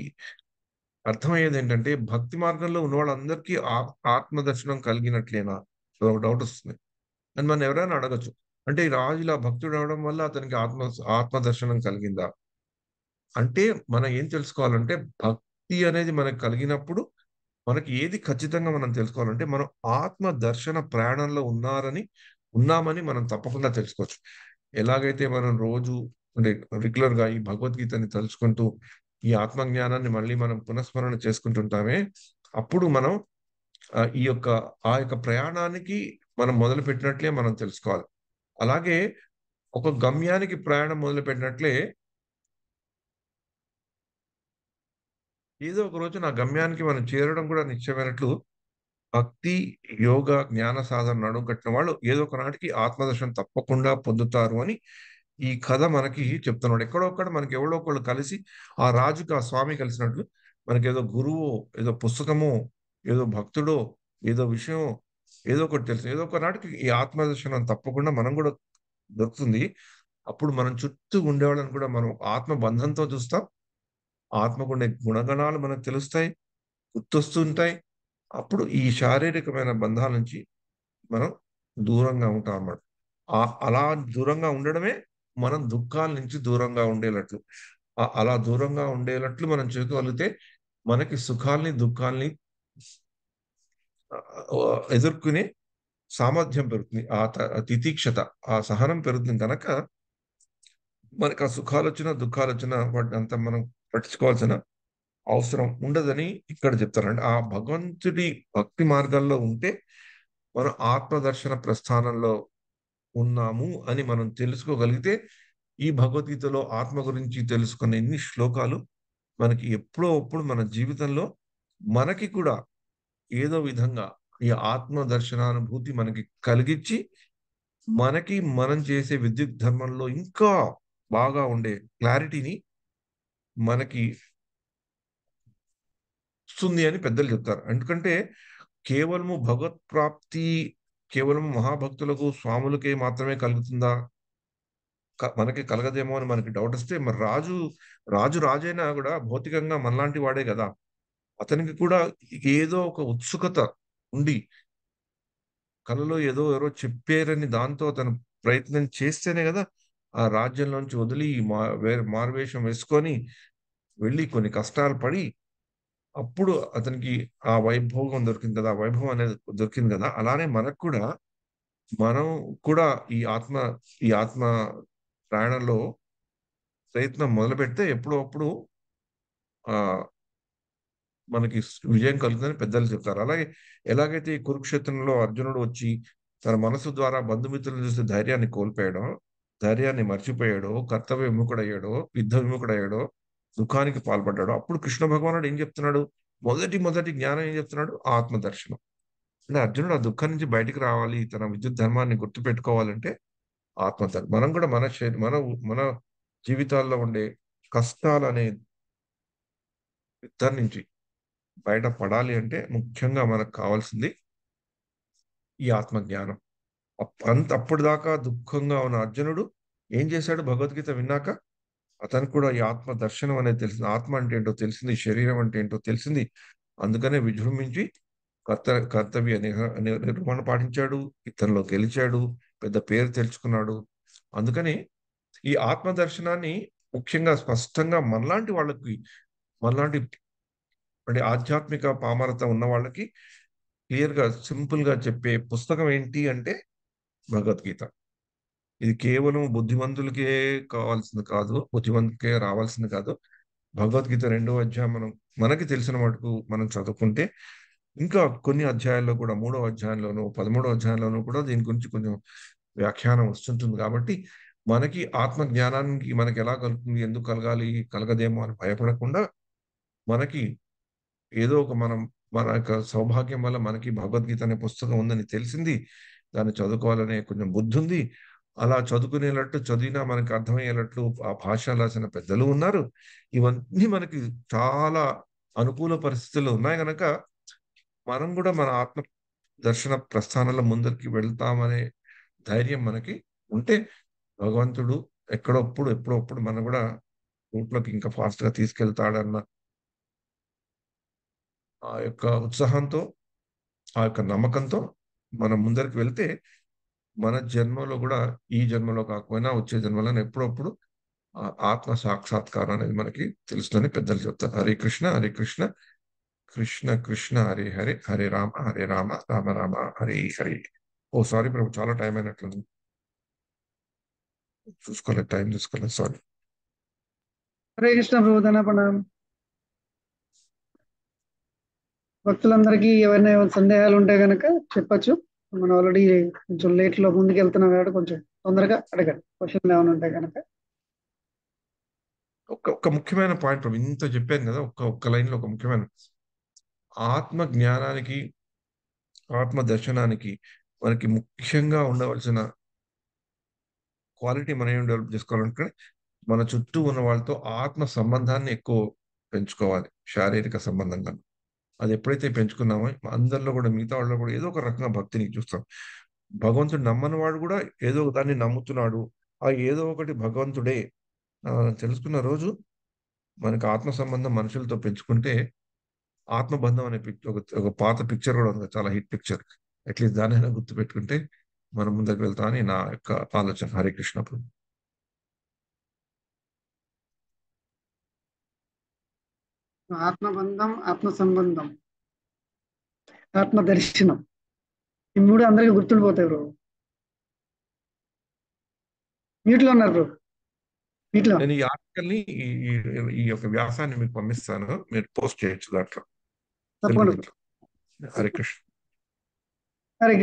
అర్థమయ్యేదేంటంటే భక్తి మార్గంలో ఉన్న వాళ్ళందరికీ ఆత్మ దర్శనం కలిగినట్లేనా? ఒక డౌటొస్తుంది. అని మనం ఎవరైనా అడగొచ్చు. అంటే ఈ రాజు ఇలా భక్తుడవ్వడం వల్ల అతనికి ఆత్మ దర్శనం కలిగిందా? అంటే మనం ఏం తెలుసుకోవాలంటే భక్తి అనేది మనకు కలిగినప్పుడు మనకి ఏది ఖచ్చితంగా మనం తెలుసుకోవాలంటే మనం ఆత్మ దర్శన ప్రయాణంలో ఉన్నామని మనం తప్పకుండా తెలుసుకోవచ్చు. ఎలాగైతే మనం రోజు అంటే రెగ్యులర్‌గా ఈ భగవద్గీతని తలుచుకుంటూ ఈ ఆత్మ జ్ఞానాన్ని మళ్ళీ మనం పునఃస్మరణ చేసుకుంటుంటామే, అప్పుడు మనం ఈ యొక్క ఆ యొక్క ప్రయాణానికి మనం మొదలుపెట్టినట్లే మనం తెలుసుకోవాలి. అలాగే ఒక గమ్యానికి ప్రయాణం మొదలుపెట్టినట్లే ఏదో ఒక రోజున ఆ గమ్యానికి మనం చేరడం కూడా నిశ్చయమైనట్లు భక్తి, యోగ, జ్ఞాన సాధన నడుం కట్టిన వాళ్ళు ఏదో ఒక నాటికి ఆత్మదర్శనం తప్పకుండా పొందుతారు అని ఈ కథ మనకి చెప్తున్నాడు. ఎక్కడో అక్కడ మనకి ఎవరో ఒకళ్ళు కలిసి ఆ రాజుకి ఆ స్వామి కలిసినట్లు మనకేదో గురువో, ఏదో పుస్తకమో, ఏదో భక్తుడో, ఏదో విషయమో ఏదో ఒకటి తెలుసు. ఏదో ఒక నాటికి ఈ ఆత్మదర్శనం తప్పకుండా మనం కూడా దొరుకుతుంది. అప్పుడు మనం చుట్టూ ఉండేవాళ్ళని కూడా మనం ఆత్మ బంధంతో చూస్తాం. ఆత్మకుండే గుణగణాలు మనకు తెలుస్తాయి, గుర్తొస్తుంటాయి. అప్పుడు ఈ శారీరకమైన బంధాల నుంచి మనం దూరంగా ఉంటామన్నమాట. అలా దూరంగా ఉండడమే మనం దుఃఖాల నుంచి దూరంగా ఉండేలట్లు. అలా దూరంగా ఉండేలట్లు మనం చేసుకోగలిగితే మనకి సుఖాల్ని, దుఃఖాల్ని ఎదుర్కొనే సామర్థ్యం పెరుగుతుంది. తితిక్షత, ఆ సహనం పెరుగుతుంది గనక మనకు ఆ సుఖాలొచ్చినా, దుఃఖాలొచ్చినా వాటినంతా మనం పట్టించుకోవాల్సిన అవసరం ఉండదని ఇక్కడ చెప్తారండి. ఆ భగవంతుడి భక్తి మార్గాల్లో ఉంటే మనం ఆత్మదర్శన ప్రస్థానంలో ఉన్నాము అని మనం తెలుసుకోగలిగితే, ఈ భగవద్గీతలో ఆత్మ గురించి తెలుసుకున్న ఎన్ని శ్లోకాలు మనకి ఎప్పుడో అప్పుడు మన జీవితంలో మనకి కూడా ఏదో విధంగా ఈ ఆత్మ దర్శనానుభూతి మనకి కలిగిచ్చి, మనకి మనం చేసే విద్యుత్ ధర్మంలో ఇంకా బాగా ఉండే క్లారిటీని మనకి ఇస్తుంది అని పెద్దలు చెప్తారు. ఎందుకంటే కేవలము భగవత్ ప్రాప్తి కేవలం మహాభక్తులకు, స్వాములకే మాత్రమే కలుగుతుందా? మనకి కలగదేమో అని మనకి డౌటొస్తే మరి రాజు రాజైనా గూడా భౌతికంగా మనలాంటి వాడే గదా! అతనికి కూడా ఏదో ఒక ఉత్సుకత ఉండి, కలలో ఏదో ఎవరో చెప్పారని దాంతో అతను ప్రయత్నం చేస్తేనే గదా! ఆ రాజ్యంలోంచి వదిలి మారువేషం వేసుకొని వెళ్లి కొన్ని కష్టాలు పడి, అప్పుడు అతనికి ఆ వైభోగం దొరికింది కదా! ఆ వైభవం అనేది దొరికింది గదా! అలానే మనకు కూడా మనం కూడా ఈ ఆత్మ ప్రయాణంలో ప్రయత్నం మొదలుపెడితే ఎప్పుడో అప్పుడు ఆహ్, మనకి విజయం కలుగుతుందని పెద్దలు చెప్తారు. అలాగే ఎలాగైతే ఈ కురుక్షేత్రంలో అర్జునుడు వచ్చి తన మనసు ద్వారా బంధుమిత్రులను చూసి ధైర్యాన్ని కోల్పోయాడో, ధైర్యాన్ని మర్చిపోయాడో, కర్తవ్య విముఖుడయ్యాడో, యుద్ధ విముఖుడయ్యాడో, దుఃఖానికి పాల్పడ్డాడో, అప్పుడు కృష్ణ భగవానుడు ఏం చెప్తున్నాడు? మొదటి జ్ఞానం ఏం చెప్తున్నాడు? ఆత్మదర్శనం. అంటే అర్జునుడు ఆ దుఃఖం నుంచి బయటికి రావాలి, తన విద్యుత్ ధర్మాన్ని గుర్తుపెట్టుకోవాలంటే మనం కూడా మన జీవితాల్లో ఉండే కష్టాలనే యుద్ధం నుంచి బయట పడాలి అంటే ముఖ్యంగా మనకు కావాల్సింది ఈ ఆత్మ జ్ఞానం. అప్పటిదాకా దుఃఖంగా ఉన్న అర్జునుడు ఏం చేశాడు భగవద్గీత విన్నాక? అతనికి కూడా ఈ ఆత్మ దర్శనం అనేది తెలిసింది. ఆత్మ అంటే ఏంటో తెలిసింది. శరీరం అంటే ఏంటో తెలిసింది. అందుకనే విజృంభించి కర్తవ్య నిర్వహణ పాటించాడు. యుద్ధంలో గెలిచాడు. పెద్ద పేరు తెచ్చుకున్నాడు. అందుకని ఈ ఆత్మ దర్శనాన్ని ముఖ్యంగా స్పష్టంగా మనలాంటి అంటే ఆధ్యాత్మిక పామరత ఉన్న వాళ్ళకి క్లియర్‌గా, సింపుల్‌గా చెప్పే పుస్తకం ఏంటి అంటే భగవద్గీత. ఇది కేవలం బుద్ధిమంతులకే కావాల్సింది కాదు, బుద్ధిమంతులకే రావాల్సింది కాదు. భగవద్గీత 2వ అధ్యాయం మనకి తెలిసిన మటుకు మనం చదువుకుంటే, ఇంకా కొన్ని అధ్యాయాల్లో కూడా 3వ అధ్యాయంలోను 13వ అధ్యాయంలోను కూడా దీని గురించి కొంచెం వ్యాఖ్యానం వస్తుంటుంది. కాబట్టి మనకి ఆత్మ జ్ఞానానికి మనకి ఎలా కలుగుతుంది, ఎందుకు కలగాలి, కలగదేమో అని భయపడకుండా, మనకి ఏదో ఒక మన యొక్క సౌభాగ్యం వల్ల మనకి భగవద్గీత అనే పుస్తకం ఉందని తెలిసింది, దాన్ని చదువుకోవాలనే కొంచెం బుద్ధి ఉంది. అలా చదువుకునేటట్టు చదివినా మనకి అర్థమయ్యేటట్లు ఆ భాష రాసిన పెద్దలు ఉన్నారు. ఇవన్నీ మనకి చాలా అనుకూల పరిస్థితులు ఉన్నాయి గనక మనం కూడా మన ఆత్మ దర్శన ప్రస్థానంలో ముందరికి వెళ్తామనే ధైర్యం మనకి ఉంటే, భగవంతుడు ఎప్పుడప్పుడు మనం కూడా రూట్లోకి ఇంకా ఫాస్ట్ గా తీసుకెళ్తాడన్న ఆ యొక్క ఉత్సాహంతో, ఆ యొక్క నమ్మకంతో మనం ముందరికి వెళ్తే, మన జన్మలో కూడా, ఈ జన్మలో కాకపోయినా వచ్చే జన్మలో ఎప్పుడప్పుడు ఆ ఆత్మ సాక్షాత్కారం అనేది మనకి తెలుస్తుందని పెద్దలు చెప్తారు. హరే కృష్ణ హరే కృష్ణ, కృష్ణ కృష్ణ హరే హరే, హరే రామ రామ రామ హరే హరే. ఓ సారీ ప్రభు, చాలా టైం అయినట్లుంది, చూసుకోలేదు, టైం చూసుకోలేదు, సారీ. హరే కృష్ణ ప్రభు, ధన్యవాదాలు. భక్తులందరికీ ఎవరైనా సందేహాలు ఉంటే కనుక చెప్పచ్చు. మనం ఆల్రెడీ కొంచెం లేట్ లో ముందుకు వెళ్తున్నాం కాబట్టి కొంచెం తొందరగా అడగండి క్వశ్చన్ ఏమైనా ఉంటే కనుక. ఒక్క ముఖ్యమైన పాయింట్ ప్రభు, ఇంత చెప్పాను కదా, ఒక్క లైన్ లో ఒక ముఖ్యమైన ఆత్మ జ్ఞానానికి, ఆత్మ దర్శనానికి మనకి ముఖ్యంగా ఉండవలసిన క్వాలిటీ మనం ఏం డెవలప్ చేసుకోవాలంటే, మన చుట్టూ ఉన్న వాళ్ళతో ఆత్మ సంబంధాన్ని ఎక్కువ పెంచుకోవాలి, శారీరక సంబంధంగా. అది ఎప్పుడైతే పెంచుకున్నామో అందరిలో కూడా, మిగతా వాళ్ళలో కూడా ఏదో ఒక రకంగా భక్తిని చూస్తాం. భగవంతుడు నమ్మని వాడు కూడా ఏదో ఒక దాన్ని నమ్ముతున్నాడు, ఆ ఏదో ఒకటి భగవంతుడే తెలుసుకున్న రోజు మనకి ఆత్మ సంబంధం మనుషులతో పెంచుకుంటే, ఆత్మబంధం అనే ఒక పాత పిక్చర్ కూడా ఉంది, చాలా హిట్ పిక్చర్. అట్లీస్ట్ దానైనా గుర్తు పెట్టుకుంటే మనం ముందుకు వెళ్తామని నా యొక్క ఆలోచన. హరే కృష్ణ ప్రభు. ఆత్మబంధం, ఆత్మ సంబంధం, ఆత్మ దర్శనం, ఈ మూడు అందరికీ గుర్తుండిపోతాయి బ్రో. వీటిలో ఉన్నారు బ్రో, వీటిలో. నేను ఈ ఆర్టికల్ని, ఈ యొక్క వ్యాసాన్ని మీకు పంపిస్తాను, మీరు పోస్ట్ చేయొచ్చు దాంట్లో, తెలుగు తప్పకుండా. దీంట్లో. హరే కృష్ణ.